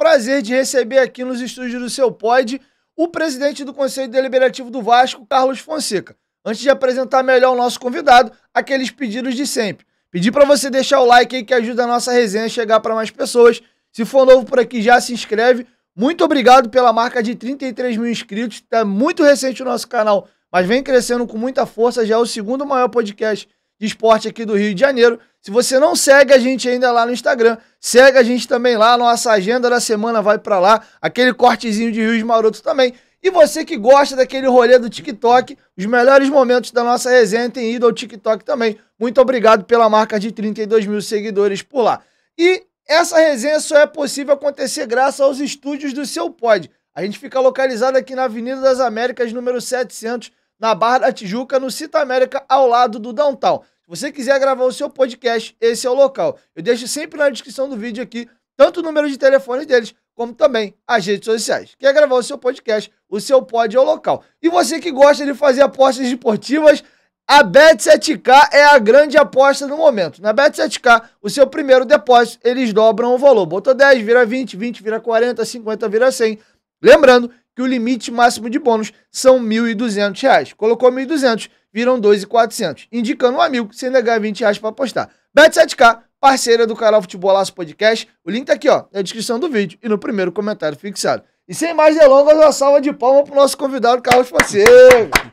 prazer de receber aqui nos estúdios do Seu Pod o presidente do Conselho Deliberativo do Vasco, Carlos Fonseca. Antes de apresentar melhor o nosso convidado, aqueles pedidos de sempre. Pedir para você deixar o like aí que ajuda a nossa resenha a chegar para mais pessoas. Se for novo por aqui, já se inscreve. Muito obrigado pela marca de 33 mil inscritos. Está muito recente o nosso canal, mas vem crescendo com muita força. Já é o segundo maior podcast de esporte aqui do Rio de Janeiro. Se você não segue a gente ainda lá no Instagram, segue a gente também lá. Nossa agenda da semana vai para lá. Aquele cortezinho de Rios Maroto também. E você que gosta daquele rolê do TikTok, os melhores momentos da nossa resenha tem ido ao TikTok também. Muito obrigado pela marca de 32 mil seguidores por lá. E essa resenha só é possível acontecer graças aos estúdios do Seu Pod. A gente fica localizado aqui na Avenida das Américas, número 700, na Barra da Tijuca, no Cita América, ao lado do Downtown. Se você quiser gravar o seu podcast, esse é o local. Eu deixo sempre na descrição do vídeo aqui, tanto o número de telefone deles, como também as redes sociais. Quer gravar o seu podcast, o Seu Pod é o local. E você que gosta de fazer apostas esportivas, a Bet7k é a grande aposta no momento. Na Bet7k, o seu primeiro depósito, eles dobram o valor. Botou 10, vira 20, 20 vira 40, 50 vira 100. Lembrando que o limite máximo de bônus são R$ 1.200. Colocou 1.200, viram 2.400. Indicando um amigo sem negar R$ 20 para apostar. Bet7k, parceira do canal Futebolaço Podcast. O link tá aqui, ó, na descrição do vídeo e no primeiro comentário fixado. E sem mais delongas, uma salva de palmas pro nosso convidado, Carlos Fonseca.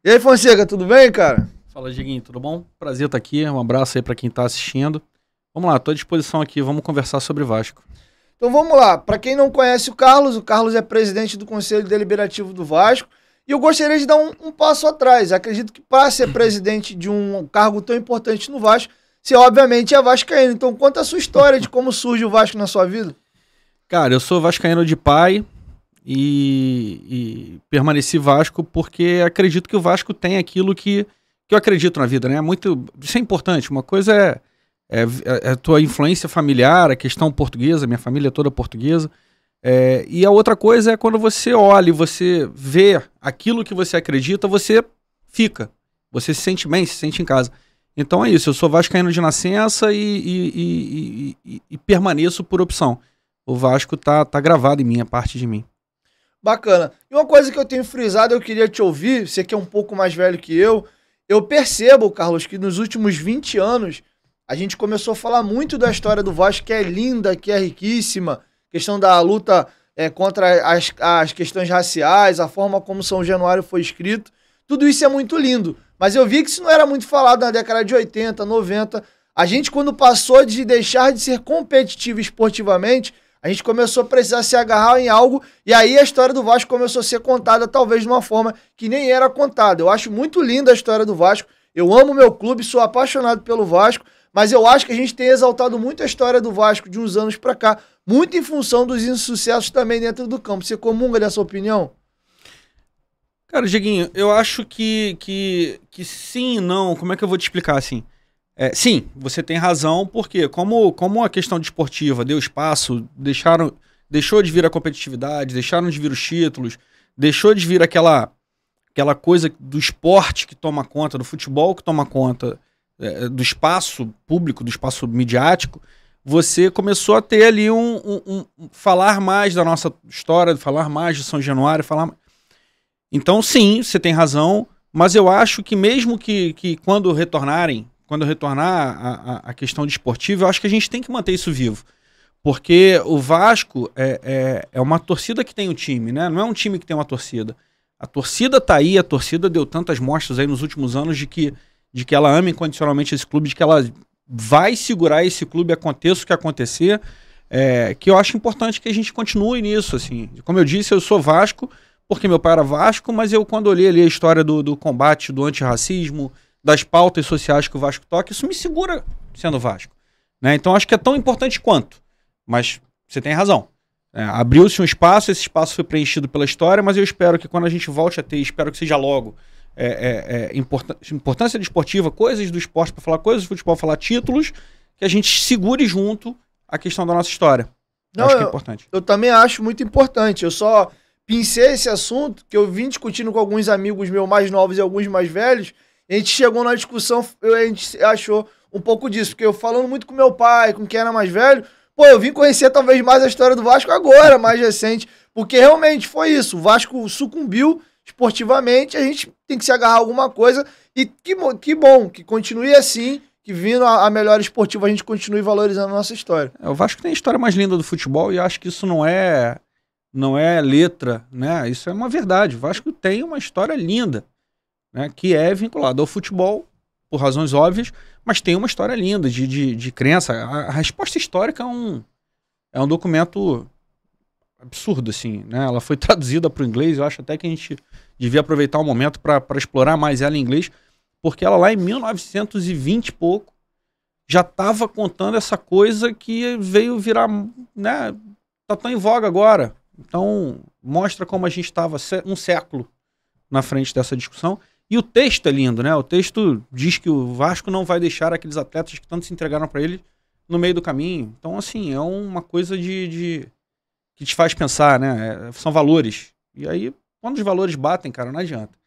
E aí, Fonseca, tudo bem, cara? Fala, Dieguinho, tudo bom? Prazer estar aqui, um abraço aí pra quem tá assistindo. Vamos lá, tô à disposição aqui, vamos conversar sobre Vasco. Então vamos lá, pra quem não conhece o Carlos é presidente do Conselho Deliberativo do Vasco, e eu gostaria de dar um passo atrás. Acredito que para ser presidente de um cargo tão importante no Vasco, você obviamente é vascaíno. Então conta a sua história de como surge o Vasco na sua vida. Cara, eu sou vascaíno de pai e permaneci Vasco porque acredito que o Vasco tem aquilo que eu acredito na vida, né? Isso é importante. Uma coisa é a tua influência familiar, a questão portuguesa, minha família é toda portuguesa. E a outra coisa é quando você olha e você vê aquilo que você acredita, você fica. Você se sente bem, se sente em casa. Então é isso, eu sou vascaíno de nascença e permaneço por opção. O Vasco tá gravado em mim, é parte de mim. Bacana. E uma coisa que eu tenho frisado, eu queria te ouvir, você que é um pouco mais velho que eu percebo, Carlos, que nos últimos 20 anos a gente começou a falar muito da história do Vasco, que é linda, que é riquíssima, questão da luta contra as questões raciais, a forma como São Januário foi escrito, tudo isso é muito lindo. Mas eu vi que isso não era muito falado na década de 80, 90. A gente, quando passou de deixar de ser competitivo esportivamente, a gente começou a precisar se agarrar em algo, e aí a história do Vasco começou a ser contada talvez de uma forma que nem era contada. Eu acho muito linda a história do Vasco, eu amo meu clube, sou apaixonado pelo Vasco, mas eu acho que a gente tem exaltado muito a história do Vasco de uns anos pra cá, muito em função dos insucessos também dentro do campo. Você comunga dessa opinião? Cara, Dieguinho, eu acho que sim e não. Como é que eu vou te explicar assim? Sim, você tem razão, porque como a questão desportiva deu espaço, deixou de vir a competitividade, deixaram de vir os títulos, deixou de vir aquela coisa do esporte que toma conta, do futebol que toma conta do espaço público, do espaço midiático, você começou a ter ali falar mais da nossa história, falar mais de São Januário, Então, sim, você tem razão, mas eu acho que mesmo que quando retornar a questão desportiva, eu acho que a gente tem que manter isso vivo. Porque o Vasco é uma torcida que tem um time, né? Não é um time que tem uma torcida. A torcida tá aí, a torcida deu tantas mostras aí nos últimos anos de que ela ama incondicionalmente esse clube, de que ela vai segurar esse clube, aconteça o que acontecer, que eu acho importante que a gente continue nisso, assim. Como eu disse, eu sou Vasco, porque meu pai era Vasco, mas eu, quando olhei ali a história do combate, do antirracismo, das pautas sociais que o Vasco toca, isso me segura sendo Vasco, né? Então acho que é tão importante quanto, mas você tem razão. Abriu-se um espaço, esse espaço foi preenchido pela história, mas eu espero que quando a gente volte a ter, espero que seja logo, importância desportiva, coisas do esporte para falar, coisas do futebol falar, títulos, que a gente segure junto a questão da nossa história. Não, acho que é importante. Eu também acho muito importante. Eu só pincei esse assunto que eu vim discutindo com alguns amigos meus mais novos e alguns mais velhos. A gente chegou na discussão, a gente achou um pouco disso, porque eu falando muito com meu pai, com quem era mais velho, Pô, eu vim conhecer talvez mais a história do Vasco agora, mais recente, porque realmente foi isso. O Vasco sucumbiu esportivamente, a gente tem que se agarrar a alguma coisa e que bom, que continue assim, que vindo a melhor esportiva a gente continue valorizando a nossa história. O Vasco tem a história mais linda do futebol e acho que isso não é letra, né? Isso é uma verdade. O Vasco tem uma história linda, né? Que é vinculada ao futebol, por razões óbvias, mas tem uma história linda de crença. A resposta histórica é um documento absurdo, assim, né? Ela foi traduzida para o inglês, eu acho até que a gente devia aproveitar o momento para explorar mais ela em inglês, porque ela lá em 1920 e pouco já estava contando essa coisa que veio virar, né? Tá tão em voga agora. Então, mostra como a gente estava um século na frente dessa discussão. E o texto é lindo, né? O texto diz que o Vasco não vai deixar aqueles atletas que tanto se entregaram para ele no meio do caminho. Então, assim, é uma coisa que te faz pensar, né? São valores. E aí, quando os valores batem, cara, não adianta.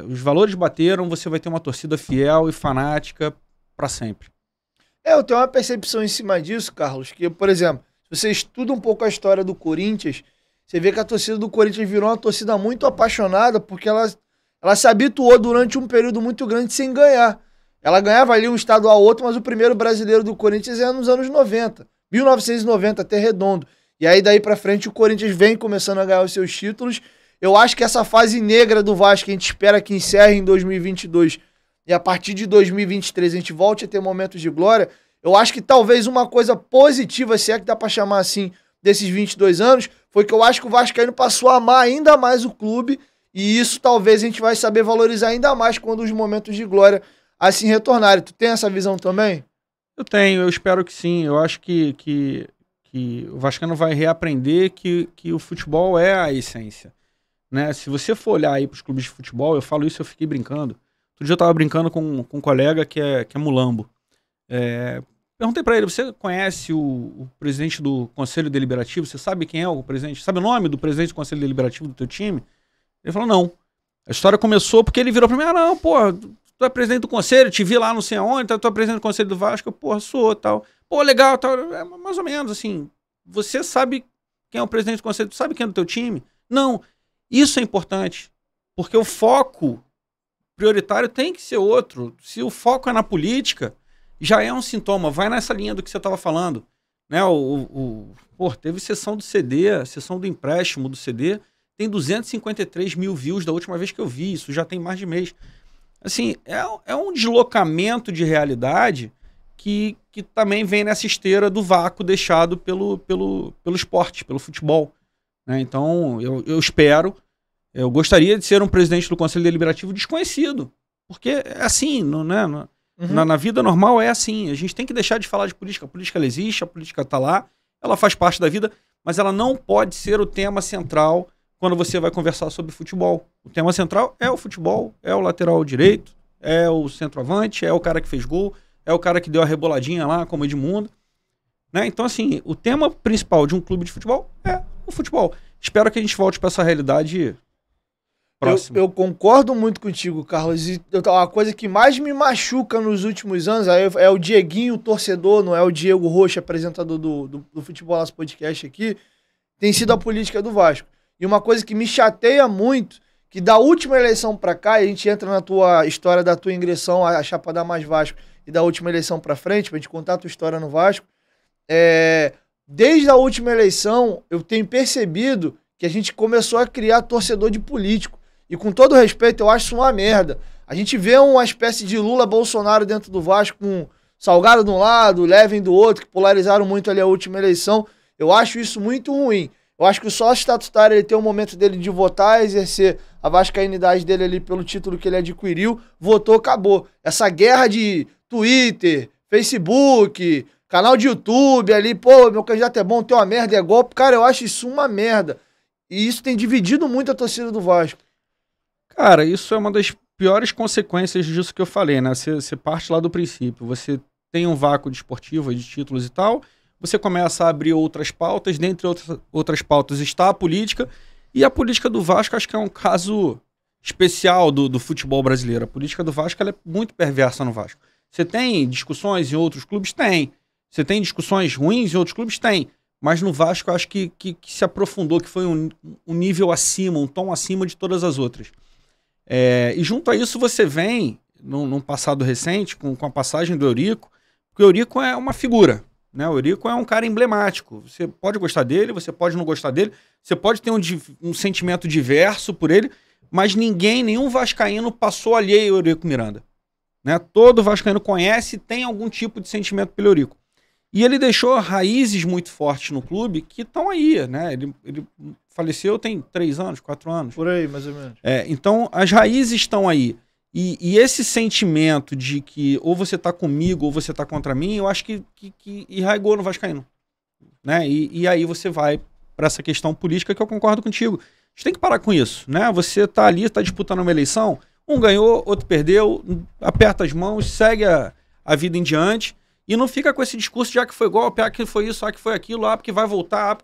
Os valores bateram, você vai ter uma torcida fiel e fanática para sempre. Eu tenho uma percepção em cima disso, Carlos, que, por exemplo, se você estuda um pouco a história do Corinthians, você vê que a torcida do Corinthians virou uma torcida muito apaixonada, porque ela se habituou durante um período muito grande sem ganhar. Ela ganhava ali um estadual ou outro, mas o primeiro brasileiro do Corinthians é nos anos 90. 1990, até redondo. E aí daí pra frente o Corinthians vem começando a ganhar os seus títulos. Eu acho que essa fase negra do Vasco, que a gente espera que encerre em 2022, e a partir de 2023 a gente volte a ter momentos de glória, eu acho que talvez uma coisa positiva, se é que dá pra chamar assim, desses 22 anos, foi que eu acho que o Vascaíno passou a amar ainda mais o clube, e isso talvez a gente vai saber valorizar ainda mais quando os momentos de glória assim retornarem. Tu tem essa visão também? Eu tenho, eu espero que sim. Eu acho que o Vascaíno vai reaprender que o futebol é a essência, né? Se você for olhar aí para os clubes de futebol, eu falo isso, eu fiquei brincando. Outro dia eu tava brincando com um colega que é mulambo. Perguntei para ele, você conhece o presidente do Conselho Deliberativo? Você sabe quem é o presidente? Sabe o nome do presidente do Conselho Deliberativo do teu time? Ele falou, não. A história começou porque ele virou pra mim, não, pô, tu é presidente do conselho, te vi lá não sei aonde, tu é presidente do conselho do Vasco, porra, sou, tal. Pô, legal, tal. É mais ou menos, assim, você sabe quem é o presidente do conselho, tu sabe quem é do teu time? Não. Isso é importante, porque o foco prioritário tem que ser outro. Se o foco é na política, já é um sintoma. Vai nessa linha do que você estava falando, né? Pô, teve sessão do CD, sessão do empréstimo do CD, tem 253 mil views da última vez que eu vi, isso já tem mais de mês. Assim, é um deslocamento de realidade que também vem nessa esteira do vácuo deixado pelo esporte, pelo futebol, né? Então, eu espero, eu gostaria de ser um presidente do Conselho Deliberativo desconhecido, porque é assim, na vida normal é assim, a gente tem que deixar de falar de política. A política ela existe, a política está lá, ela faz parte da vida, mas ela não pode ser o tema central quando você vai conversar sobre futebol. O tema central é o futebol, é o lateral direito, é o centroavante, é o cara que fez gol, é o cara que deu a reboladinha lá, como Edmundo, né? Então, assim, o tema principal de um clube de futebol é o futebol. Espero que a gente volte para essa realidade próxima. Eu concordo muito contigo, Carlos. E a coisa que mais me machuca nos últimos anos é o Dieguinho, torcedor, não é o Diego Rocha, apresentador do Futebol Nosso Podcast aqui, tem sido a política do Vasco. E uma coisa que me chateia muito, que da última eleição pra cá, e a gente entra na tua história da tua ingressão à Chapa da Mais Vasco e da última eleição pra frente, pra gente contar a tua história no Vasco, desde a última eleição, eu tenho percebido que a gente começou a criar torcedor de político. E com todo respeito, eu acho isso uma merda. A gente vê uma espécie de Lula-Bolsonaro dentro do Vasco, com Salgado de um lado, Levin do outro, que polarizaram muito ali a última eleição. Eu acho isso muito ruim. Eu acho que o sócio estatutário ele tem um momento dele de votar, exercer a vascainidade dele ali pelo título que ele adquiriu, votou, acabou. Essa guerra de Twitter, Facebook, canal de YouTube ali, pô, meu candidato é bom, tem uma merda, é golpe. Cara, eu acho isso uma merda. E isso tem dividido muito a torcida do Vasco. Cara, isso é uma das piores consequências disso que eu falei, né? Você parte lá do princípio, você tem um vácuo desportivo de títulos e tal, você começa a abrir outras pautas, dentre outras pautas está a política, e a política do Vasco acho que é um caso especial do futebol brasileiro. A política do Vasco ela é muito perversa no Vasco. Você tem discussões em outros clubes? Tem. Você tem discussões ruins em outros clubes? Tem. Mas no Vasco eu acho que se aprofundou, que foi um nível acima, um tom acima de todas as outras. E junto a isso você vem, num passado recente, com a passagem do Eurico, porque o Eurico é uma figura, né? O Eurico é um cara emblemático. Você pode gostar dele, você pode não gostar dele, você pode ter um sentimento diverso por ele, mas nenhum vascaíno passou alheio ao Eurico Miranda. Né? Todo vascaíno conhece e tem algum tipo de sentimento pelo Eurico. E ele deixou raízes muito fortes no clube que estão aí, né? Ele faleceu tem 3 anos, 4 anos. Por aí, mais ou menos. Então, as raízes estão aí. E esse sentimento de que ou você tá comigo ou você tá contra mim, eu acho que enraigou no vascaíno. Né? E aí você vai para essa questão política que eu concordo contigo. A gente tem que parar com isso, né? Você tá ali, tá disputando uma eleição, um ganhou, outro perdeu, aperta as mãos, segue a vida em diante. E não fica com esse discurso de que foi golpe, que foi isso, que foi aquilo, porque vai voltar,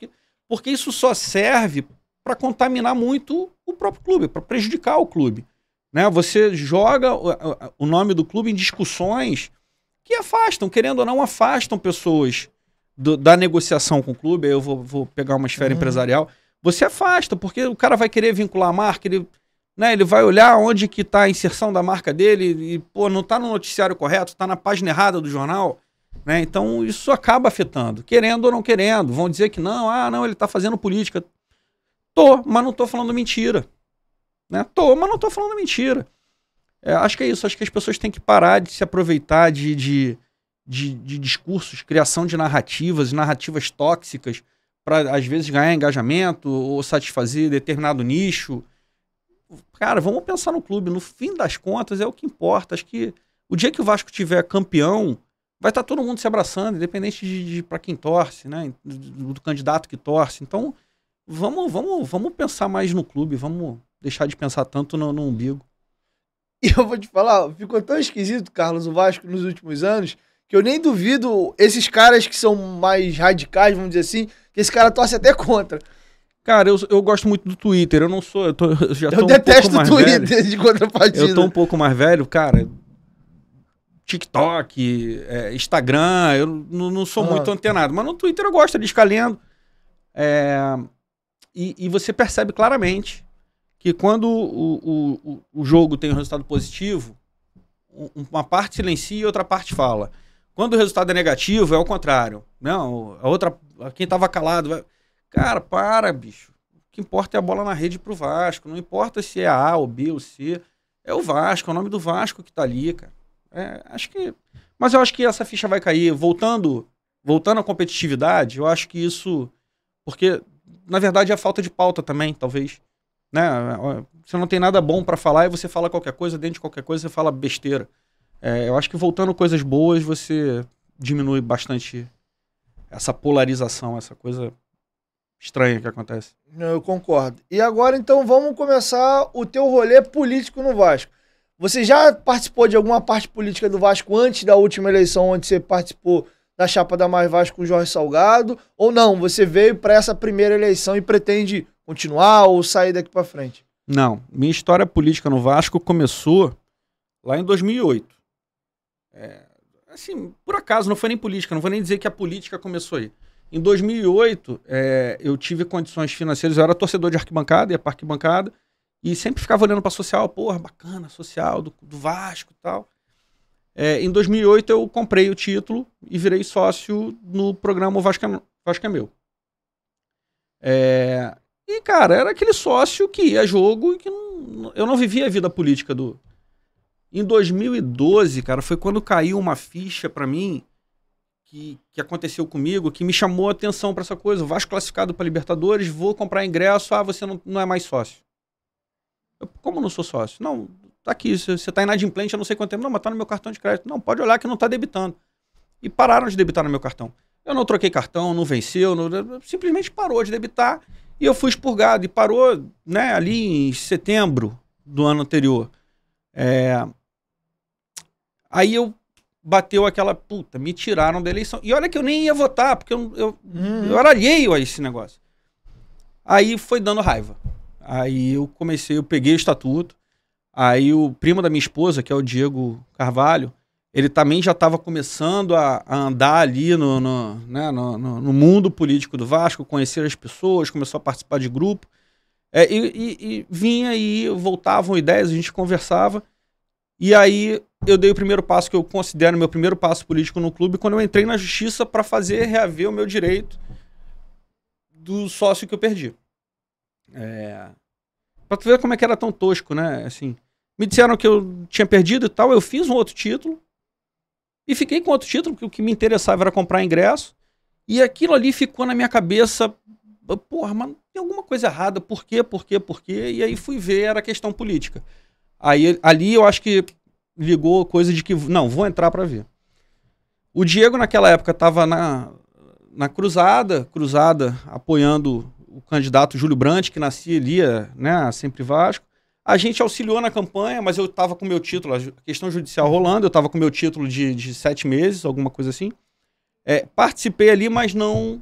porque isso só serve para contaminar muito o próprio clube, para prejudicar o clube. Né? Você joga o nome do clube em discussões que afastam, querendo ou não, afastam pessoas da negociação com o clube. Aí eu vou pegar uma esfera empresarial. Você afasta, porque o cara vai querer vincular a marca, ele vai olhar onde que está a inserção da marca dele e, não está no noticiário correto, está na página errada do jornal. Né? Então isso acaba afetando, querendo ou não querendo. Vão dizer que não, ele está fazendo política. Mas não estou falando mentira. Né? Mas não estou falando mentira. Acho que é isso, acho que as pessoas têm que parar de se aproveitar de discursos, criação de narrativas tóxicas para às vezes ganhar engajamento ou satisfazer determinado nicho. Cara, vamos pensar no clube, no fim das contas é o que importa. Acho que o dia que o Vasco tiver campeão, vai estar todo mundo se abraçando, independente de para quem torce, né? Do candidato que torce. Então, vamos pensar mais no clube, vamos deixar de pensar tanto no umbigo. E eu vou te falar, ficou tão esquisito, Carlos, o Vasco nos últimos anos, que eu nem duvido esses caras que são mais radicais, vamos dizer assim, que esse cara torce até contra. Cara, eu gosto muito do Twitter, eu não sou... Eu detesto o Twitter de contrapartida. Eu tô um pouco mais velho, cara... TikTok, Instagram, eu não sou muito antenado, mas no Twitter eu gosto de ficar lendo. E você percebe claramente que quando o jogo tem um resultado positivo, uma parte silencia e outra parte fala. Quando o resultado é negativo, é o contrário. Não, quem tava calado vai... Cara, para, bicho. O que importa é a bola na rede pro Vasco. Não importa se é A ou B ou C. É o Vasco, é o nome do Vasco que tá ali, cara. Mas eu acho que essa ficha vai cair. Voltando à competitividade, eu acho que isso... Porque, na verdade, é a falta de pauta também, talvez. Né? Você não tem nada bom pra falar e você fala qualquer coisa, dentro de qualquer coisa você fala besteira. Eu acho que voltando coisas boas, você diminui bastante essa polarização, essa coisa estranha que acontece. Eu concordo. E agora, então, vamos começar o teu rolê político no Vasco. Você já participou de alguma parte política do Vasco antes da última eleição, onde você participou da chapa da Mais Vasco com o Jorge Salgado? Ou não? Você veio para essa primeira eleição e pretende continuar ou sair daqui para frente? Não. Minha história política no Vasco começou lá em 2008. Assim, por acaso, não foi nem política, não vou nem dizer que a política começou aí. Em 2008, eu tive condições financeiras, eu era torcedor de arquibancada, ia para arquibancada, e sempre ficava olhando para social, porra, bacana, social, do Vasco e tal. Em 2008 eu comprei o título e virei sócio no programa Vasco é Meu. E, cara, era aquele sócio que ia a jogo e que eu não vivia a vida política do... Em 2012, cara, foi quando caiu uma ficha pra mim que aconteceu comigo, que me chamou a atenção pra essa coisa. O Vasco classificado pra Libertadores, vou comprar ingresso, você não é mais sócio. Como não sou sócio? Não, tá aqui, você tá inadimplente, eu não sei quanto tempo. Não, mas tá no meu cartão de crédito. Não, pode olhar que não tá debitando. E pararam de debitar no meu cartão. Eu não troquei cartão, não venceu, simplesmente parou de debitar e eu fui expurgado. E parou, né, ali em setembro do ano anterior. Aí bateu aquela, puta, me tiraram da eleição. E olha que eu nem ia votar, porque eu era alheio a esse negócio. Aí foi dando raiva. Aí eu peguei o estatuto. Aí o primo da minha esposa, que é o Diego Carvalho, ele também já estava começando a andar ali no mundo político do Vasco, conhecer as pessoas, começou a participar de grupo. E vinha e voltavam ideias, a gente conversava. E aí eu dei o primeiro passo que eu considero meu primeiro passo político no clube, quando eu entrei na justiça para fazer reaver o meu direito do sócio que eu perdi. Pra tu ver como é que era tão tosco, né? Assim, me disseram que eu tinha perdido e tal, eu fiz um outro título e fiquei com outro título, porque o que me interessava era comprar ingresso. E aquilo ali ficou na minha cabeça, porra, mas tem alguma coisa errada, por quê? E aí fui ver, era questão política. Aí ali eu acho que ligou coisa de que, não, vou entrar para ver. O Diego naquela época estava na cruzada apoiando o candidato Júlio Brandt, que nascia ali, né, Sempre Vasco. A gente auxiliou na campanha, mas eu estava com meu título, a questão judicial rolando, eu estava com meu título de 7 meses, alguma coisa assim. Participei ali, mas não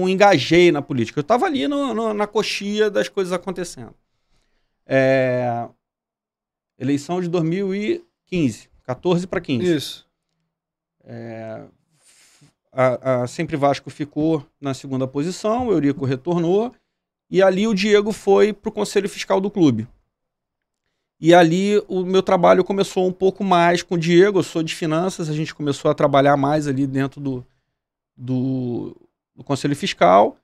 engajei na política. Eu estava ali na coxia das coisas acontecendo. Eleição de 2015, 14 para 15. Isso. A Sempre Vasco ficou na segunda posição, o Eurico retornou, e ali o Diego foi para o Conselho Fiscal do clube. E ali o meu trabalho começou um pouco mais com o Diego, eu sou de finanças, a gente começou a trabalhar mais ali dentro do Conselho Fiscal,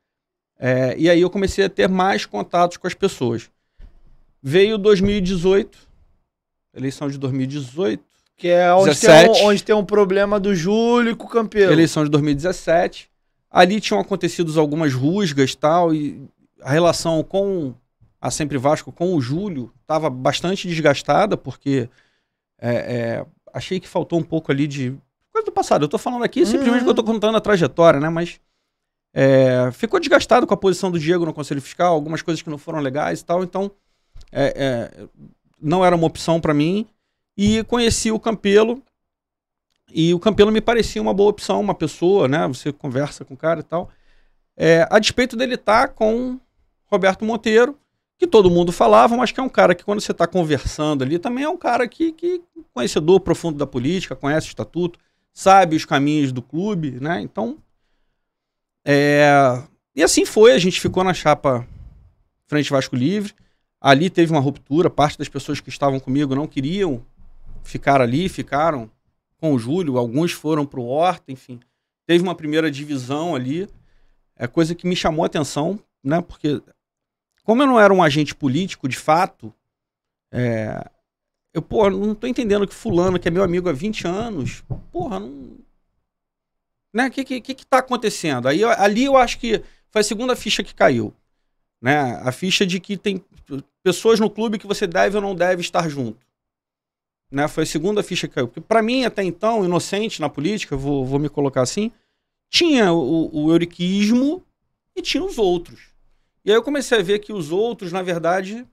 e aí eu comecei a ter mais contatos com as pessoas. Veio 2018, eleição de 2018. Que é onde tem um problema do Júlio com o Campelo. Eleição de 2017. Ali tinham acontecido algumas rusgas e tal, e a relação com a Sempre Vasco, com o Júlio, estava bastante desgastada, porque achei que faltou um pouco ali de coisa do passado. Eu estou falando aqui simplesmente que eu estou contando a trajetória, né? Mas ficou desgastado com a posição do Diego no Conselho Fiscal, algumas coisas que não foram legais e tal, então não era uma opção para mim. E conheci o Campelo, e o Campelo me parecia uma boa opção, uma pessoa, né? Você conversa com o cara e tal. A despeito dele estar com Roberto Monteiro, que todo mundo falava, mas que é um cara que, quando você está conversando ali, também é um cara que conhecedor profundo da política, conhece o estatuto, sabe os caminhos do clube, né? Então, e assim foi, a gente ficou na chapa Frente Vasco Livre. Ali teve uma ruptura, parte das pessoas que estavam comigo não queriam ficar ali, ficaram com o Júlio, alguns foram para o Horta, enfim. Teve uma primeira divisão ali, coisa que me chamou a atenção, né? Porque, como eu não era um agente político, de fato, eu não tô entendendo que fulano, que é meu amigo há 20 anos, não... Né? Que tá acontecendo? Ali eu acho que foi a segunda ficha que caiu, né? A ficha de que tem pessoas no clube que você deve ou não deve estar junto, né? Foi a segunda ficha que caiu. Porque para mim, até então, inocente na política, vou me colocar assim, tinha o euriquismo e tinha os outros. E aí eu comecei a ver que os outros, na verdade,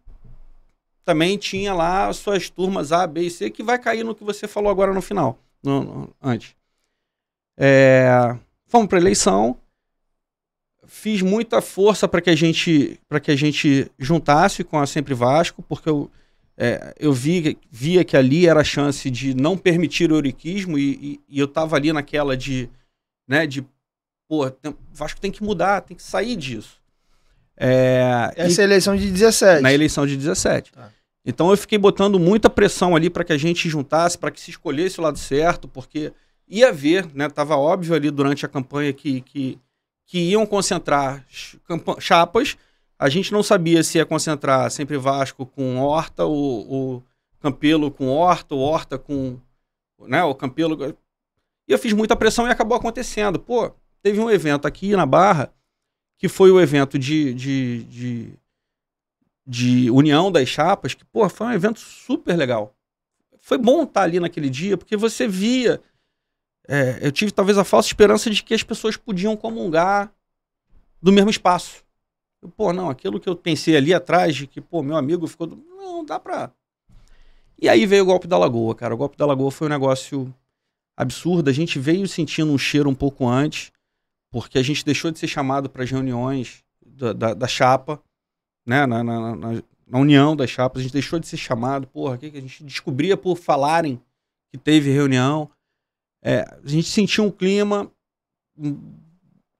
também tinha lá as suas turmas A, B e C, que vai cair no que você falou agora no final, antes. Fomos para eleição, fiz muita força para que a gente juntasse com a Sempre Vasco, porque eu via que ali era a chance de não permitir o euriquismo, e eu estava ali naquela Vasco tem que mudar, tem que sair disso. Essa é a eleição de 17. Na eleição de 17. Tá. Então eu fiquei botando muita pressão ali para que a gente juntasse, para que se escolhesse o lado certo, porque ia haver, né? Tava óbvio ali durante a campanha que iam concentrar chapas. A gente não sabia se ia concentrar Sempre Vasco com Horta, o Campelo com Horta, o Horta com, né, o Campelo. E eu fiz muita pressão e acabou acontecendo. Teve um evento aqui na Barra, que foi o evento de união das chapas, que, foi um evento super legal. Foi bom estar ali naquele dia, porque você via... eu tive talvez a falsa esperança de que as pessoas podiam comungar do mesmo espaço. Aquilo que eu pensei ali atrás, de que, meu amigo ficou... Não, dá pra... E aí veio o golpe da Lagoa, cara. O golpe da Lagoa foi um negócio absurdo. A gente veio sentindo um cheiro um pouco antes, porque a gente deixou de ser chamado para as reuniões da chapa, né? Na união das chapas, a gente deixou de ser chamado. Que a gente descobria por falarem que teve reunião. A gente sentiu um clima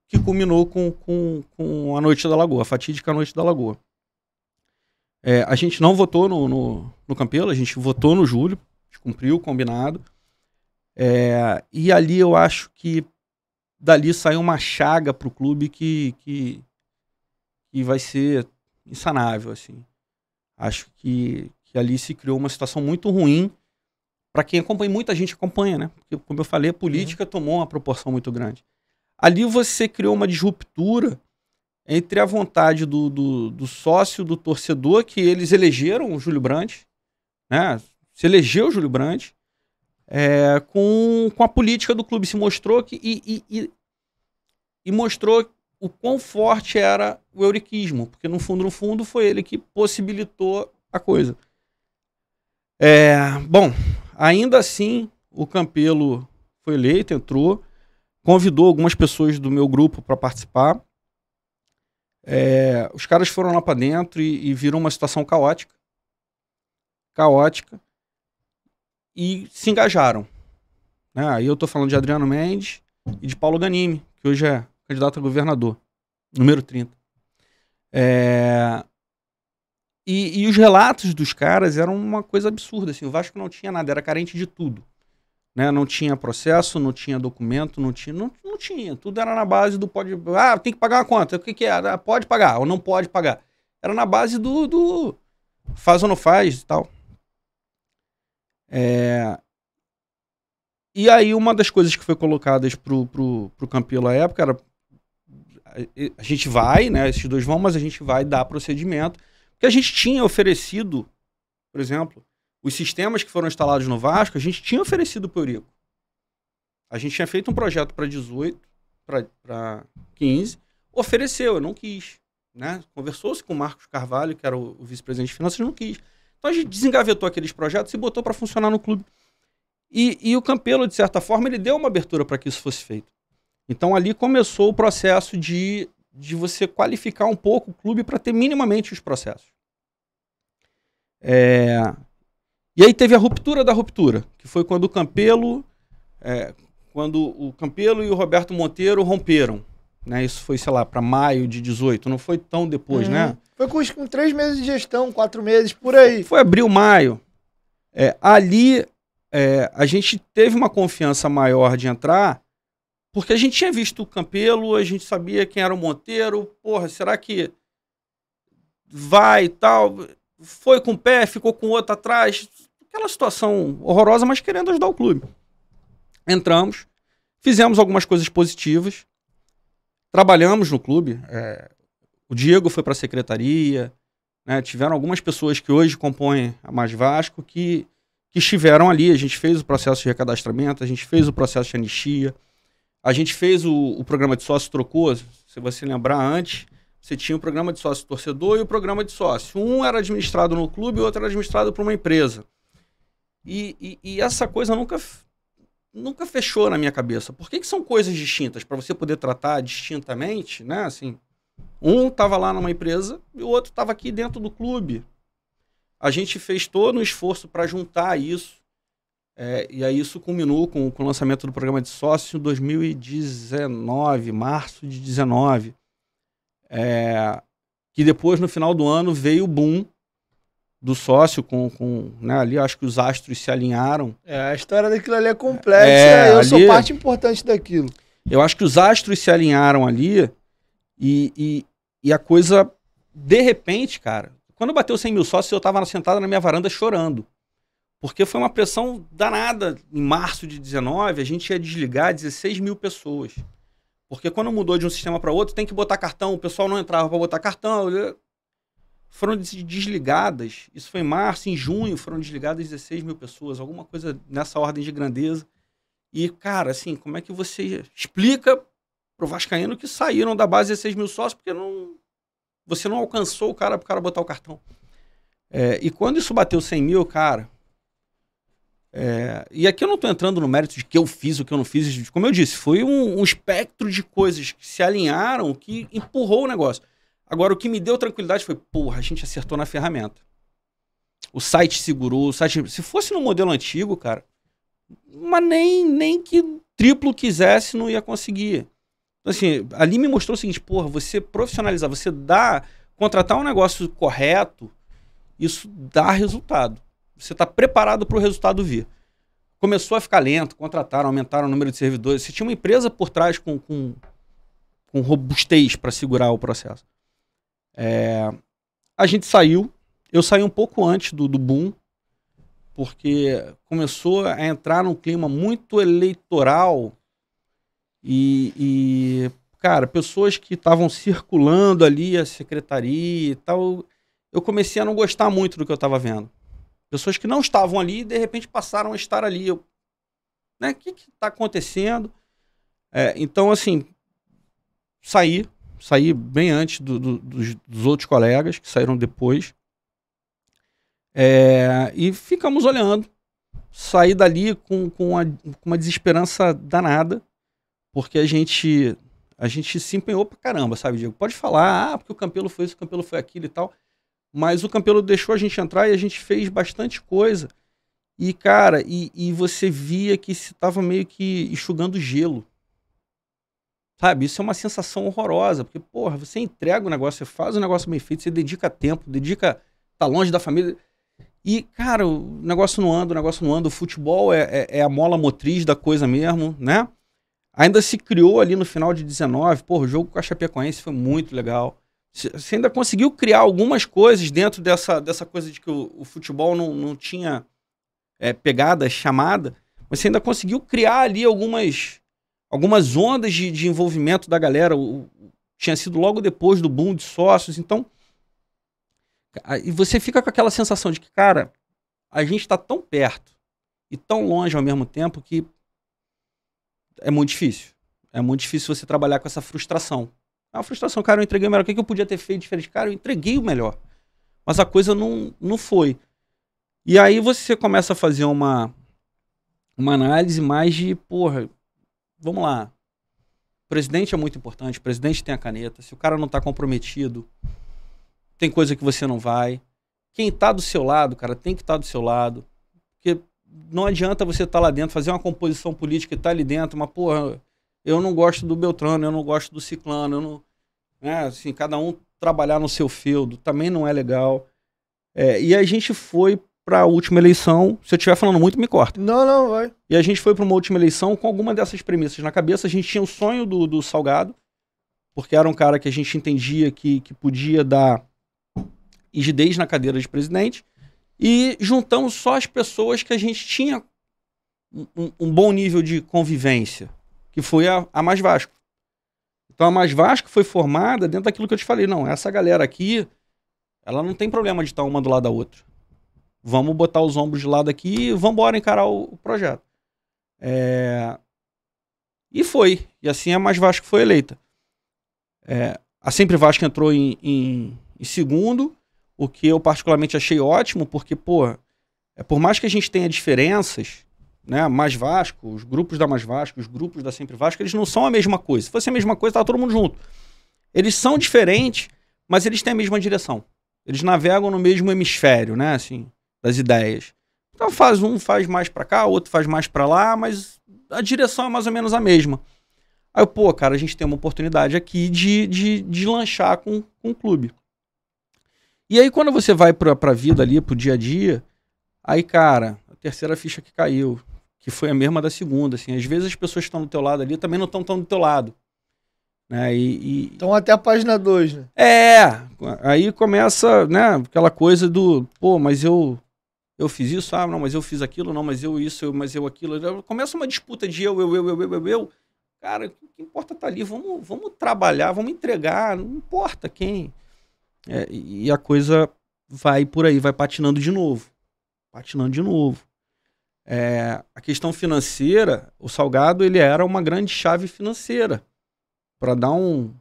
que culminou com a Noite da Lagoa, a fatídica Noite da Lagoa. A gente não votou no Campelo, a gente votou no Júlio, a gente cumpriu o combinado. E ali eu acho que dali saiu uma chaga pro clube que vai ser insanável, assim. Acho que ali se criou uma situação muito ruim para quem acompanha. Muita gente acompanha, né? Porque, como eu falei, a política tomou uma proporção muito grande. Ali você criou uma disruptura entre a vontade do sócio, do torcedor, que eles elegeram o Júlio Brandt, né? Se elegeu o Júlio Brandt, com a política do clube. Se mostrou e mostrou o quão forte era o euriquismo, porque no fundo foi ele que possibilitou a coisa. Bom, ainda assim, o Campelo foi eleito, entrou, convidou algumas pessoas do meu grupo para participar. Os caras foram lá para dentro e viram uma situação caótica, e se engajaram. Aí eu estou falando de Adriano Mendes e de Paulo Ganimi, que hoje é candidato a governador, número 30. E os relatos dos caras eram uma coisa absurda, assim. O Vasco não tinha nada, era carente de tudo, né? Não tinha processo, não tinha documento, não tinha. Tudo era na base do pode... tem que pagar uma conta. O que é? Pode pagar ou não pode pagar. Era na base do faz ou não faz e tal. E aí uma das coisas que foi colocadas pro Campelo à época era: a gente vai, né? Esses dois vão, mas a gente vai dar procedimento. Porque a gente tinha oferecido, por exemplo, os sistemas que foram instalados no Vasco, a gente tinha oferecido para o Eurico. A gente tinha feito um projeto para 18, para 15, ofereceu, eu não quis. Né? Conversou-se com o Marcos Carvalho, que era o vice-presidente de finanças, não quis. Então a gente desengavetou aqueles projetos e botou para funcionar no clube. E o Campelo, de certa forma, ele deu uma abertura para que isso fosse feito. Então ali começou o processo de você qualificar um pouco o clube para ter minimamente os processos. E aí teve a ruptura da ruptura, que foi quando o Campelo e o Roberto Monteiro romperam. Né? Isso foi, sei lá, para maio de 18, não foi tão depois, né? Foi com 3 meses de gestão, 4 meses, por aí. Foi abril, maio. Ali a gente teve uma confiança maior de entrar, porque a gente tinha visto o Campelo, a gente sabia quem era o Monteiro. Porra, será que vai e tal? Foi com o pé, ficou com o outro atrás. Aquela situação horrorosa, mas querendo ajudar o clube. Entramos, fizemos algumas coisas positivas, trabalhamos no clube. O Diego foi para a secretaria, né? Tiveram algumas pessoas que hoje compõem a Mais Vasco que estiveram ali. A gente fez o processo de recadastramento, a gente fez o processo de anistia. A gente fez o programa de sócio, trocou, se você lembrar antes, você tinha o programa de sócio torcedor e o programa de sócio. Um era administrado no clube e o outro era administrado por uma empresa. E essa coisa nunca fechou na minha cabeça. Por que são coisas distintas? Para você poder tratar distintamente, né? Assim, um estava lá numa empresa e o outro estava aqui dentro do clube. A gente fez todo um esforço para juntar isso. E aí isso culminou com o lançamento do programa de sócio em 2019, março de 2019. Que depois, no final do ano, veio o boom do sócio né, ali acho que os astros se alinharam. A história daquilo ali é complexa, eu sou parte importante daquilo. Eu acho que os astros se alinharam ali e a coisa, de repente, cara, quando bateu 100 mil sócios, eu estava sentado na minha varanda chorando. Porque foi uma pressão danada. Em março de 19, a gente ia desligar 16 mil pessoas. Porque quando mudou de um sistema para outro, tem que botar cartão. O pessoal não entrava para botar cartão. Foram desligadas. Isso foi em março. Em junho foram desligadas 16 mil pessoas. Alguma coisa nessa ordem de grandeza. E, cara, assim, como é que você explica pro vascaíno que saíram da base 16 mil sócios porque você não alcançou o cara para o cara botar o cartão? E quando isso bateu 100 mil, cara... e aqui eu não estou entrando no mérito de que eu fiz, o que eu não fiz. Como eu disse, foi um espectro de coisas que se alinharam, que empurrou o negócio. Agora, o que me deu tranquilidade foi, porra, a gente acertou na ferramenta. O site segurou, se fosse no modelo antigo, cara, Mas nem que triplo quisesse não ia conseguir. Então, assim, ali me mostrou o seguinte, porra, você profissionalizar, você contratar um negócio correto, isso dá resultado. Você está preparado para o resultado vir. Começou a ficar lento, contrataram, aumentaram o número de servidores. Você tinha uma empresa por trás com robustez para segurar o processo. A gente saiu, eu saí um pouco antes do boom, porque começou a entrar num clima muito eleitoral e cara, pessoas que estavam circulando ali a secretaria e tal, eu comecei a não gostar muito do que eu estava vendo. Pessoas que não estavam ali e de repente passaram a estar ali. O que está acontecendo? Então, assim, saí bem antes dos outros colegas que saíram depois. E ficamos olhando. Saí dali com uma desesperança danada, porque a gente se empenhou pra caramba, sabe, Diego? Pode falar, porque o Campelo foi isso, o Campelo foi aquilo e tal. Mas o Campelo deixou a gente entrar e a gente fez bastante coisa. E, cara, e você via que se tava meio que enxugando gelo. Sabe? Isso é uma sensação horrorosa. Porque, porra, você entrega o negócio, você faz o negócio bem feito, você dedica tempo, tá longe da família. E, cara, o negócio não anda. O futebol é a mola motriz da coisa mesmo, né? Ainda se criou ali no final de 19, porra, o jogo com a Chapecoense foi muito legal. Você ainda conseguiu criar algumas coisas dentro dessa coisa de que o futebol não tinha pegada, chamada, mas você ainda conseguiu criar ali algumas ondas de envolvimento da galera. Tinha sido logo depois do boom de sócios, então... E você fica com aquela sensação de que, cara, a gente tá tão perto e tão longe ao mesmo tempo que é muito difícil. É muito difícil você trabalhar com essa frustração. A frustração, cara, eu entreguei o melhor. O que eu podia ter feito diferente? Cara, eu entreguei o melhor. Mas a coisa não foi. E aí você começa a fazer uma análise mais de, porra, vamos lá. O presidente é muito importante, o presidente tem a caneta. Se o cara não tá comprometido, tem coisa que você não vai. Quem tá do seu lado, cara, tem que estar do seu lado. Porque não adianta você estar lá dentro, fazer uma composição política e estar ali dentro, mas, porra, eu não gosto do Beltrano, eu não gosto do Ciclano, eu não... assim, cada um trabalhar no seu feudo também não é legal. E a gente foi para a última eleição. Se eu estiver falando muito, me corta. Não, vai. E a gente foi para uma última eleição com alguma dessas premissas na cabeça. A gente tinha o sonho do Salgado, porque era um cara que a gente entendia que podia dar rigidez na cadeira de presidente, e juntamos só as pessoas que a gente tinha um bom nível de convivência, que foi a Mais Vasco. Então a Mais Vasco foi formada dentro daquilo que eu te falei. Não, essa galera aqui, ela não tem problema de estar uma do lado da outra. Vamos botar os ombros de lado aqui e vamos embora encarar o projeto. E foi. E assim a Mais Vasco foi eleita. A Sempre Vasco entrou em segundo, o que eu particularmente achei ótimo, porque, pô, por mais que a gente tenha diferenças, né, Mais Vasco, os grupos da Mais Vasco, os grupos da Sempre Vasco, eles não são a mesma coisa. Se fosse a mesma coisa, tava todo mundo junto. Eles são diferentes, mas eles têm a mesma direção. Eles navegam no mesmo hemisfério, né, assim, das ideias. Então um faz mais pra cá, o outro faz mais pra lá, mas a direção é mais ou menos a mesma. Aí, pô, cara, a gente tem uma oportunidade aqui de lanchar com o clube. E aí, quando você vai pra vida ali, pro dia a dia, aí, cara, a terceira ficha que caiu, que foi a mesma da segunda, assim, às vezes as pessoas que estão do teu lado ali também não estão tão do teu lado. Né? Então até a página 2, né? Aí começa, né, aquela coisa do, pô, mas eu fiz isso, não, mas eu fiz aquilo, não, mas eu isso, mas eu aquilo. Começa uma disputa de eu. Cara, o que importa tá ali, vamos trabalhar, vamos entregar, não importa quem. E a coisa vai por aí, vai patinando de novo. A questão financeira, o Salgado, ele era uma grande chave financeira para dar um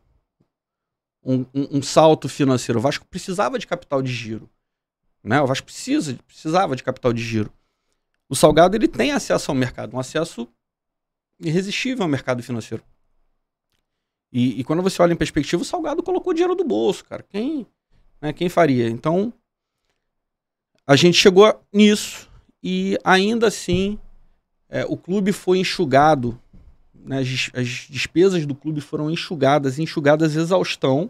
salto financeiro. O Vasco precisava de capital de giro. Né? O Vasco precisava de capital de giro. O Salgado, ele tem acesso ao mercado, um acesso irresistível ao mercado financeiro. E quando você olha em perspectiva, o Salgado colocou dinheiro do bolso, cara. Quem faria? Então, a gente chegou nisso e ainda assim o clube foi enxugado, né, as despesas do clube foram enxugadas exaustão,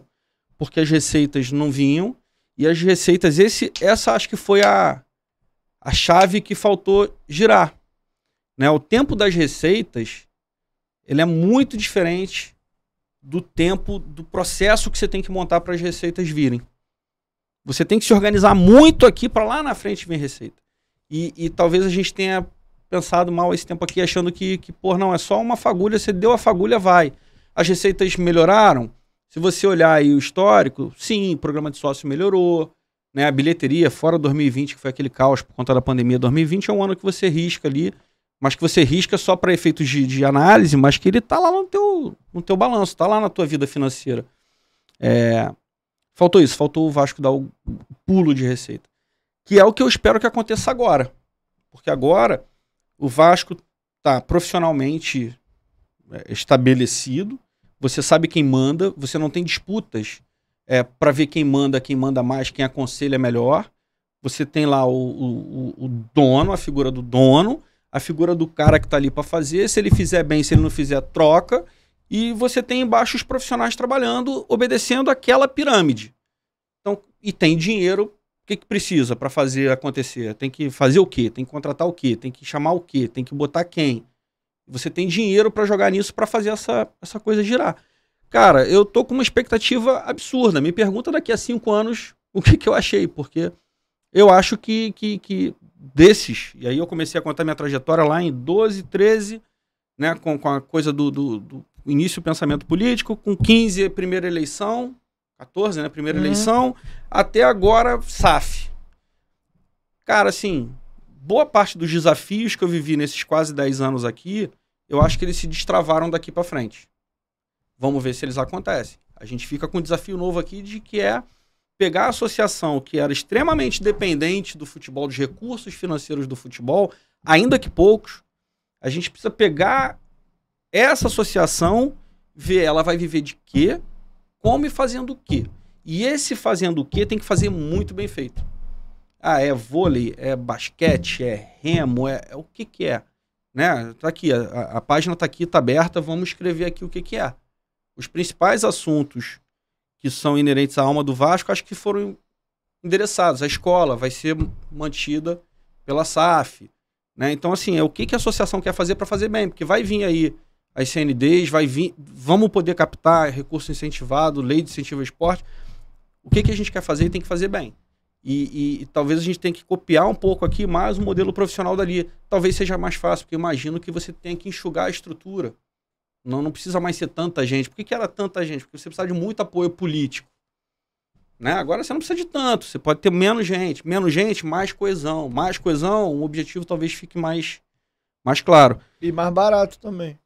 porque as receitas não vinham, e as receitas, essa acho que foi a chave que faltou girar. Né? O tempo das receitas, ele é muito diferente do tempo, do processo que você tem que montar para as receitas virem. Você tem que se organizar muito aqui para lá na frente vir receita. E talvez a gente tenha pensado mal esse tempo aqui, achando que não, é só uma fagulha, você deu a fagulha, vai. As receitas melhoraram? Se você olhar aí o histórico, sim, o programa de sócio melhorou, né? A bilheteria, fora 2020, que foi aquele caos por conta da pandemia, 2020 é um ano que você risca ali, mas que você risca só para efeitos de análise, mas que ele está lá no teu balanço, está lá na tua vida financeira. Faltou isso, faltou o Vasco dar o pulo de receita. Que é o que eu espero que aconteça agora. Porque agora o Vasco está profissionalmente estabelecido, você sabe quem manda, você não tem disputas para ver quem manda mais, quem aconselha melhor. Você tem lá o dono, a figura do dono, a figura do cara que está ali para fazer, se ele fizer bem, se ele não fizer, troca. E você tem embaixo os profissionais trabalhando, obedecendo aquela pirâmide. Então, e tem dinheiro, o que precisa para fazer acontecer? Tem que fazer o quê? Tem que contratar o quê? Tem que chamar o quê? Tem que botar quem? Você tem dinheiro para jogar nisso, para fazer essa coisa girar. Cara, eu tô com uma expectativa absurda. Me pergunta daqui a 5 anos o que eu achei, porque eu acho que desses, e aí eu comecei a contar minha trajetória lá em 12, 13, né, com a coisa do início do pensamento político, com 15 a primeira eleição, 14, né, primeira eleição, até agora SAF. Cara, assim, boa parte dos desafios que eu vivi nesses quase 10 anos aqui, eu acho que eles se destravaram daqui para frente. Vamos ver se eles acontecem. A gente fica com um desafio novo aqui de que é pegar a associação que era extremamente dependente do futebol, dos recursos financeiros do futebol, ainda que poucos, a gente precisa pegar essa associação, ver ela vai viver de quê, como e fazendo o quê. E esse fazendo o quê tem que fazer muito bem feito. É vôlei, é basquete, é remo, é o que é. Né? Tá aqui, a página tá aqui, tá aberta, vamos escrever aqui o que é. Os principais assuntos que são inerentes à alma do Vasco, acho que foram endereçados. A escola vai ser mantida pela SAF. Né? Então, assim, o que a associação quer fazer para fazer bem? Porque vai vir aí as CNDs, vai vir, vamos poder captar recurso incentivado, lei de incentivo ao esporte. O que a gente quer fazer e tem que fazer bem. E talvez a gente tenha que copiar um pouco aqui mais o modelo profissional dali. Talvez seja mais fácil, porque eu imagino que você tenha que enxugar a estrutura. Não precisa mais ser tanta gente. Por que era tanta gente? Porque você precisa de muito apoio político. Né? Agora você não precisa de tanto. Você pode ter menos gente, mais coesão. Mais coesão, o objetivo talvez fique mais claro. E mais barato também.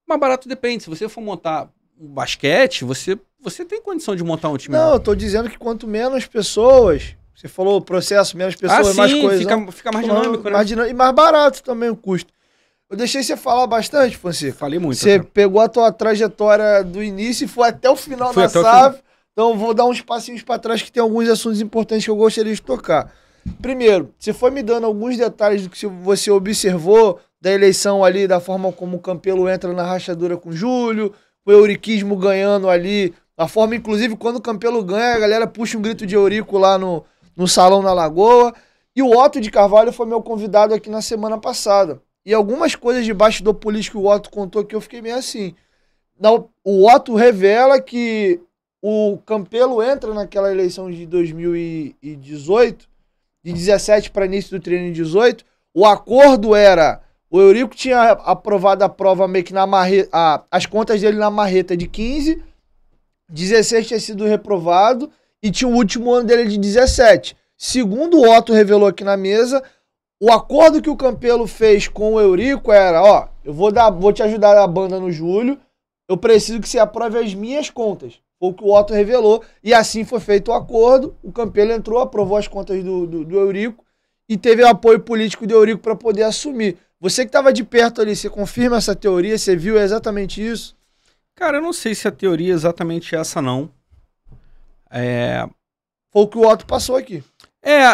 Mais barato depende. Se você for montar um basquete, você tem condição de montar um time. Não, eu tô dizendo que quanto menos pessoas, você falou o processo, menos pessoas, sim, mais coisa. Fica mais dinâmico, né? E mais barato também o custo. Eu deixei você falar bastante, Fonseca. Falei muito. Você pegou a tua trajetória do início e foi até o final da SAF. Então eu vou dar uns passinhos para trás que tem alguns assuntos importantes que eu gostaria de tocar. Primeiro, você foi me dando alguns detalhes do que você observou da eleição ali, da forma como o Campelo entra na rachadura com o Júlio, o euriquismo ganhando ali, a forma, inclusive, quando o Campelo ganha, a galera puxa um grito de Eurico lá no Salão na Lagoa. E o Otto de Carvalho foi meu convidado aqui na semana passada. E algumas coisas de bastidor político que o Otto contou que eu fiquei meio assim. O Otto revela que o Campelo entra naquela eleição de 2018, de 17 para início do treino de 18, o acordo era, o Eurico tinha aprovado a prova meio que na marreta, as contas dele na marreta de 15, 16 tinha sido reprovado e tinha o último ano dele de 17. Segundo o Otto revelou aqui na mesa, o acordo que o Campelo fez com o Eurico era, eu vou te ajudar a banda no julho, eu preciso que você aprove as minhas contas. Foi o que o Otto revelou, e assim foi feito o acordo, o Campelo entrou, aprovou as contas do Eurico, e teve o apoio político do Eurico para poder assumir. Você que estava de perto ali, você confirma essa teoria? Você viu exatamente isso? Cara, eu não sei se a teoria é exatamente essa, não. Foi o que o Otto passou aqui.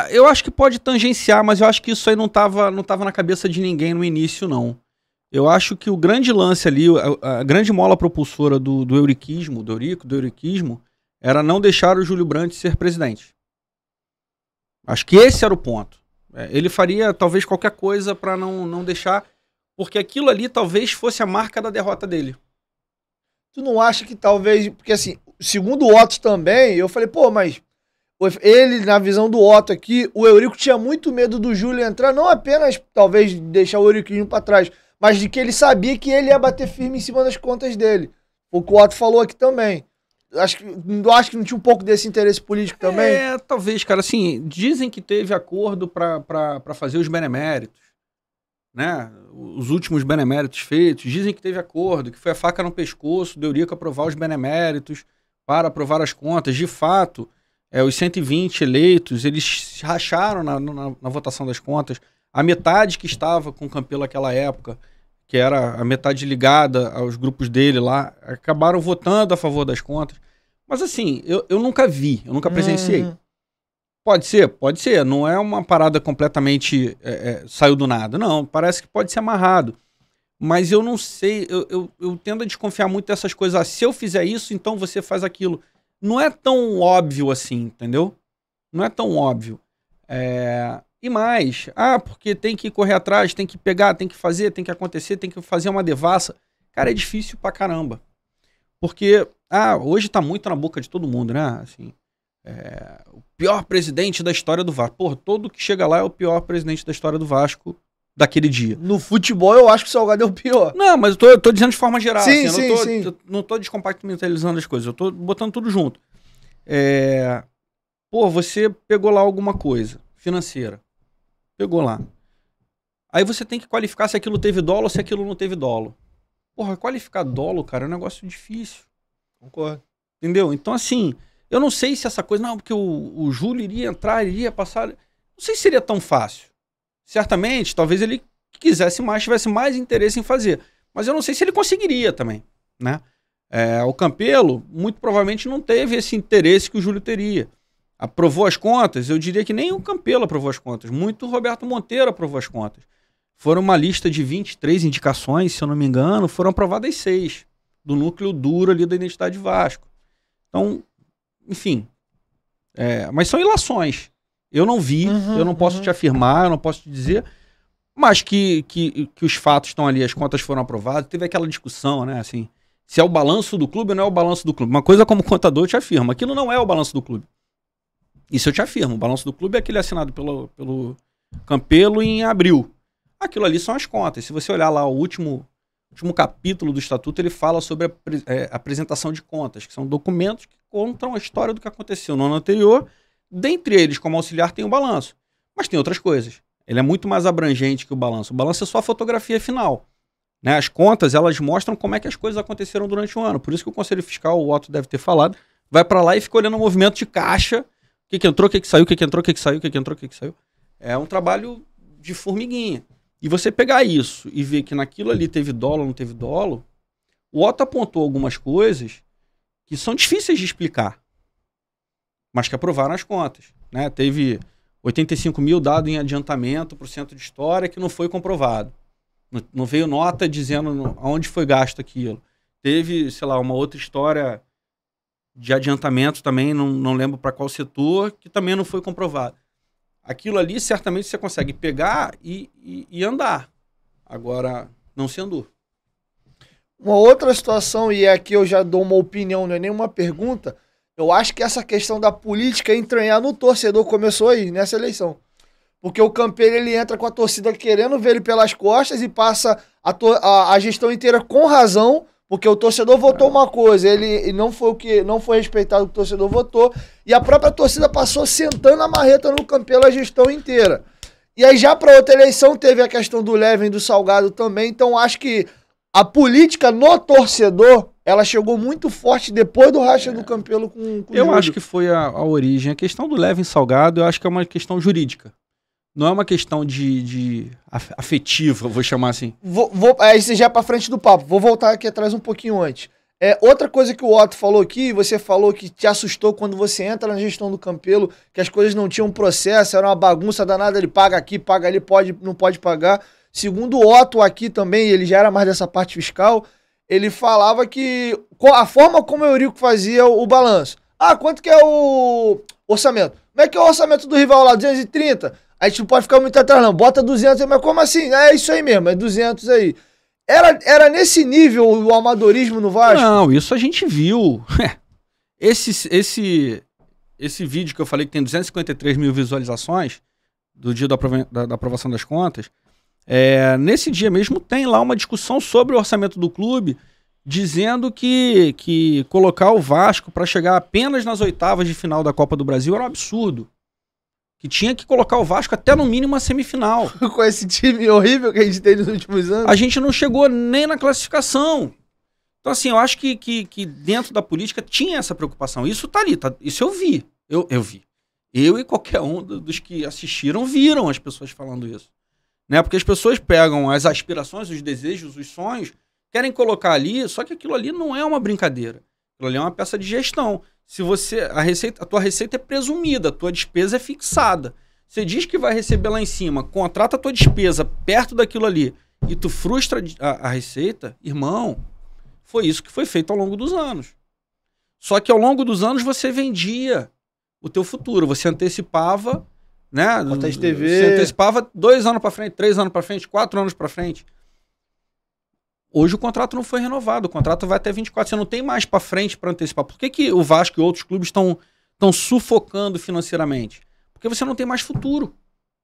Eu acho que pode tangenciar, mas eu acho que isso aí não tava na cabeça de ninguém no início, não. Eu acho que o grande lance ali, a grande mola propulsora do euriquismo, do euriquismo, era não deixar o Júlio Brandt ser presidente. Acho que esse era o ponto. Ele faria talvez qualquer coisa para não deixar, porque aquilo ali talvez fosse a marca da derrota dele. Tu não acha que talvez... Porque assim, segundo o Otto também, eu falei, pô, mas ele, na visão do Otto aqui, o Eurico tinha muito medo do Júlio entrar, não apenas talvez deixar o Euriquismo para trás, mas de que ele sabia que ele ia bater firme em cima das contas dele. O que o Otto falou aqui também. Acho que não tinha um pouco desse interesse político também? Talvez, cara. Assim, dizem que teve acordo para fazer os beneméritos, né? Os últimos beneméritos feitos. Dizem que teve acordo, que foi a faca no pescoço do Eurico aprovar os beneméritos para aprovar as contas. De fato, os 120 eleitos, eles racharam na votação das contas. A metade que estava com o Campelo naquela época, que era a metade ligada aos grupos dele lá, acabaram votando a favor das contas. Mas assim, eu nunca vi, eu nunca presenciei. Pode ser. Não é uma parada completamente saiu do nada. Não, parece que pode ser amarrado. Mas eu não sei, eu tendo a desconfiar muito dessas coisas. Se eu fizer isso, então você faz aquilo. Não é tão óbvio assim, entendeu? Não é tão óbvio. E mais, porque tem que correr atrás, tem que pegar, tem que fazer, tem que acontecer, tem que fazer uma devassa. Cara, é difícil pra caramba. Porque, hoje tá muito na boca de todo mundo, né? Assim, o pior presidente da história do Vasco. Porra, todo que chega lá é o pior presidente da história do Vasco daquele dia. No futebol, eu acho que o Salgado é o pior. Não, mas eu tô dizendo de forma geral. Sim, assim, sim. Eu não tô descompactumentalizando as coisas, eu tô botando tudo junto. Você pegou lá alguma coisa financeira. Pegou lá. Aí você tem que qualificar se aquilo teve dolo ou se aquilo não teve dolo. Porra, qualificar dolo, cara, é um negócio difícil. Concordo. Entendeu? Então, assim, eu não sei se essa coisa... Não, porque o Júlio iria entrar, iria passar... Não sei se seria tão fácil. Certamente, talvez ele quisesse mais, tivesse mais interesse em fazer. Mas eu não sei se ele conseguiria também, né? O Campelo, muito provavelmente, não teve esse interesse que o Júlio teria. Aprovou as contas? Eu diria que nem o Campelo aprovou as contas. Muito o Roberto Monteiro aprovou as contas. Foram uma lista de 23 indicações, se eu não me engano, foram aprovadas 6 do núcleo duro ali da Identidade Vasco. Então, enfim. Mas são ilações. Eu não vi, eu não posso te afirmar, eu não posso te dizer, mas que os fatos estão ali, as contas foram aprovadas. Teve aquela discussão, né, assim, se é o balanço do clube ou não é o balanço do clube. Uma coisa como contador eu te afirmo, aquilo não é o balanço do clube. Isso eu te afirmo, o balanço do clube é aquele assinado pelo Campelo em abril. Aquilo ali são as contas. Se você olhar lá o último capítulo do estatuto, ele fala sobre a apresentação de contas, que são documentos que contam a história do que aconteceu no ano anterior. Dentre eles, como auxiliar, tem o balanço. Mas tem outras coisas. Ele é muito mais abrangente que o balanço. O balanço é só a fotografia final, né? As contas, elas mostram como é que as coisas aconteceram durante o ano. Por isso que o Conselho Fiscal, o Otto deve ter falado, vai para lá e fica olhando o movimento de caixa. O que entrou, o que saiu, o que entrou, o que saiu, o que entrou, o que saiu. É um trabalho de formiguinha. E você pegar isso e ver que naquilo ali teve dolo ou não teve dolo, o Otto apontou algumas coisas que são difíceis de explicar, mas que aprovaram as contas, né? Teve 85 mil dado em adiantamento para o Centro de História que não foi comprovado. Não veio nota dizendo aonde foi gasto aquilo. Teve, sei lá, uma outra história de adiantamento também, não lembro para qual setor, que também não foi comprovado. Aquilo ali, certamente, você consegue pegar e andar. Agora, não se andou. Uma outra situação, e aqui eu já dou uma opinião, não é nenhuma pergunta, eu acho que essa questão da política entranhar no torcedor começou aí, nessa eleição. Porque o Campelo, ele entra com a torcida querendo ver ele pelas costas e passa a gestão inteira com razão, porque o torcedor votou uma coisa, ele não foi respeitado o que o torcedor votou, e a própria torcida passou sentando a marreta no Campelo a gestão inteira. E aí já para outra eleição teve a questão do Levin e do Salgado também, então acho que a política no torcedor, ela chegou muito forte depois do racha do Campelo com o Eu Júlio. acho que foi a origem. A questão do Levin Salgado, eu acho que é uma questão jurídica. Não é uma questão de afetiva, vou chamar assim. Aí você já é pra frente do papo. Vou voltar aqui atrás um pouquinho antes. Outra coisa que o Otto falou aqui, você falou que te assustou quando você entra na gestão do Campelo, que as coisas não tinham processo, era uma bagunça danada, ele paga aqui, paga ali, não pode pagar. Segundo o Otto aqui também, ele já era mais dessa parte fiscal, ele falava que a forma como o Eurico fazia o balanço. Ah, quanto que é o orçamento? Como é que é o orçamento do rival lá? 230? A gente não pode ficar muito atrás não, bota 200, mas como assim? É isso aí mesmo, é 200 aí. Era nesse nível o amadorismo no Vasco? Não, isso a gente viu. Esse vídeo que eu falei que tem 253 mil visualizações do dia da aprovação das contas, nesse dia mesmo tem lá uma discussão sobre o orçamento do clube, dizendo que colocar o Vasco para chegar apenas nas oitavas de final da Copa do Brasil era um absurdo. Que tinha que colocar o Vasco até no mínimo a semifinal. Com esse time horrível que a gente tem nos últimos anos. A gente não chegou nem na classificação. Então, assim, eu acho que dentro da política tinha essa preocupação. Isso tá ali, isso eu vi. Eu vi. Eu e qualquer um dos que assistiram viram as pessoas falando isso. Né? Porque as pessoas pegam as aspirações, os desejos, os sonhos, querem colocar ali, só que aquilo ali não é uma brincadeira. Aquilo ali é uma peça de gestão. Se a tua receita é presumida, a tua despesa é fixada. Você diz que vai receber lá em cima, contrata a tua despesa perto daquilo ali e tu frustra a receita, irmão, foi isso que foi feito ao longo dos anos. Só que ao longo dos anos você vendia o teu futuro, você antecipava, né? Conta de TV. Você antecipava 2 anos para frente, 3 anos para frente, 4 anos para frente. Hoje o contrato não foi renovado, o contrato vai até 24, você não tem mais para frente para antecipar. Por que o Vasco e outros clubes estão sufocando financeiramente? Porque você não tem mais futuro.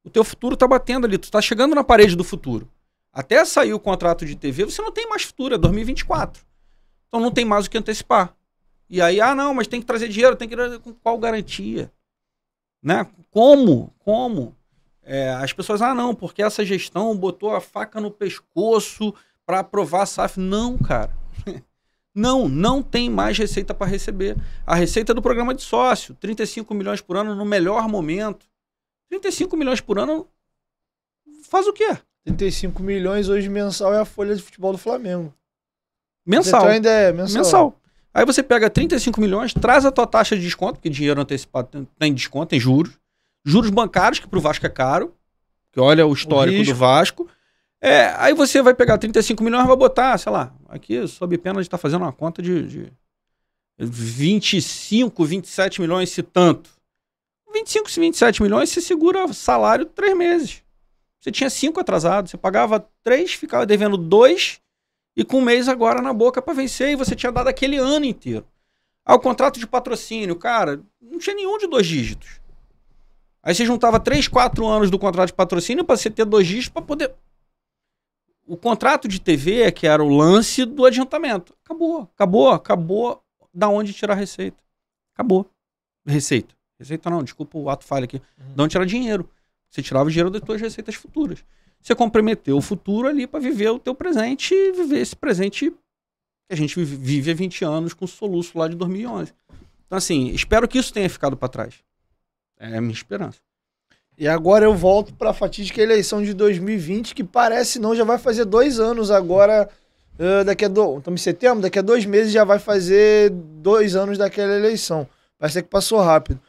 O teu futuro está batendo ali, tu está chegando na parede do futuro. Até sair o contrato de TV, você não tem mais futuro, é 2024. Então não tem mais o que antecipar. E aí, não, mas tem que trazer dinheiro, tem que trazer com qual garantia? Né? Como? As pessoas, não, porque essa gestão botou a faca no pescoço para aprovar a SAF. Não, cara. Não tem mais receita para receber. A receita é do programa de sócio, 35 milhões por ano no melhor momento. 35 milhões por ano faz o quê? 35 milhões hoje mensal é a folha de futebol do Flamengo. Mensal. Então ainda é mensal. Aí você pega 35 milhões, traz a tua taxa de desconto, porque dinheiro antecipado tem desconto, tem juros. Juros bancários, que pro Vasco é caro. Que olha o histórico do Vasco. Aí você vai pegar 35 milhões e vai botar, sei lá, aqui sob pena de estar fazendo uma conta de 25, 27 milhões, se tanto. 25, 27 milhões, você segura salário 3 meses. Você tinha 5 atrasados, você pagava 3, ficava devendo 2 e com 1 mês agora na boca para vencer e você tinha dado aquele ano inteiro. O contrato de patrocínio, cara, não tinha nenhum de 2 dígitos. Aí você juntava 3, 4 anos do contrato de patrocínio para você ter 2 dígitos para poder... O contrato de TV, que era o lance do adiantamento. Acabou. Da onde tirar receita? Acabou. Receita não, desculpa o ato falha aqui. Da onde tirar dinheiro? Você tirava o dinheiro das tuas receitas futuras. Você comprometeu o futuro ali para viver o teu presente e viver esse presente que a gente vive há 20 anos com o soluço lá de 2011. Então, assim, espero que isso tenha ficado para trás. É a minha esperança. E agora eu volto para a fatídica eleição de 2020, que parece não, já vai fazer 2 anos agora, estamos em setembro, daqui a 2 meses já vai fazer 2 anos daquela eleição. Parece que passou rápido.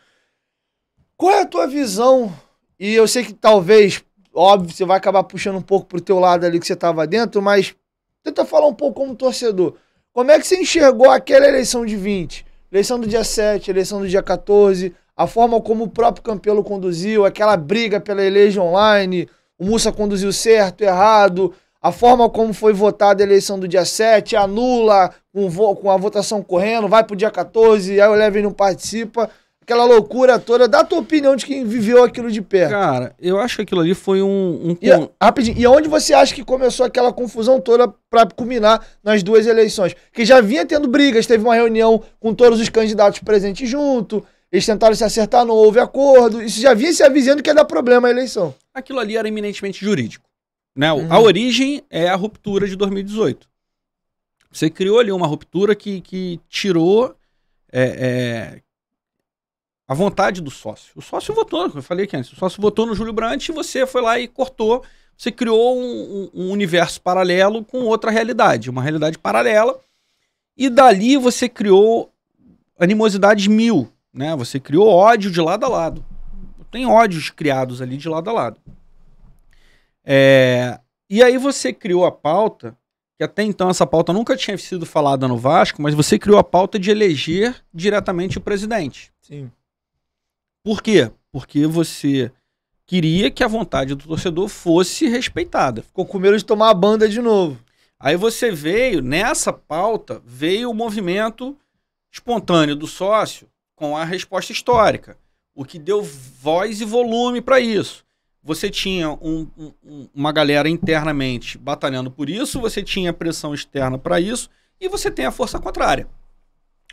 Qual é a tua visão? E eu sei que talvez, óbvio, você vai acabar puxando um pouco pro teu lado ali que você estava dentro, mas tenta falar um pouco como torcedor. Como é que você enxergou aquela eleição de 20? Eleição do dia 7, eleição do dia 14... A forma como o próprio Campelo conduziu, aquela briga pela Elege Online, o Mussa conduziu certo, errado, a forma como foi votada a eleição do dia 7, anula com a votação correndo, vai pro dia 14, aí o Levin não participa, aquela loucura toda. Dá a tua opinião de quem viveu aquilo de perto. Cara, eu acho que aquilo ali foi rapidinho, e onde você acha que começou aquela confusão toda pra culminar nas 2 eleições? Que já vinha tendo brigas, teve uma reunião com todos os candidatos presentes junto, eles tentaram se acertar, não houve acordo. Isso já vinha se avisando que ia dar problema a eleição. Aquilo ali era eminentemente jurídico. Né? A origem é a ruptura de 2018. Você criou ali uma ruptura que tirou a vontade do sócio. O sócio votou, eu falei aqui antes, o sócio votou no Júlio Brandt e você foi lá e cortou. Você criou um universo paralelo com outra realidade, uma realidade paralela. E dali você criou animosidades mil, né? Você criou ódio de lado a lado. Tem ódios criados ali de lado a lado. E aí você criou a pauta, que até então essa pauta nunca tinha sido falada no Vasco, mas você criou a pauta de eleger diretamente o presidente. Sim. Por quê? Porque você queria que a vontade do torcedor fosse respeitada. Ficou com medo de tomar a banda de novo. Aí você veio, nessa pauta, veio o movimento espontâneo do sócio com a resposta histórica, o que deu voz e volume para isso. Você tinha uma galera internamente batalhando por isso, você tinha pressão externa para isso, e você tem a força contrária.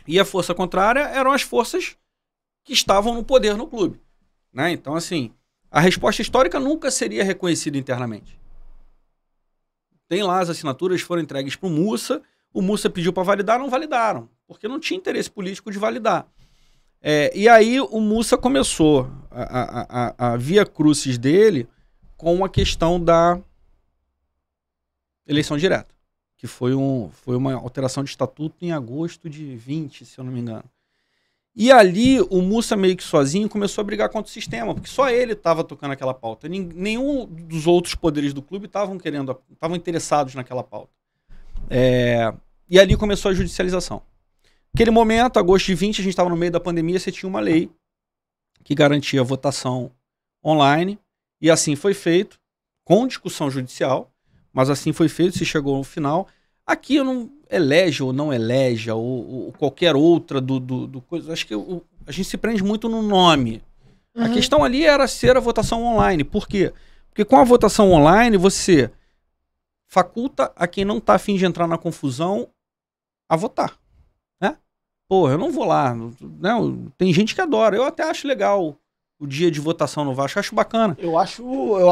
E a força contrária eram as forças que estavam no poder no clube, né? Então, assim, a resposta histórica nunca seria reconhecida internamente. Tem lá as assinaturas, foram entregues para o Mussa pediu para validar, não validaram, porque não tinha interesse político de validar. E aí o Mussa começou a via crucis dele com a questão da eleição direta, que foi uma alteração de estatuto em agosto de 20, se eu não me engano. E ali o Mussa meio que sozinho começou a brigar contra o sistema, porque só ele estava tocando aquela pauta. Nenhum dos outros poderes do clube estavam interessados naquela pauta. E ali começou a judicialização. Naquele momento, agosto de 20, a gente estava no meio da pandemia, você tinha uma lei que garantia a votação online, e assim foi feito, com discussão judicial, mas assim foi feito, se chegou no final. Aqui eu não elege ou não eleja, ou qualquer outra do coisa. Acho que a gente se prende muito no nome. Uhum. A questão ali era ser a votação online. Por quê? Porque com a votação online, você faculta a quem não está a fim de entrar na confusão a votar. Né? Pô, eu não vou lá. Né? Tem gente que adora. Eu até acho legal o dia de votação no Vasco. Acho bacana. Eu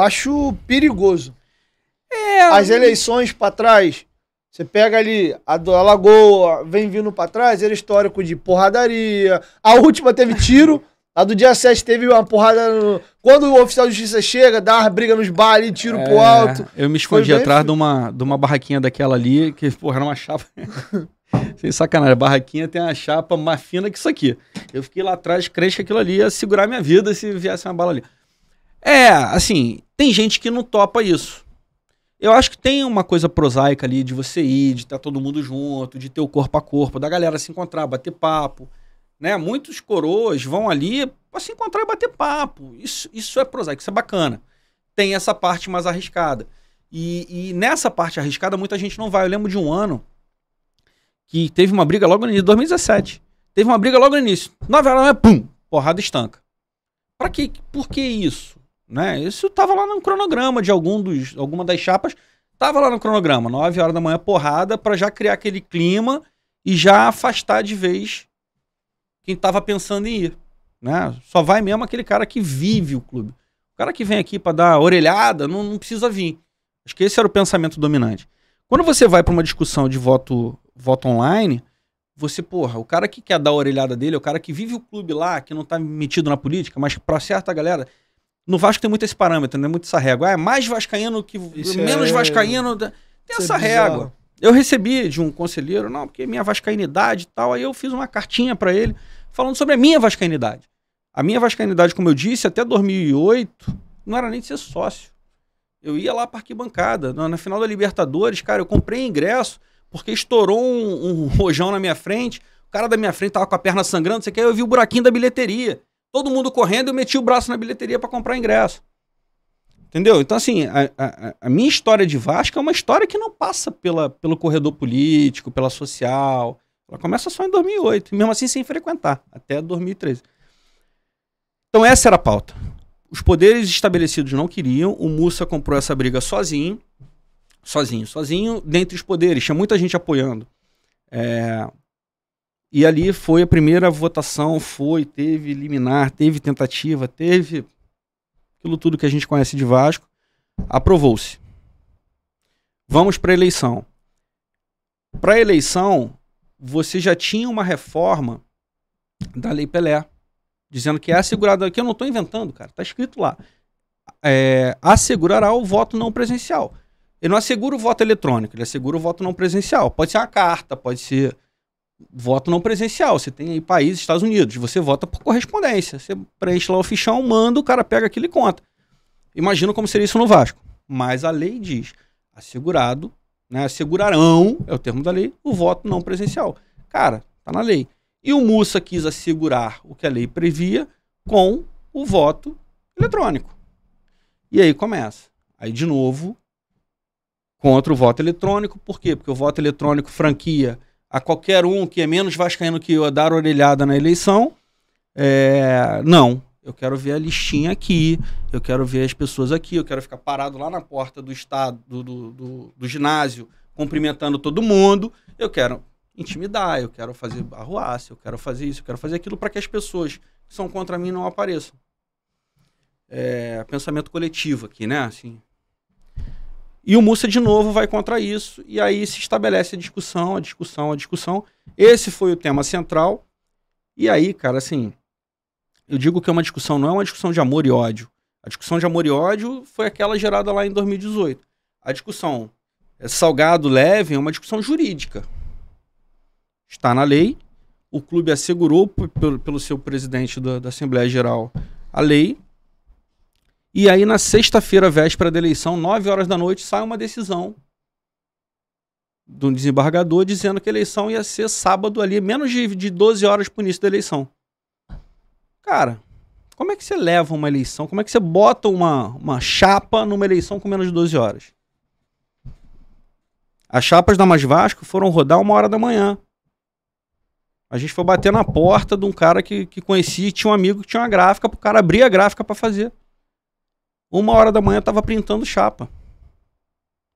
acho perigoso. As eleições para trás... Você pega ali a do Alagoa, vem vindo pra trás, era histórico de porradaria. A última teve tiro, a do dia 7 teve uma porrada. Quando o oficial de justiça chega, dá uma briga nos bar ali, tiro pro alto. Eu me escondi atrás de uma barraquinha daquela ali, que, porra, era uma chapa. Sem sacanagem, a barraquinha tem uma chapa mais fina que isso aqui. Eu fiquei lá atrás, crente que aquilo ali ia segurar minha vida se viesse uma bala ali. Assim, tem gente que não topa isso. Eu acho que tem uma coisa prosaica ali de você ir, de estar todo mundo junto, de ter o corpo a corpo, da galera se encontrar, bater papo, né? Muitos coroas vão ali para se encontrar e bater papo. Isso é prosaico, isso é bacana. Tem essa parte mais arriscada. E nessa parte arriscada muita gente não vai. Eu lembro de um ano que teve uma briga logo no início, 2017. Teve uma briga logo no início. 9 horas, pum, porrada estanca. Pra quê? Por que isso? Né? Isso tava lá no cronograma de alguma das chapas, tava lá no cronograma, 9 horas da manhã, porrada, para já criar aquele clima e já afastar de vez quem tava pensando em ir. Né? Só vai mesmo aquele cara que vive o clube. O cara que vem aqui para dar orelhada não precisa vir. Acho que esse era o pensamento dominante. Quando você vai para uma discussão de voto online, o cara que quer dar a orelhada dele, é o cara que vive o clube lá, que não tá metido na política, mas para certa galera. No Vasco tem muito esse parâmetro, né? Muito essa régua. É mais vascaíno que menos vascaíno. Tem essa régua. Eu recebi de um conselheiro, porque minha vascainidade e tal, aí eu fiz uma cartinha para ele falando sobre a minha vascainidade. A minha vascainidade, como eu disse, até 2008, não era nem de ser sócio. Eu ia lá para arquibancada. Na final da Libertadores, cara, eu comprei ingresso porque estourou um rojão na minha frente. O cara da minha frente tava com a perna sangrando, você quer? Eu vi o buraquinho da bilheteria. Todo mundo correndo, eu meti o braço na bilheteria para comprar ingresso. Entendeu? Então, assim, a minha história de Vasco é uma história que não passa pelo corredor político, pela social. Ela começa só em 2008, e mesmo assim sem frequentar, até 2013. Então essa era a pauta. Os poderes estabelecidos não queriam, o Mussa comprou essa briga sozinho, dentre os poderes, tinha muita gente apoiando. E ali foi a primeira votação, teve liminar, teve tentativa, teve aquilo tudo que a gente conhece de Vasco. Aprovou-se. Vamos para a eleição. Para a eleição, você já tinha uma reforma da Lei Pelé, dizendo que é assegurado, que eu não estou inventando, cara, está escrito lá, assegurará o voto não presencial. Ele não assegura o voto eletrônico, ele assegura o voto não presencial. Pode ser uma carta, pode ser voto não presencial. Você tem aí países, Estados Unidos, você vota por correspondência. Você preenche lá o fichão, manda, o cara pega aquilo e conta. Imagina como seria isso no Vasco. Mas a lei diz, assegurado, né, assegurarão, é o termo da lei, o voto não presencial. Cara, tá na lei. E o Mussa quis assegurar o que a lei previa com o voto eletrônico. E aí começa. Aí, de novo, contra o voto eletrônico. Por quê? Porque o voto eletrônico franquia a qualquer um que é menos vascaíno que eu a dar orelhada na eleição. Não. Eu quero ver a listinha aqui, eu quero ver as pessoas aqui, eu quero ficar parado lá na porta do estado, do ginásio, cumprimentando todo mundo. Eu quero intimidar, eu quero fazer arruaça, eu quero fazer isso, eu quero fazer aquilo para que as pessoas que são contra mim não apareçam. Pensamento coletivo aqui, né? Assim. E o Mussa, de novo, vai contra isso, e aí se estabelece a discussão. Esse foi o tema central. E aí, cara, assim... Eu digo que é uma discussão, não é uma discussão de amor e ódio. A discussão de amor e ódio foi aquela gerada lá em 2018. A discussão salgado, leve, é uma discussão jurídica. Está na lei, o clube assegurou pelo seu presidente da Assembleia Geral a lei, e aí na sexta-feira, véspera da eleição, 9 horas da noite, sai uma decisão de um desembargador dizendo que a eleição ia ser sábado ali, menos de 12 horas para o início da eleição. Cara, como é que você leva uma eleição? Como é que você bota uma chapa numa eleição com menos de 12 horas? As chapas da Mais Vasco foram rodar 1h da manhã. A gente foi bater na porta de um cara que conhecia, tinha um amigo que tinha uma gráfica, pro cara abrir a gráfica para fazer. 1h da manhã tava printando chapa.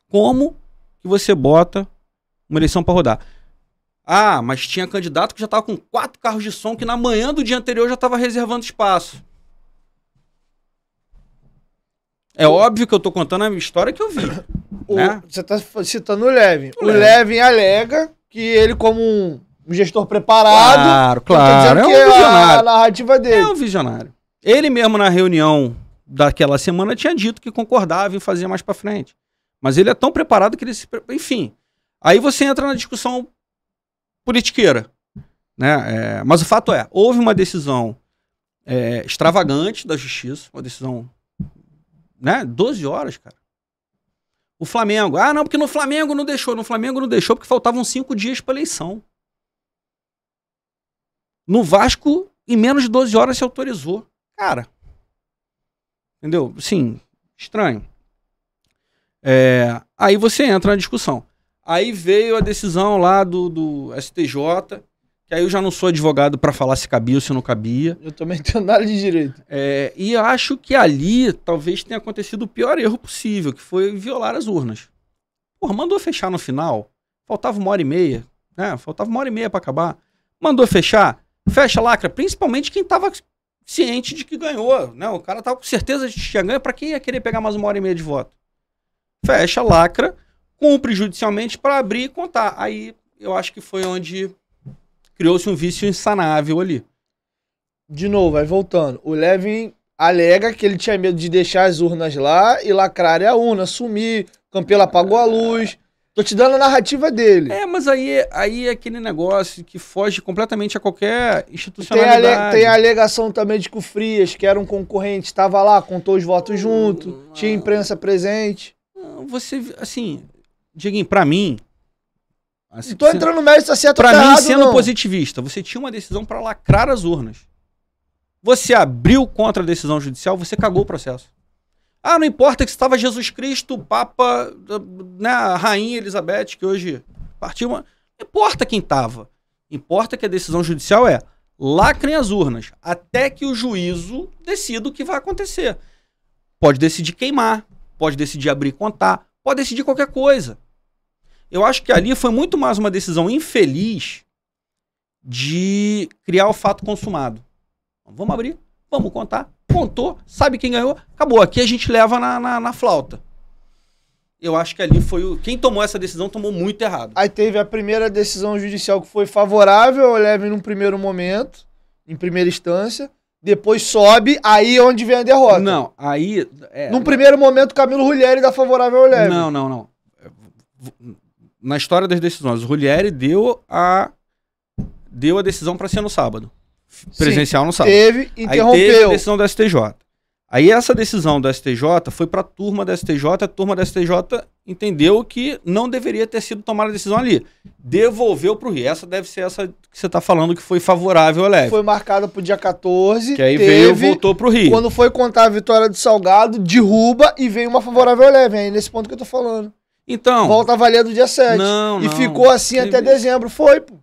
Como que você bota uma eleição para rodar? Ah, mas tinha candidato que já estava com 4 carros de som que na manhã do dia anterior já estava reservando espaço. É óbvio que eu tô contando a história que eu vi. Né? Você tá citando o Levin. O Levin alega que ele, como um gestor preparado... Claro. Tá dizendo que é a narrativa dele. É um visionário. Ele mesmo na reunião daquela semana tinha dito que concordava em fazer mais para frente. Mas ele é tão preparado que ele se... Enfim, aí você entra na discussão politiqueira, né? Mas o fato é, houve uma decisão extravagante da justiça, uma decisão, né? 12 horas, cara. O Flamengo, não, porque no Flamengo não deixou porque faltavam 5 dias para eleição. No Vasco, em menos de 12 horas se autorizou. Cara, entendeu? Sim, estranho. Aí você entra na discussão. Aí veio a decisão lá do STJ, que aí eu já não sou advogado para falar se cabia ou se não cabia. Eu também não tenho nada de direito. E acho que ali talvez tenha acontecido o pior erro possível, que foi violar as urnas. Porra, mandou fechar no final, faltava 1h30, né? Faltava 1h30 para acabar. Mandou fechar, fecha lacra, principalmente quem tava ciente de que ganhou, né? O cara tava com certeza de que tinha ganho, para quem ia querer pegar mais 1h30 de voto? Fecha lacra, cumpre judicialmente para abrir e contar. Aí eu acho que foi onde criou-se um vício insanável ali. De novo, vai voltando. O Levin alega que ele tinha medo de deixar as urnas lá e lacrarem a urna, sumir, o Campelo apagou a luz. Tô te dando a narrativa dele. Mas aí é aquele negócio que foge completamente a qualquer institucionalidade. Tem a alegação também de que o Frias, que era um concorrente, estava lá, contou os votos junto, tinha imprensa presente. Você, assim... Diguinho, pra mim... Assim, tô entrando no mérito, tá certo ou tá errado, mim, sendo positivista, você tinha uma decisão pra lacrar as urnas. Você abriu contra a decisão judicial, você cagou o processo. Não importa que estava Jesus Cristo, o Papa, né, a Rainha Elizabeth, que hoje partiu... Não importa quem tava. Importa que a decisão judicial lacrem as urnas, até que o juízo decida o que vai acontecer. Pode decidir queimar, pode decidir abrir e contar, pode decidir qualquer coisa. Eu acho que ali foi muito mais uma decisão infeliz de criar o fato consumado. Vamos abrir, vamos contar. Contou, sabe quem ganhou, acabou. Aqui a gente leva na flauta. Eu acho que ali foi quem tomou essa decisão tomou muito errado. Aí teve a primeira decisão judicial que foi favorável ao Levin num primeiro momento, em primeira instância. Depois sobe, aí é onde vem a derrota. Não, aí... Num primeiro momento, Camilo Rulieri dá favorável ao Levin. Não. Na história das decisões, o Rulieri deu a deu a decisão para ser no sábado. Presencial no sábado. Teve, interrompeu. Aí teve a decisão do STJ. Aí essa decisão do STJ foi para a turma do STJ, a turma do STJ entendeu que não deveria ter sido tomada a decisão ali. Devolveu para o Rio. Essa deve ser essa que você está falando que foi favorável ao Leve. Foi marcada para o dia 14. Que aí veio e voltou para o Rio. Quando foi contar a vitória do Salgado, derruba e veio uma favorável ao Leve. Aí nesse ponto que eu tô falando. Então. Volta a valer do dia 7. Não, e ficou assim teve até dezembro. Foi, pô.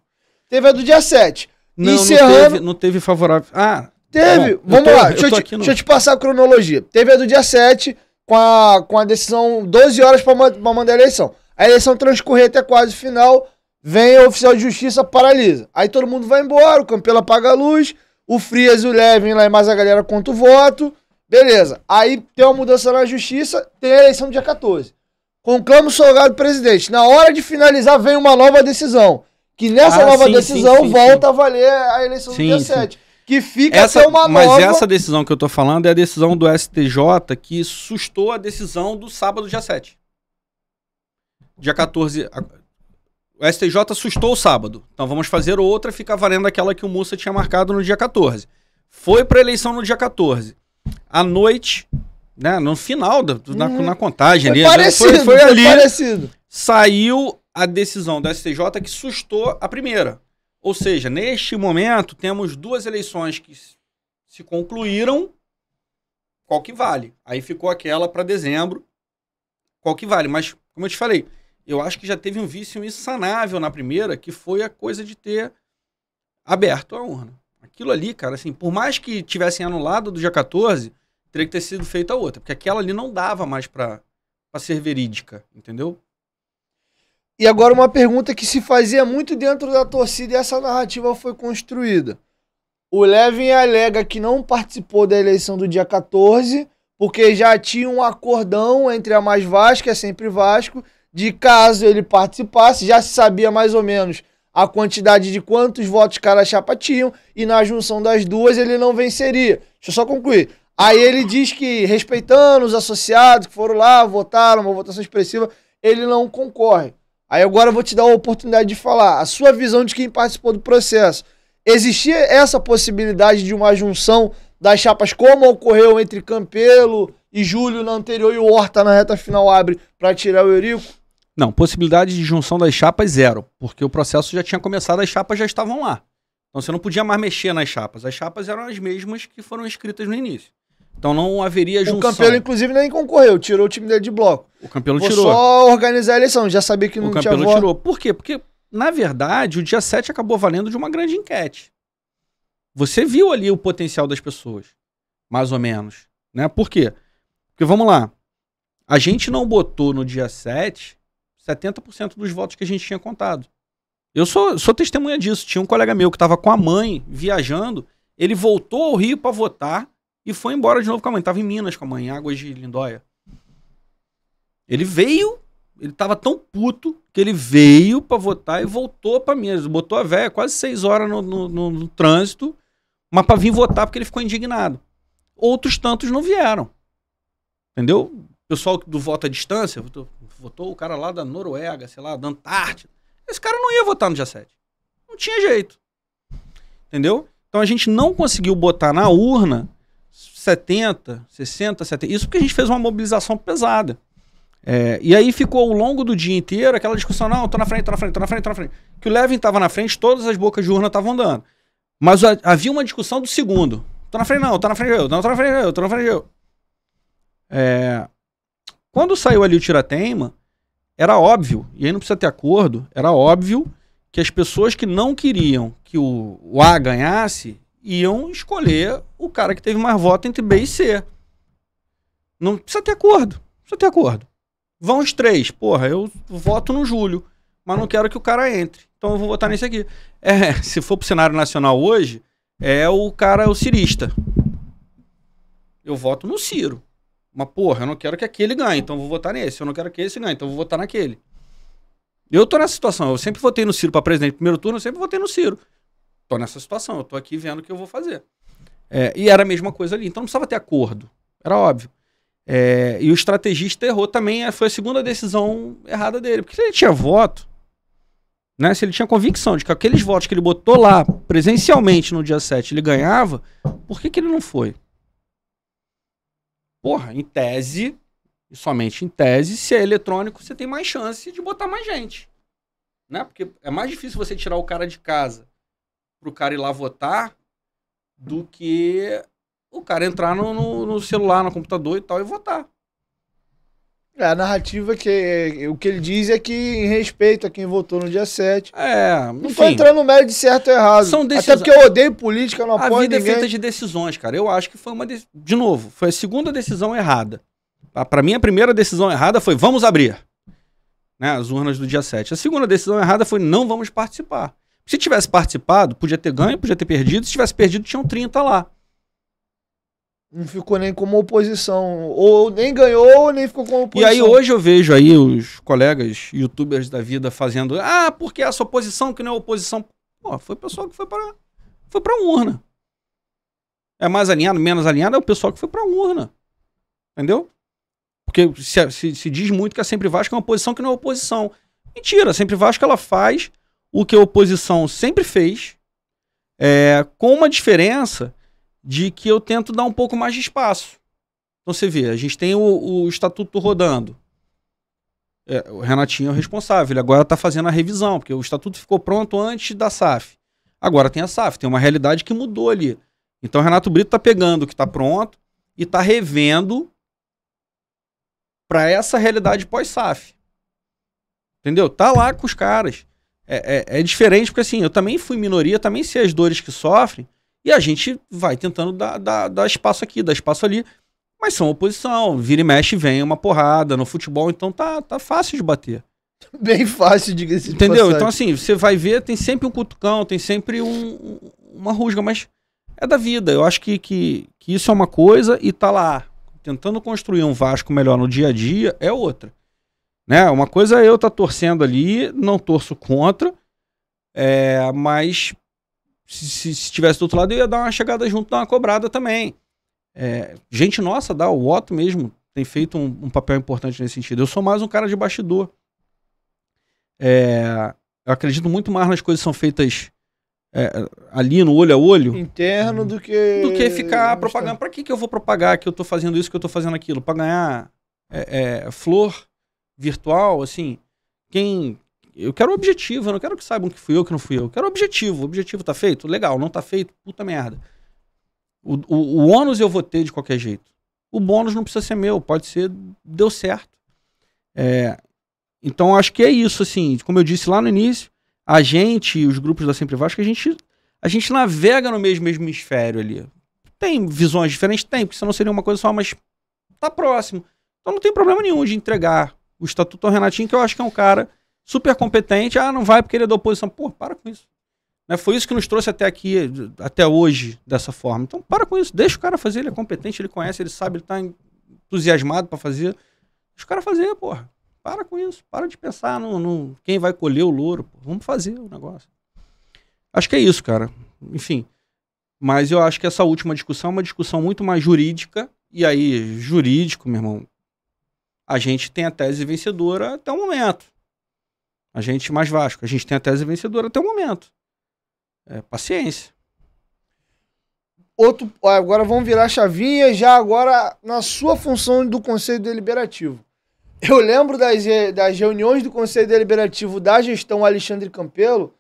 Teve a do dia 7. Não, encerrando... não teve favorável. Ah, teve. Bom, vamos lá, deixa eu te passar a cronologia. Teve a do dia 7 com a decisão 12 horas para mandar a eleição. A eleição transcorrer até quase o final, vem o oficial de justiça, paralisa. Aí todo mundo vai embora, o Campelo apaga a luz, o Frias e o Levin lá e mais a galera conta o voto. Beleza. Aí tem uma mudança na justiça, tem a eleição do dia 14. Conclama o Salgado presidente. Na hora de finalizar, vem uma nova decisão. Que nessa nova decisão volta a valer a eleição do dia 7. Que fica até uma mas nova... essa decisão que eu tô falando é a decisão do STJ que sustou a decisão do sábado, dia 7. Dia 14... O STJ sustou o sábado. Então vamos fazer outra, fica valendo aquela que o Mussa tinha marcado no dia 14. Foi pra eleição no dia 14. À noite, né, no final, na contagem ali... Foi ali, parecido. Saiu a decisão do STJ que sustou a primeira. Ou seja, neste momento, temos duas eleições que se concluíram, qual que vale? Aí ficou aquela para dezembro, qual que vale? Mas, como eu te falei, eu acho que já teve um vício insanável na primeira, que foi a coisa de ter aberto a urna. Aquilo ali, cara, assim, por mais que tivessem anulado do dia 14, teria que ter sido feita a outra, porque aquela ali não dava mais para ser verídica, entendeu? E agora uma pergunta que se fazia muito dentro da torcida e essa narrativa foi construída. O Levin alega que não participou da eleição do dia 14 porque já tinha um acordão entre a Mais Vasco, que é sempre Vasco, de caso ele participasse, já se sabia mais ou menos a quantidade de quantos votos cada chapa tinham e na junção das duas ele não venceria. Deixa eu só concluir. Aí ele diz que, respeitando os associados que foram lá, votaram, uma votação expressiva, ele não concorre. Aí agora eu vou te dar a oportunidade de falar a sua visão de quem participou do processo. Existia essa possibilidade de uma junção das chapas como ocorreu entre Campelo e Júlio na anterior e o Horta na reta final abre para tirar o Eurico? Não, possibilidade de junção das chapas zero, porque o processo já tinha começado, as chapas já estavam lá. Então você não podia mais mexer nas chapas. As chapas eram as mesmas que foram escritas no início. Então não haveria junção. O Campelo, inclusive, nem concorreu, tirou o time dele de bloco. O Campelo Vou tirou. só organizar a eleição, já sabia que não tinha voto. O Campelo tirou. Por quê? Porque, na verdade, o dia 7 acabou valendo de uma grande enquete. Você viu ali o potencial das pessoas, mais ou menos. Né? Por quê? Porque, vamos lá, a gente não botou no dia 7 70% dos votos que a gente tinha contado. Eu sou testemunha disso. Tinha um colega meu que estava com a mãe, viajando, ele voltou ao Rio para votar, e foi embora de novo com a mãe. Tava em Minas com a mãe, em Águas de Lindóia. Ele veio, ele tava tão puto que ele veio pra votar e voltou pra Minas. Botou a véia quase 6 horas no trânsito, mas pra vir votar porque ele ficou indignado. Outros tantos não vieram. Entendeu? O pessoal do voto à distância, votou o cara lá da Noruega, sei lá, da Antártida. Esse cara não ia votar no dia 7. Não tinha jeito. Entendeu? Então a gente não conseguiu botar na urna 70, 60, 70. Isso porque a gente fez uma mobilização pesada. E aí ficou ao longo do dia inteiro aquela discussão, não, tô na frente. Que o Levin tava na frente, todas as bocas de urna estavam dando. Mas havia uma discussão do segundo. Tô na frente não, tô na frente eu, não, tô na frente eu, tô na frente eu. Quando saiu ali o tira-teima, era óbvio, e aí não precisa ter acordo, era óbvio que as pessoas que não queriam que o A ganhasse iam escolher o cara que teve mais voto entre B e C. Não precisa ter acordo. Vão os 3. Porra, eu voto no Júlio, mas não quero que o cara entre. Então eu vou votar nesse aqui. Se for pro cenário nacional hoje, o cirista. Eu voto no Ciro. Mas, porra, eu não quero que aquele ganhe, então eu vou votar nesse. Eu não quero que esse ganhe, então eu vou votar naquele. Eu tô nessa situação. Eu sempre votei no Ciro pra presidente no primeiro turno, eu sempre votei no Ciro. Tô nessa situação, eu tô aqui vendo o que eu vou fazer. E era a mesma coisa ali, então não precisava ter acordo, era óbvio. E o estrategista errou também, foi a segunda decisão errada dele, porque se ele tinha voto, né? Se ele tinha convicção de que aqueles votos que ele botou lá presencialmente no dia 7 ele ganhava, por que ele não foi? Porra, em tese, e somente em tese, se é eletrônico, você tem mais chance de botar mais gente. Né? Porque é mais difícil você tirar o cara de casa pro cara ir lá votar do que o cara entrar no celular, no computador e tal e votar. A narrativa que o que ele diz é que em respeito a quem votou no dia 7. Não tô entrando no mérito de certo ou errado. São Até porque eu odeio política, não apoio ninguém. A vida é feita de decisões, cara. Eu acho que foi de novo, foi a segunda decisão errada. Pra mim, a primeira decisão errada foi vamos abrir, né, as urnas do dia 7. A segunda decisão errada foi não vamos participar. Se tivesse participado, podia ter ganho, podia ter perdido. Se tivesse perdido, tinham 30 lá. Não ficou nem como oposição. Ou nem ganhou, nem ficou como oposição. E aí hoje eu vejo aí os colegas youtubers da vida fazendo... porque essa oposição que não é oposição... Pô, foi o pessoal que foi pra urna. É mais alinhado, menos alinhado, é o pessoal que foi pra urna. Entendeu? Porque se diz muito que a Sempre Vasco é uma oposição que não é oposição. Mentira, a Sempre Vasco ela faz o que a oposição sempre fez, com uma diferença de que eu tento dar um pouco mais de espaço. Então você vê, a gente tem o estatuto rodando. O Renatinho é o responsável, ele agora está fazendo a revisão, porque o estatuto ficou pronto antes da SAF. Agora tem a SAF, tem uma realidade que mudou ali. Então o Renato Brito está pegando o que está pronto e está revendo para essa realidade pós-SAF. Entendeu? Tá lá com os caras. É diferente, porque assim, eu também fui minoria, também sei as dores que sofrem, e a gente vai tentando dar espaço aqui, dar espaço ali. Mas são oposição, vira e mexe, vem uma porrada no futebol, então tá fácil de bater. Bem fácil, diga-se de entendeu? passagem. Então assim, você vai ver, tem sempre um cutucão, tem sempre uma rusga, mas é da vida. Eu acho que isso é uma coisa e tá lá, tentando construir um Vasco melhor no dia a dia, é outra. Né? Uma coisa é eu estar torcendo ali, não torço contra, mas se estivesse do outro lado eu ia dar uma chegada junto, dar uma cobrada também. Gente nossa, o Otto mesmo tem feito um papel importante nesse sentido. Eu sou mais um cara de bastidor. Eu acredito muito mais nas coisas que são feitas ali no olho a olho. Interno do que ficar propagando. Pra que eu vou propagar que eu tô fazendo isso, que eu tô fazendo aquilo? Pra ganhar flor virtual, assim, eu quero objetivo, eu não quero que saibam que fui eu, que não fui eu. Eu quero objetivo. O objetivo tá feito? Legal. Não tá feito? Puta merda. O ônus eu vou ter de qualquer jeito. O bônus não precisa ser meu, pode ser, deu certo. Então acho que é isso, assim, como eu disse lá no início, a gente e os grupos da Sempre Vasco, a gente navega no mesmo hemisfério ali. Tem visões diferentes? Tem, porque senão seria uma coisa só, mas tá próximo. Então não tem problema nenhum de entregar o estatuto ao Renatinho, que eu acho que é um cara super competente. Não vai porque ele é da oposição. Pô, para com isso. Né? Foi isso que nos trouxe até aqui, até hoje, dessa forma. Então para com isso, deixa o cara fazer, ele é competente, ele conhece, ele sabe, ele tá entusiasmado para fazer. Deixa o cara fazer, porra. Para com isso, para de pensar no quem vai colher o louro. Porra. Vamos fazer o negócio. Acho que é isso, cara. Enfim. Mas eu acho que essa última discussão é uma discussão muito mais jurídica. E aí, jurídico, meu irmão, a gente tem a tese vencedora até o momento. A gente mais Vasco, a gente tem a tese vencedora até o momento. Paciência. Agora vamos virar a chavinha, já agora na sua função do Conselho Deliberativo. Eu lembro das reuniões do Conselho Deliberativo da gestão Alexandre Campelo.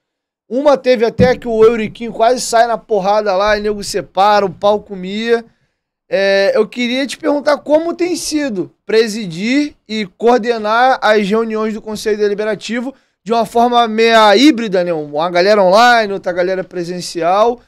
Uma teve até que o Euriquinho quase sai na porrada lá, e nego separa, o pau comia. Eu queria te perguntar como tem sido presidir e coordenar as reuniões do Conselho Deliberativo de uma forma meia híbrida, né? Uma galera online, outra galera presencial.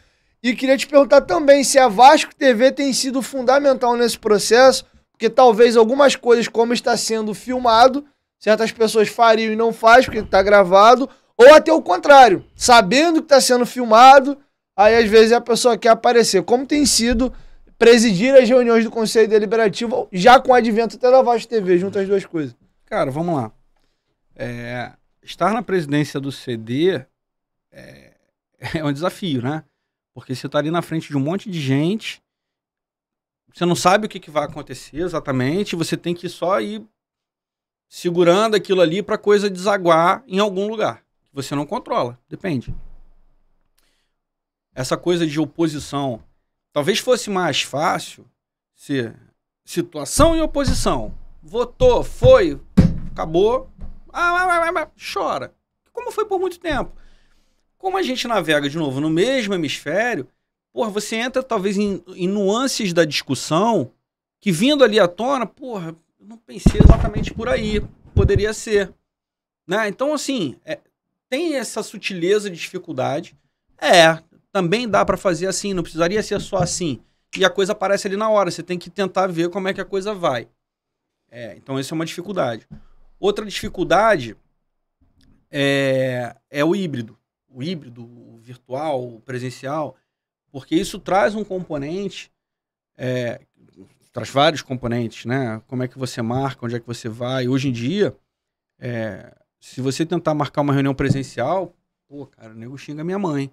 E queria te perguntar também se a Vasco TV tem sido fundamental nesse processo, porque talvez algumas coisas, como está sendo filmado, certas pessoas fariam e não faz porque está gravado, ou até o contrário, sabendo que está sendo filmado, aí às vezes a pessoa quer aparecer. Como tem sido presidir as reuniões do Conselho Deliberativo, já com o advento até da Vasco TV, junto as duas coisas? Cara, vamos lá. Estar na presidência do CD é um desafio, né? Porque você tá ali na frente de um monte de gente, você não sabe o que vai acontecer exatamente, você tem que só ir segurando aquilo ali pra coisa desaguar em algum lugar. você não controla, depende. Essa coisa de oposição, talvez fosse mais fácil se situação e oposição. Votou, foi, acabou, chora. Como foi por muito tempo. Como a gente navega, de novo, no mesmo hemisfério, porra, você entra talvez em nuances da discussão que vindo ali à tona, porra, eu não pensei exatamente por aí, poderia ser. Né? Então, assim, tem essa sutileza de dificuldade. Também dá para fazer assim, não precisaria ser só assim. E a coisa aparece ali na hora, você tem que tentar ver como é que a coisa vai. Então, essa é uma dificuldade. Outra dificuldade é o híbrido. O híbrido, o virtual, o presencial, porque isso traz um componente, traz vários componentes, né? Como é que você marca, onde é que você vai. Hoje em dia, se você tentar marcar uma reunião presencial, pô, cara, o nego xinga minha mãe.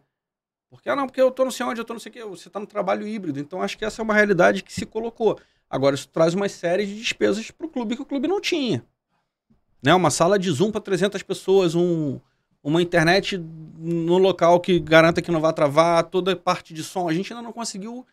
Porque eu tô não sei onde, eu tô não sei o quê, você tá no trabalho híbrido. Então, acho que essa é uma realidade que se colocou. Agora, isso traz uma série de despesas pro clube que o clube não tinha. Né? Uma sala de Zoom para 300 pessoas, uma internet no local que garanta que não vai travar, toda a parte de som. A gente ainda não conseguiu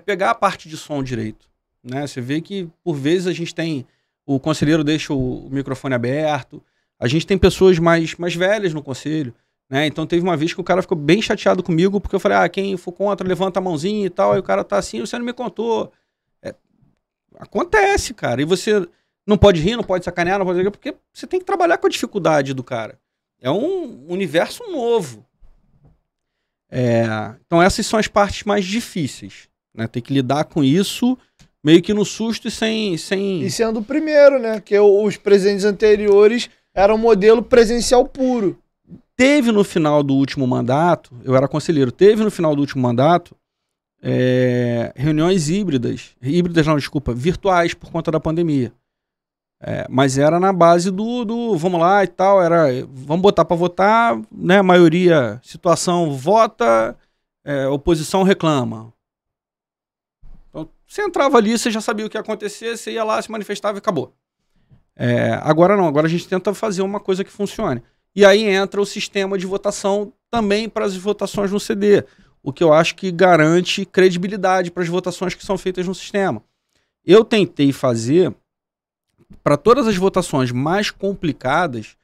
pegar a parte de som direito. Né? Você vê que, por vezes, a gente tem... O conselheiro deixa o microfone aberto. A gente tem pessoas mais velhas no conselho. Né? Então teve uma vez que o cara ficou bem chateado comigo, porque eu falei, quem for contra, levanta a mãozinha e tal, aí o cara tá assim, você não me contou. Acontece, cara, e você não pode rir, não pode sacanear, não pode... porque você tem que trabalhar com a dificuldade do cara. É um universo novo. Então essas são as partes mais difíceis, né? Tem que lidar com isso meio que no susto e sem... E sendo o primeiro, né? Que os presidentes anteriores eram um modelo presencial puro. Teve no final do último mandato, eu era conselheiro, teve no final do último mandato reuniões virtuais por conta da pandemia. Mas era na base do vamos lá e tal, vamos botar para votar, né? Maioria, situação vota, oposição reclama. Então, você entrava ali, você já sabia o que ia acontecer, você ia lá, se manifestava e acabou. Agora não, agora a gente tenta fazer uma coisa que funcione. E aí entra o sistema de votação também para as votações no CD, o que eu acho que garante credibilidade para as votações que são feitas no sistema. Eu tentei fazer, para todas as votações mais complicadas,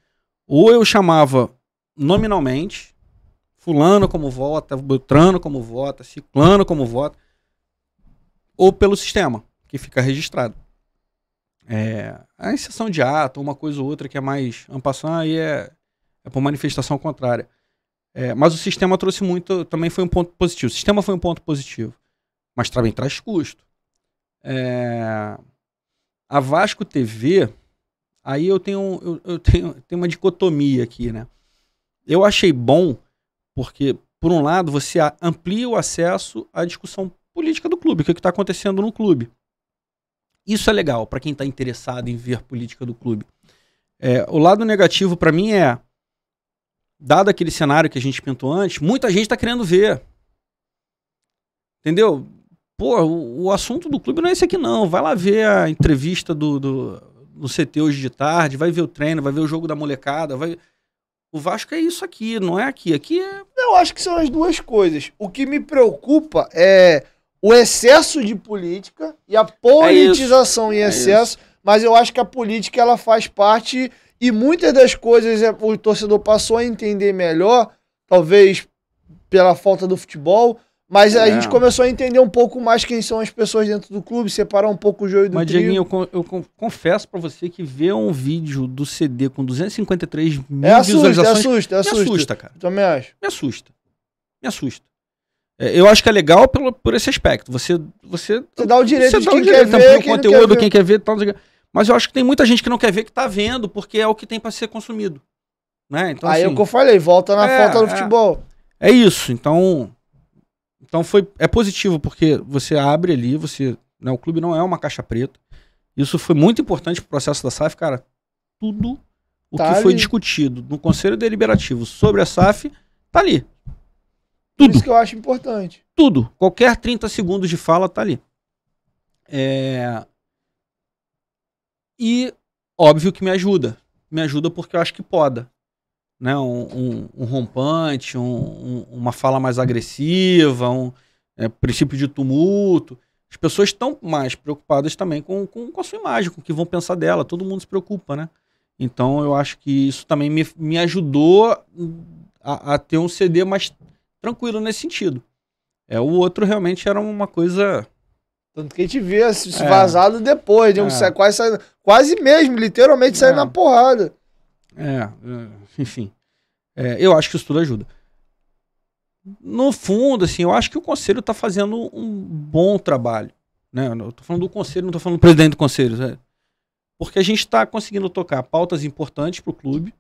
ou eu chamava nominalmente, fulano como vota, Beltrano como vota, ciclano como vota, ou pelo sistema, que fica registrado. A exceção de ato, uma coisa ou outra que é mais en passant, aí é por manifestação contrária. Mas o sistema trouxe muito, também foi um ponto positivo. O sistema foi um ponto positivo, mas também traz custo. A Vasco TV, aí eu tenho uma dicotomia aqui, né? Eu achei bom, porque, por um lado, você amplia o acesso à discussão política do clube, que é o que está acontecendo no clube. Isso é legal para quem está interessado em ver política do clube. O lado negativo para mim dado aquele cenário que a gente pintou antes, muita gente está querendo ver. Entendeu? Pô, o assunto do clube não é esse aqui não. Vai lá ver a entrevista no CT hoje de tarde, vai ver o treino, vai ver o jogo da molecada. O Vasco é isso aqui, não é aqui. Aqui é... Eu acho que são as duas coisas. O que me preocupa é o excesso de política e a politização em excesso, mas eu acho que a política ela faz parte e muitas das coisas o torcedor passou a entender melhor, talvez pela falta do futebol, mas a gente começou a entender um pouco mais quem são as pessoas dentro do clube, separar um pouco o joio do trigo. Mas, Dieguinho, eu confesso pra você que ver um vídeo do CD com 253 mil visualizações... Me assusta, cara. Eu também acho. Me assusta. Eu acho que é legal por esse aspecto. Você dá o direito de quem quer ver, o conteúdo, quem quer ver, tal, mas eu acho que tem muita gente que não quer ver que tá vendo, porque é o que tem pra ser consumido. Né? Então, aí é o que eu falei, volta na falta do futebol. É isso, então é positivo, porque você abre ali, o clube não é uma caixa preta. Isso foi muito importante pro processo da SAF, cara. Tudo o que foi discutido no Conselho Deliberativo sobre a SAF tá ali. Tudo. Isso que eu acho importante. Tudo. Qualquer 30 segundos de fala tá ali. E óbvio que me ajuda. Me ajuda porque eu acho que poda. né, um rompante, uma fala mais agressiva, princípio de tumulto. As pessoas estão mais preocupadas também com a sua imagem, com o que vão pensar dela. Todo mundo se preocupa, né? Então eu acho que isso também me ajudou a ter um CD mais tranquilo nesse sentido. O outro realmente era uma coisa... Tanto que a gente vê vazado depois, de quase mesmo, literalmente saindo na porrada. Enfim. Eu acho que isso tudo ajuda. No fundo, assim, eu acho que o conselho está fazendo um bom trabalho. Né? Eu tô falando do conselho, não tô falando do presidente do conselho. Né? Porque a gente está conseguindo tocar pautas importantes para o clube.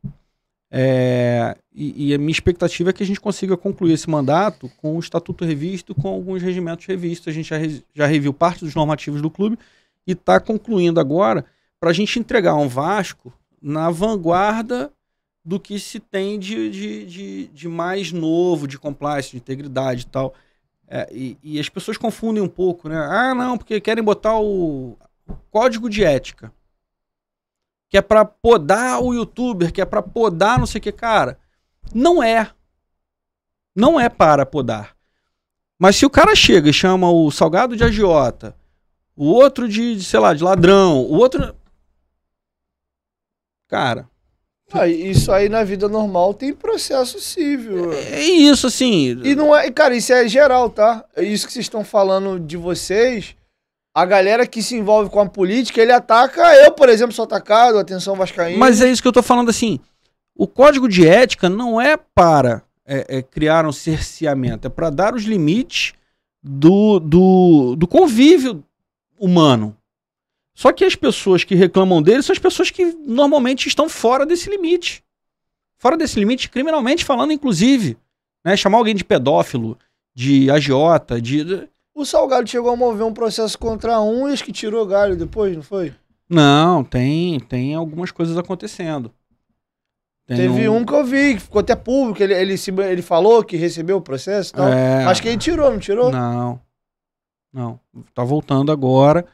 E a minha expectativa é que a gente consiga concluir esse mandato com o estatuto revisto, com alguns regimentos revistos. A gente já reviu parte dos normativos do clube e está concluindo agora para a gente entregar um Vasco na vanguarda do que se tem de mais novo, de compliance, de integridade e tal. E as pessoas confundem um pouco, né? Ah, não, porque querem botar o código de ética, que é pra podar o youtuber, que é pra podar não sei o que. Cara, não é. Não é para podar. Mas se o cara chega e chama o Salgado de agiota, o outro de sei lá, de ladrão, o outro... Cara... isso aí na vida normal tem processo civil. É isso, assim... E não é... Cara, isso é geral, tá? É isso que vocês estão falando de vocês... A galera que se envolve com a política, ele ataca. Eu, por exemplo, sou atacado, atenção vascaína. Mas é isso que eu tô falando, assim. O código de ética não é para criar um cerceamento, é para dar os limites do convívio humano. Só que as pessoas que reclamam dele são as pessoas que normalmente estão fora desse limite. Fora desse limite, criminalmente falando, inclusive. Né? Chamar alguém de pedófilo, de agiota, O Salgado chegou a mover um processo contra um e acho que tirou galho depois, não foi? Não, tem algumas coisas acontecendo. Teve um que eu vi, que ficou até público, ele falou que recebeu o processo e tal. Acho que ele tirou, não tirou? Não. Tá voltando agora.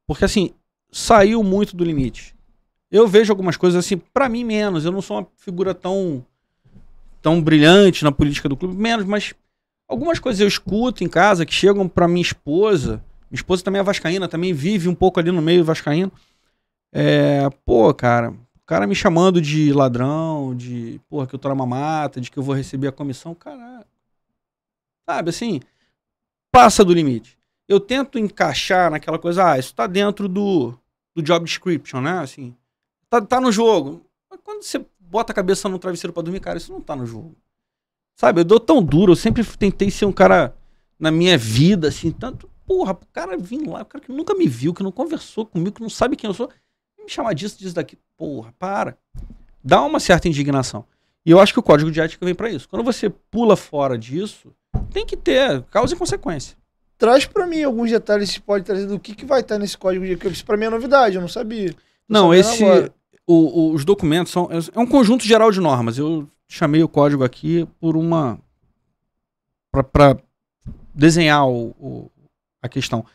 Porque assim, saiu muito do limite. Eu vejo algumas coisas assim, pra mim menos. Eu não sou uma figura tão brilhante na política do clube, menos, mas... Algumas coisas eu escuto em casa que chegam pra minha esposa. Minha esposa também é vascaína, também vive um pouco ali no meio vascaíno. Pô, cara, o cara me chamando de ladrão, que eu tô na mamata, de que eu vou receber a comissão. Caralho. Sabe, assim, passa do limite. Eu tento encaixar naquela coisa, isso tá dentro do job description, né? Assim, tá no jogo. Mas quando você bota a cabeça no travesseiro pra dormir, cara, isso não tá no jogo. Sabe, eu dou tão duro, eu sempre tentei ser um cara na minha vida, assim, tanto, o cara vir lá, o cara que nunca me viu, que não conversou comigo, que não sabe quem eu sou, me chamar disso daqui, para. Dá uma certa indignação. E eu acho que o código de ética vem pra isso. Quando você pula fora disso, tem que ter causa e consequência. Traz pra mim alguns detalhes que pode trazer do que vai estar nesse código de ética. Isso pra mim é novidade, eu não sabia. Os documentos é um conjunto geral de normas. Eu chamei o código aqui para desenhar a questão.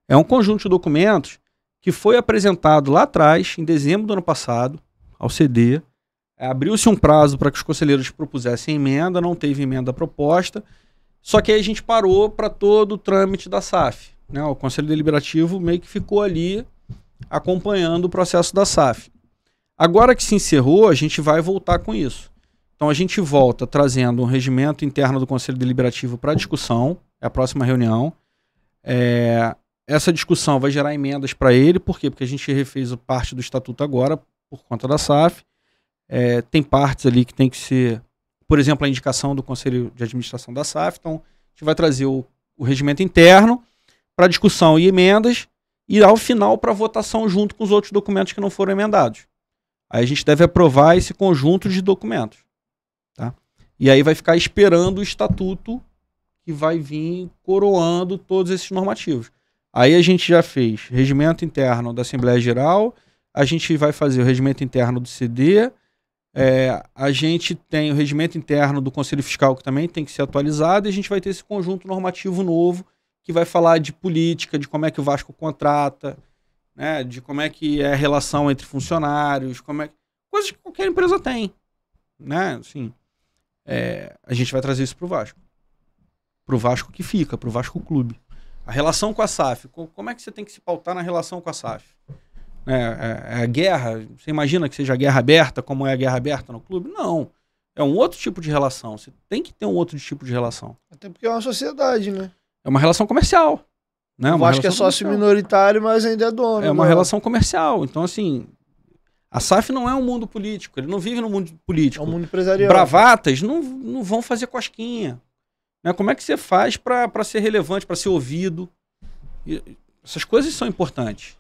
É um conjunto de documentos que foi apresentado lá atrás, em dezembro do ano passado, ao CD. Abriu-se um prazo para que os conselheiros propusessem emenda, não teve emenda proposta, só que aí a gente parou para todo o trâmite da SAF. Né? O Conselho Deliberativo meio que ficou ali acompanhando o processo da SAF. Agora que se encerrou, a gente vai voltar com isso. Então a gente volta trazendo um regimento interno do Conselho Deliberativo para discussão, é a próxima reunião. Essa discussão vai gerar emendas para ele, por quê? Porque a gente refez parte do estatuto agora, por conta da SAF. Tem partes ali que tem que ser, por exemplo, a indicação do Conselho de Administração da SAF. Então a gente vai trazer o regimento interno para discussão e emendas, e ao final para votação junto com os outros documentos que não foram emendados. Aí a gente deve aprovar esse conjunto de documentos. Tá? E aí vai ficar esperando o estatuto que vai vir coroando todos esses normativos. Aí a gente já fez regimento interno da Assembleia Geral, a gente vai fazer o regimento interno do CD, a gente tem o regimento interno do Conselho Fiscal que também tem que ser atualizado, e a gente vai ter esse conjunto normativo novo que vai falar de política, de como é que o Vasco contrata, né, de como é que é a relação entre funcionários, coisas que qualquer empresa tem. né? Assim, a gente vai trazer isso pro Vasco. Pro Vasco que fica, pro Vasco Clube. A relação com a SAF. Como é que você tem que se pautar na relação com a SAF? É a guerra? Você imagina que seja a guerra aberta, como é a guerra aberta no clube? Não. É um outro tipo de relação. Você tem que ter um outro tipo de relação. Até porque é uma sociedade, né? É uma relação comercial. Né? O Vasco é sócio minoritário, mas ainda é dono. É uma relação comercial. Então, assim, a SAF não é um mundo político. Ele não vive no mundo político. É um mundo empresarial. Bravatas não vão fazer cosquinha. Né? Como é que você faz para ser relevante, para ser ouvido? Essas coisas são importantes.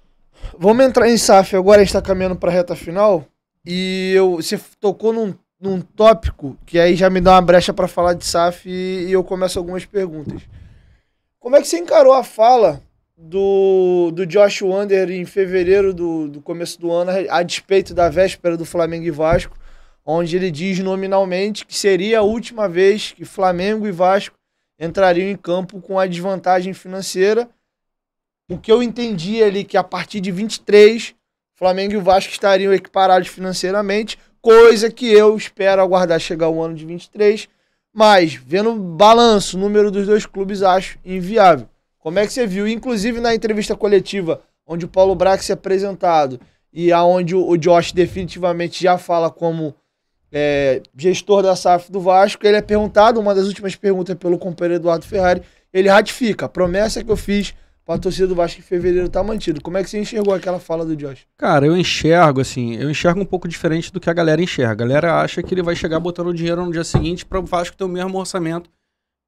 Vamos entrar em SAF agora, a gente está caminhando para a reta final. E você tocou num tópico que aí já me dá uma brecha para falar de SAF e eu começo algumas perguntas. Como é que você encarou a fala do Josh Wander em fevereiro do começo do ano, a despeito da véspera do Flamengo e Vasco, onde ele diz nominalmente que seria a última vez que Flamengo e Vasco entrariam em campo com a desvantagem financeira? O que eu entendi ali que a partir de 23, Flamengo e Vasco estariam equiparados financeiramente, coisa que eu espero aguardar chegar o ano de 23, mas vendo o balanço, o número dos dois clubes, acho inviável. Como é que você viu? Inclusive na entrevista coletiva, onde o Paulo Brax é apresentado e aonde o Josh definitivamente já fala como gestor da SAF do Vasco, ele é perguntado, uma das últimas perguntas pelo companheiro Eduardo Ferrari, ele ratifica, a promessa que eu fiz para a torcida do Vasco em fevereiro tá mantida. Como é que você enxergou aquela fala do Josh? Cara, eu enxergo um pouco diferente do que a galera enxerga. A galera acha que ele vai chegar botando o dinheiro no dia seguinte para o Vasco ter o mesmo orçamento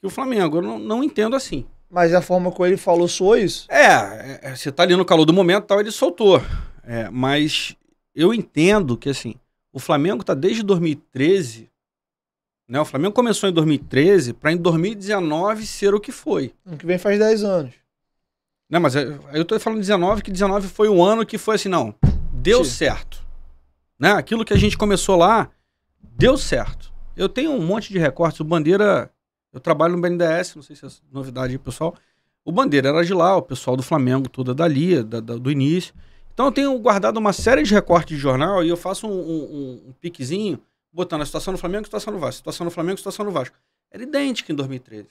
que o Flamengo. Eu não entendo assim. Mas a forma como ele falou soou isso? Você tá ali no calor do momento e tal, ele soltou. Mas eu entendo que, assim, o Flamengo tá desde 2013, né? O Flamengo começou em 2013 para em 2019 ser o que foi. Ano que vem faz 10 anos. Não, mas eu tô falando 19, que 19 foi o ano que foi assim, não, deu certo. Né? Aquilo que a gente começou lá, deu certo. Eu tenho um monte de recortes, o Bandeira, eu trabalho no BNDES, não sei se é novidade aí, pessoal. O Bandeira era de lá, o pessoal do Flamengo toda dali, do início. Então eu tenho guardado uma série de recortes de jornal e eu faço um piquezinho, botando a situação do Flamengo, situação do Vasco, situação do Flamengo, situação do Vasco. Era idêntica em 2013.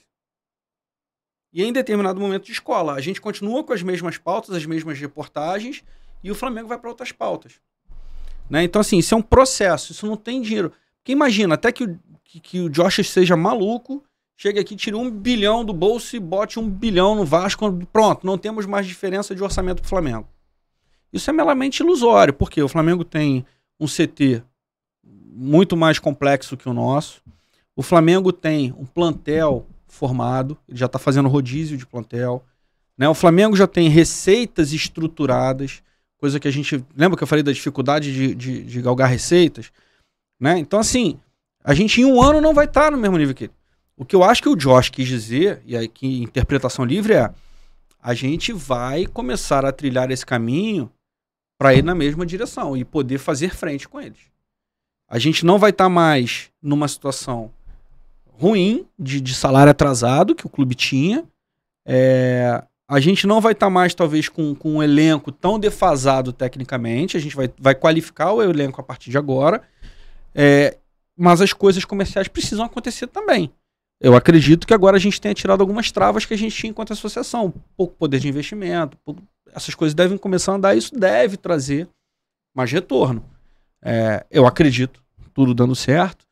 E em determinado momento de escola, a gente continua com as mesmas pautas, as mesmas reportagens, e o Flamengo vai para outras pautas. Né? Então, assim, isso é um processo, isso não tem dinheiro. Porque imagina, até que o Josh seja maluco, chegue aqui, tire 1 bilhão do bolso e bote 1 bilhão no Vasco, pronto, não temos mais diferença de orçamento para o Flamengo. Isso é meramente ilusório, porque o Flamengo tem um CT muito mais complexo que o nosso, o Flamengo tem um plantel formado, ele já está fazendo rodízio de plantel, né? O Flamengo já tem receitas estruturadas, coisa que a gente... Lembra que eu falei da dificuldade de galgar receitas? Né? Então, assim, a gente em um ano não vai estar no mesmo nível que ele. O que eu acho que o Josh quis dizer, e aí que interpretação livre a gente vai começar a trilhar esse caminho para ir na mesma direção e poder fazer frente com eles. A gente não vai estar mais numa situação ruim de salário atrasado que o clube tinha. A gente não vai estar mais, talvez, com um elenco tão defasado tecnicamente. A gente vai qualificar o elenco a partir de agora. Mas as coisas comerciais precisam acontecer também. Eu acredito que agora a gente tenha tirado algumas travas que a gente tinha enquanto associação. Pouco poder de investimento, essas coisas devem começar a andar. Isso deve trazer mais retorno. Eu acredito, tudo dando certo,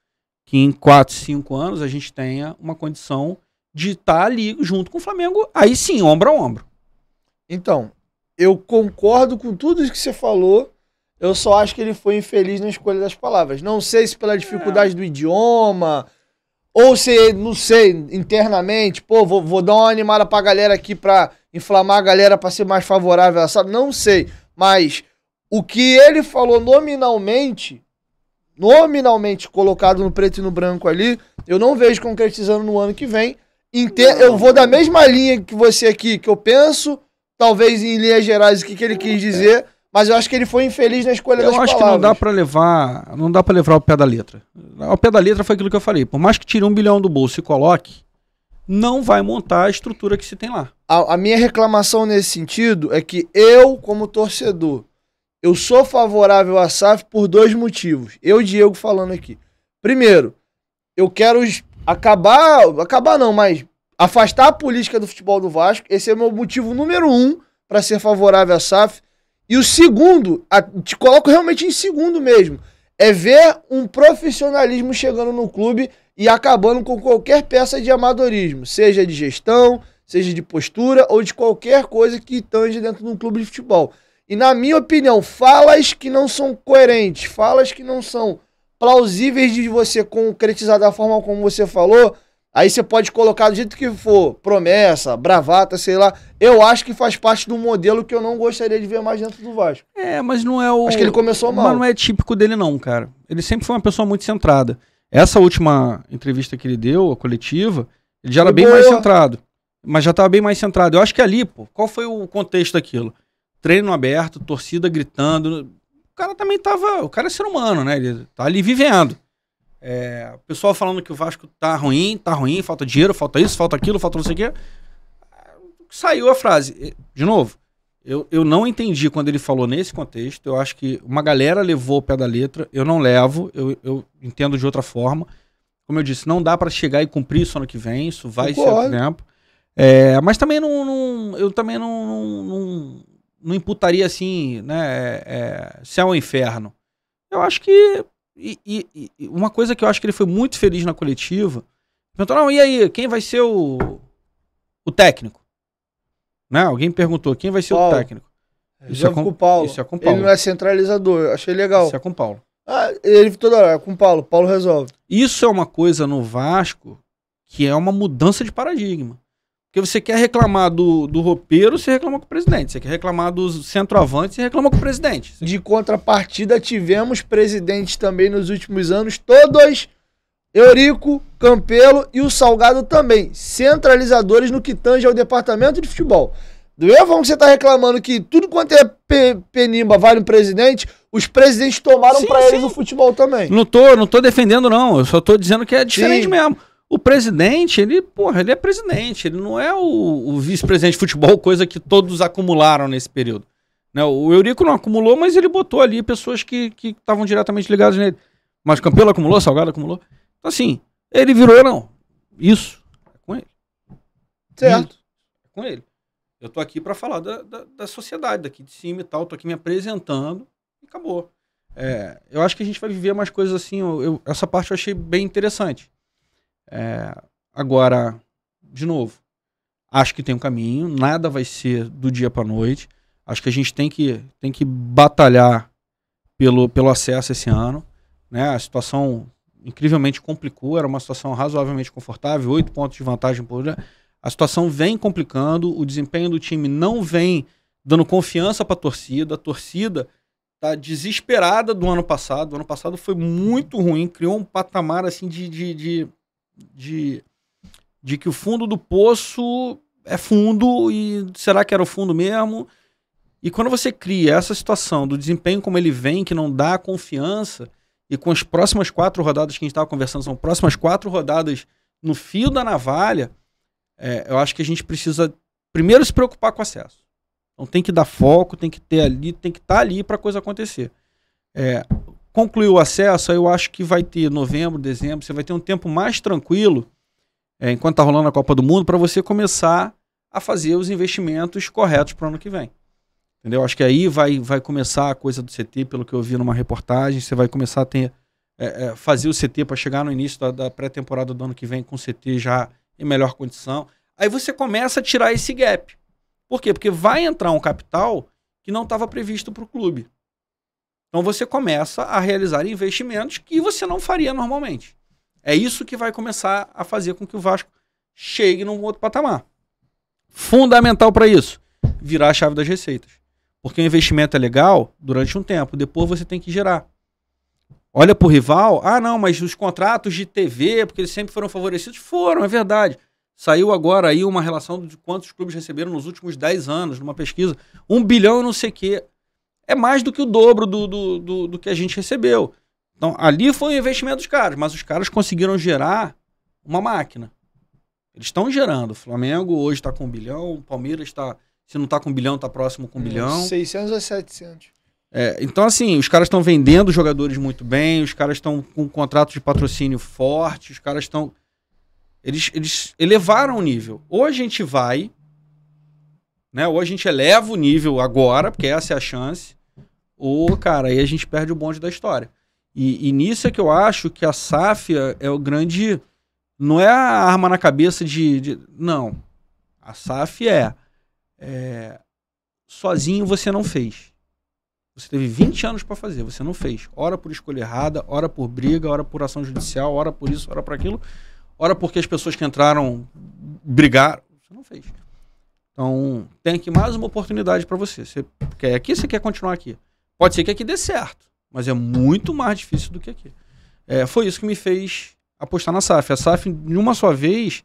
que em 4, 5 anos a gente tenha uma condição de estar ali junto com o Flamengo, aí sim, ombro a ombro. Então, eu concordo com tudo isso que você falou, eu só acho que ele foi infeliz na escolha das palavras. Não sei se pela dificuldade do idioma, ou se, não sei, internamente, vou dar uma animada pra galera aqui pra inflamar a galera pra ser mais favorável, sabe? Não sei, mas o que ele falou nominalmente colocado no preto e no branco ali, eu não vejo concretizando no ano que vem. Eu vou da mesma linha que você aqui, que eu penso, talvez em linhas gerais, o que ele quis dizer, mas eu acho que ele foi infeliz na escolha das palavras. Eu acho que não dá pra levar ao pé da letra. Ao pé da letra foi aquilo que eu falei. Por mais que tire 1 bilhão do bolso e coloque, não vai montar a estrutura que se tem lá. A minha reclamação nesse sentido é que eu, como torcedor, eu sou favorável à SAF por 2 motivos. Eu, Diego, falando aqui. Primeiro, eu quero acabar não, mas afastar a política do futebol do Vasco. Esse é o meu motivo número 1 para ser favorável à SAF. E o segundo, te coloco realmente em segundo mesmo, é ver um profissionalismo chegando no clube e acabando com qualquer peça de amadorismo, seja de gestão, seja de postura ou de qualquer coisa que tange dentro de um clube de futebol. E na minha opinião, falas que não são coerentes, falas que não são plausíveis de você concretizar da forma como você falou, aí você pode colocar do jeito que for, promessa, bravata, sei lá. Eu acho que faz parte do modelo que eu não gostaria de ver mais dentro do Vasco. Mas não é o... Acho que ele começou mal. Mas não é típico dele não, cara. Ele sempre foi uma pessoa muito centrada. Essa última entrevista que ele deu, a coletiva, ele já era bem mais centrado. Mas já estava bem mais centrado. Eu acho que ali, pô, qual foi o contexto daquilo? Treino aberto, torcida gritando. O cara também tava... O cara é ser humano, né? Ele tá ali vivendo. O pessoal falando que o Vasco tá ruim, falta dinheiro, falta isso, falta aquilo, falta não sei o quê. Saiu a frase. De novo, eu não entendi quando ele falou nesse contexto. Eu acho que uma galera levou o pé da letra. Eu não levo, eu entendo de outra forma. Como eu disse, não dá para chegar e cumprir isso ano que vem. Isso vai ser o tempo. Mas também eu também não imputaria assim, né, céu ou inferno. Eu acho que... E uma coisa que eu acho que ele foi muito feliz na coletiva, perguntou, não, e aí, quem vai ser o técnico? Né? Alguém perguntou, quem vai ser o técnico? Isso é com o Paulo. Isso é com o Paulo. Ele não é centralizador, eu achei legal. Isso é com o Paulo. Ele toda hora, é com o Paulo resolve. Isso é uma coisa no Vasco que é uma mudança de paradigma. Porque você quer reclamar do roupeiro, você reclama com o presidente. Você quer reclamar dos centroavantes, você reclama com o presidente. De contrapartida, tivemos presidentes também nos últimos anos, todos, Eurico, Campelo e o Salgado também, centralizadores no que tange ao departamento de futebol. Do mesmo forma que você tá reclamando que tudo quanto é penimba vale um presidente, os presidentes tomaram para eles o futebol também. Não tô defendendo, não. Eu só tô dizendo que é diferente mesmo. O presidente, ele é presidente, ele não é o vice-presidente de futebol, coisa que todos acumularam nesse período. Né? O Eurico não acumulou, mas ele botou ali pessoas que estavam diretamente ligadas nele. Mas Campelo acumulou, Salgado acumulou. Então, assim, ele virou, não. Isso é com ele. Certo. Isso é com ele. Eu tô aqui para falar da sociedade, daqui de cima e tal, tô aqui me apresentando e acabou. Eu acho que a gente vai viver mais coisas assim, essa parte eu achei bem interessante. Agora, de novo, acho que tem um caminho, nada vai ser do dia para noite. Acho que a gente tem que batalhar pelo acesso esse ano, né? A situação incrivelmente complicou, era uma situação razoavelmente confortável, 8 pontos de vantagem por dia. A situação vem complicando, o desempenho do time não vem dando confiança para a torcida tá desesperada do ano passado. O ano passado foi muito ruim, criou um patamar assim de que o fundo do poço é fundo e será que era o fundo mesmo? E quando você cria essa situação do desempenho como ele vem, que não dá confiança, e com as próximas 4 rodadas que a gente estava conversando, são próximas 4 rodadas no fio da navalha, eu acho que a gente precisa primeiro se preocupar com o acesso. Então tem que dar foco, tem que estar ali para a coisa acontecer. Concluir o acesso, eu acho que vai ter novembro, dezembro, você vai ter um tempo mais tranquilo, enquanto está rolando a Copa do Mundo, para você começar a fazer os investimentos corretos para o ano que vem. Entendeu? Acho que aí vai começar a coisa do CT, pelo que eu vi numa reportagem, você vai começar a ter, fazer o CT para chegar no início da pré-temporada do ano que vem com o CT já em melhor condição. Aí você começa a tirar esse gap. Por quê? Porque vai entrar um capital que não estava previsto para o clube. Então você começa a realizar investimentos que você não faria normalmente. É isso que vai começar a fazer com que o Vasco chegue num outro patamar. Fundamental para isso, virar a chave das receitas. Porque o investimento é legal durante um tempo, depois você tem que gerar. Olha para o rival, não, mas os contratos de TV, porque eles sempre foram favorecidos, foram, é verdade. Saiu agora aí uma relação de quantos clubes receberam nos últimos 10 anos, numa pesquisa, 1 bilhão e não sei o quê. É mais do que o dobro do que a gente recebeu. Então, ali foi um investimento dos caras, mas os caras conseguiram gerar uma máquina. Eles estão gerando. O Flamengo hoje está com 1 bilhão, o Palmeiras está, se não está com 1 bilhão, está próximo com 1 bilhão. 600 a 700. Então, assim, os caras estão vendendo jogadores muito bem, os caras estão com contratos de patrocínio forte, os caras estão... Eles elevaram o nível. Ou a gente vai, né? Ou a gente eleva o nível agora, porque essa é a chance, ou, cara, aí a gente perde o bonde da história. E nisso é que eu acho que a SAF é o grande... Não é a arma na cabeça Não. A SAF sozinho você não fez. Você teve 20 anos para fazer, você não fez. Ora por escolha errada, ora por briga, ora por ação judicial, ora por isso, ora por aquilo. Ora porque as pessoas que entraram brigaram. Você não fez. Então, tem aqui mais uma oportunidade para você. Você quer aqui, você quer continuar aqui. Pode ser que aqui dê certo, mas é muito mais difícil do que aqui. Foi isso que me fez apostar na SAF. A SAF, de uma só vez,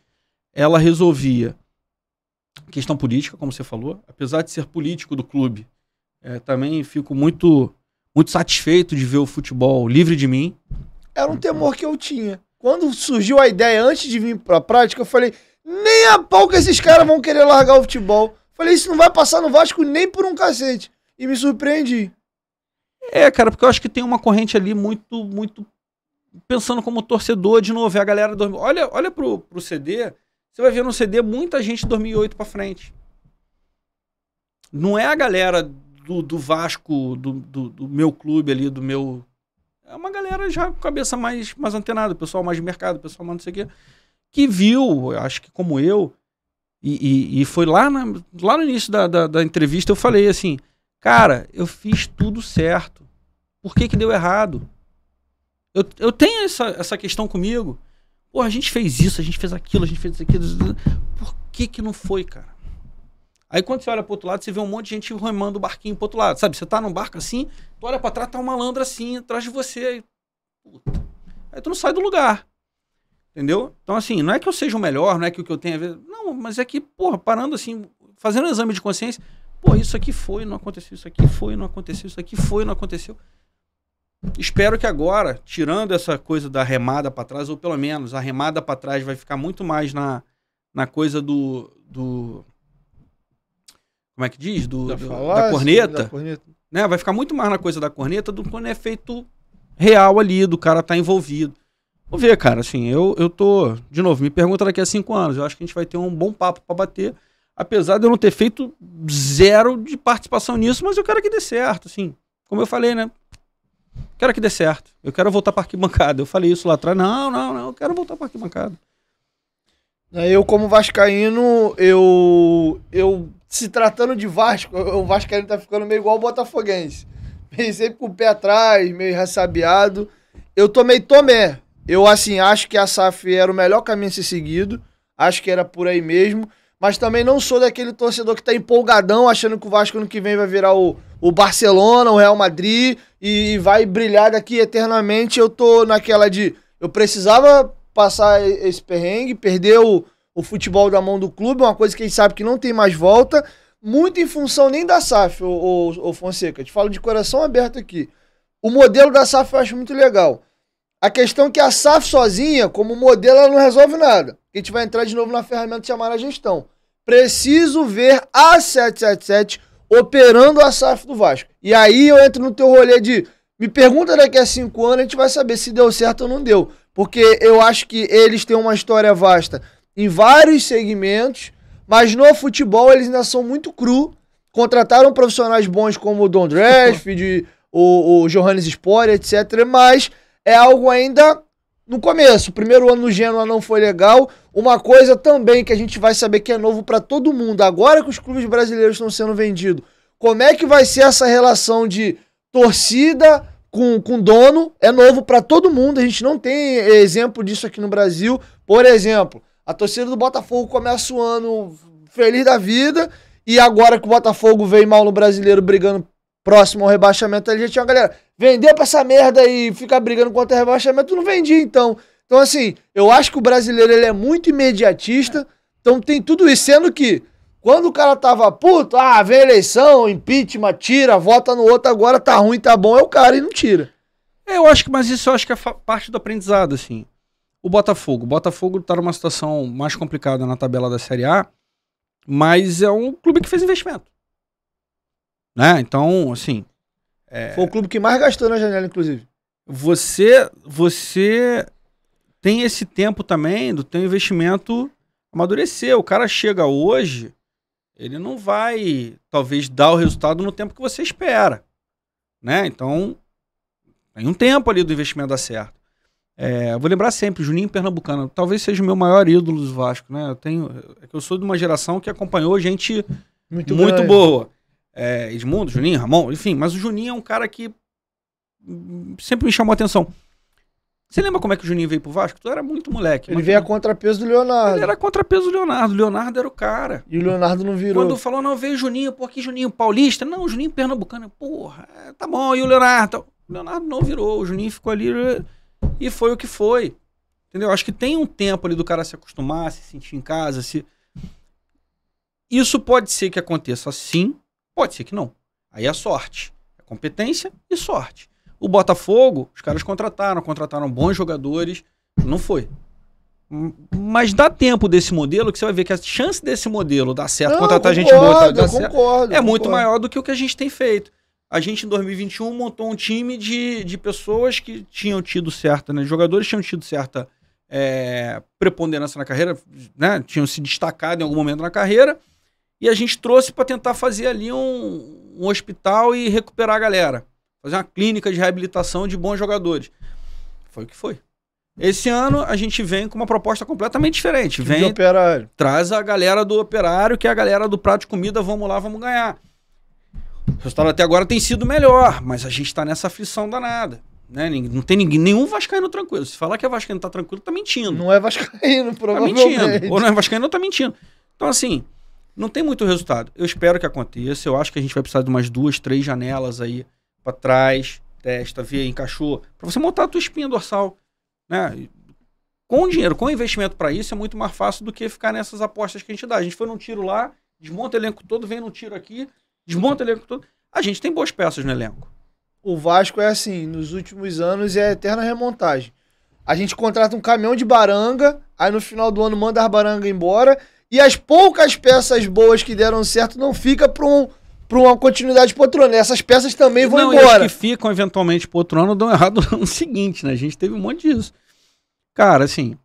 ela resolvia questão política, como você falou. Apesar de ser político do clube, também fico muito, muito satisfeito de ver o futebol livre de mim. Era um temor que eu tinha. Quando surgiu a ideia, antes de vir pra prática, eu falei, nem a pau que esses caras vão querer largar o futebol. Falei, isso não vai passar no Vasco nem por um cacete. E me surpreendi. Cara, porque eu acho que tem uma corrente ali muito, muito... Pensando como torcedor, de novo, a galera... Olha pro CD, você vai ver no CD muita gente de 2008 pra frente. Não é a galera do Vasco, do meu clube ali, do meu... É uma galera já com cabeça mais antenada, pessoal mais de mercado, pessoal mais não sei o quê, que viu, acho que como eu, e foi lá no início da entrevista, eu falei assim, cara, eu fiz tudo certo. Por que deu errado? Eu tenho essa questão comigo. Pô, a gente fez isso, a gente fez aquilo, a gente fez aquilo. Por que não foi, cara? Aí quando você olha pro outro lado, você vê um monte de gente remando o barquinho pro outro lado. Sabe, você tá num barco assim, tu olha pra trás, tá um malandro assim, atrás de você. Puta. Aí tu não sai do lugar. Entendeu? Então assim, não é que eu seja o melhor, não é que o que eu tenho a ver... Não, mas é que, porra, parando assim, fazendo um exame de consciência, pô, isso aqui foi, não aconteceu, isso aqui foi, não aconteceu, isso aqui foi, não aconteceu. Espero que agora, tirando essa coisa da remada pra trás, ou pelo menos a remada pra trás vai ficar muito mais na coisa do como é que diz? Da corneta. Da corneta. Né? Vai ficar muito mais na coisa da corneta do que quando é feito real ali, do cara tá envolvido. Vou ver, cara, assim, eu tô... De novo, me pergunta daqui a 5 anos. Eu acho que a gente vai ter um bom papo pra bater. Apesar de eu não ter feito zero de participação nisso, mas eu quero que dê certo, assim. Como eu falei, né? Quero que dê certo. Eu quero voltar pra arquibancada. Eu falei isso lá atrás. Não. Eu quero voltar pra arquibancada. Eu, como vascaíno, eu se tratando de Vasco, o vascaíno tá ficando meio igual o botafoguense. Meio sempre com o pé atrás, meio ressabiado. Eu tomei Tomé. Eu, assim, acho que a SAF era o melhor caminho a ser seguido. Acho que era por aí mesmo. Mas também não sou daquele torcedor que tá empolgadão, achando que o Vasco ano que vem vai virar o Barcelona, o Real Madrid, e vai brilhar daqui eternamente. Eu tô naquela de... Eu precisava passar esse perrengue, perder o futebol da mão do clube, uma coisa que a gente sabe que não tem mais volta, muito em função nem da SAF, o Fonseca. Te falo de coração aberto aqui. O modelo da SAF eu acho muito legal. A questão é que a SAF sozinha, como modelo, ela não resolve nada. A gente vai entrar de novo na ferramenta chamada gestão. Preciso ver a 777 operando a SAF do Vasco. E aí eu entro no teu rolê de... Me pergunta daqui a 5 anos, a gente vai saber se deu certo ou não deu. Porque eu acho que eles têm uma história vasta em vários segmentos, mas no futebol eles ainda são muito cru. Contrataram profissionais bons como o Don Dressfield, o Johannes Sport, etc. Mas é algo ainda no começo. O primeiro ano no Genoa não foi legal. Uma coisa também que a gente vai saber que é novo para todo mundo, agora que os clubes brasileiros estão sendo vendidos, como é que vai ser essa relação de torcida com dono? É novo para todo mundo, a gente não tem exemplo disso aqui no Brasil. Por exemplo, a torcida do Botafogo começa o ano feliz da vida, e agora que o Botafogo veio mal no Brasileiro, brigando próximo ao rebaixamento, ali já tinha uma galera, vendeu pra essa merda e fica brigando contra o rebaixamento, não vendia então. Então assim, eu acho que o brasileiro ele é muito imediatista, então tem tudo isso, sendo que quando o cara tava puto, vem eleição, impeachment, tira, vota no outro, agora tá ruim, tá bom, é o cara e não tira. Eu acho que, mas isso eu acho que é parte do aprendizado, assim. O Botafogo tá numa situação mais complicada na tabela da Série A, mas é um clube que fez investimento. Né? Então, assim, Foi o clube que mais gastou na janela, inclusive. Você tem esse tempo também do teu investimento amadurecer. O cara chega hoje, ele não vai, talvez, dar o resultado no tempo que você espera, né? Então, tem um tempo ali do investimento dar certo. Eu vou lembrar sempre, Juninho Pernambucano, talvez seja o meu maior ídolo do Vasco, né? Eu sou de uma geração que acompanhou gente muito boa. Edmundo, Juninho, Ramon, enfim, mas o Juninho é um cara que sempre me chamou a atenção. Você lembra como é que o Juninho veio pro Vasco? Tu era muito moleque. Ele veio a contrapeso do Leonardo. Ele era contrapeso do Leonardo. O Leonardo era o cara. E o Leonardo não virou. Quando falou, não, veio o Juninho, pô, que Juninho paulista? Não, o Juninho Pernambucano. Porra, tá bom. E o Leonardo? O Leonardo não virou. O Juninho ficou ali e foi o que foi. Entendeu? Acho que tem um tempo ali do cara se acostumar, se sentir em casa. Isso pode ser que aconteça sim, pode ser que não. Aí é sorte. É competência e sorte. O Botafogo, os caras contrataram bons jogadores, não foi. Mas dá tempo desse modelo que você vai ver que a chance desse modelo dar certo, contratar gente boa, dar certo, muito maior do que o que a gente tem feito. A gente, em 2021, montou um time de pessoas que tinham tido certa, né? Jogadores tinham tido certa preponderância na carreira, né? Tinham se destacado em algum momento na carreira, e a gente trouxe para tentar fazer ali um hospital e recuperar a galera. Fazer uma clínica de reabilitação de bons jogadores. Foi o que foi. Esse ano a gente vem com uma proposta completamente diferente. Vem, Operário. Traz a galera do Operário, que é a galera do prato de comida, vamos lá, vamos ganhar. O resultado até agora tem sido melhor, mas a gente tá nessa aflição danada. Né? Não tem nenhum vascaíno tranquilo. Se falar que é vascaíno tá tranquilo, tá mentindo. Não é vascaíno, provavelmente. Tá mentindo. Ou não é vascaíno, tá mentindo. Então, assim, não tem muito resultado. Eu espero que aconteça. Eu acho que a gente vai precisar de umas 2, 3 janelas aí para trás, testa, vê, encaixou, para você montar a tua espinha dorsal, né? Com dinheiro, com investimento para isso é muito mais fácil do que ficar nessas apostas que a gente dá. A gente foi num tiro lá, desmonta o elenco todo, vem num tiro aqui, desmonta o elenco todo. A gente tem boas peças no elenco. O Vasco é assim, nos últimos anos é eterna remontagem. A gente contrata um caminhão de baranga, aí no final do ano manda as barangas embora, e as poucas peças boas que deram certo não fica para uma continuidade pro outro ano. Essas peças também vão embora. E as que ficam eventualmente pro outro ano dão errado no ano seguinte, né? A gente teve um monte disso. Cara, assim,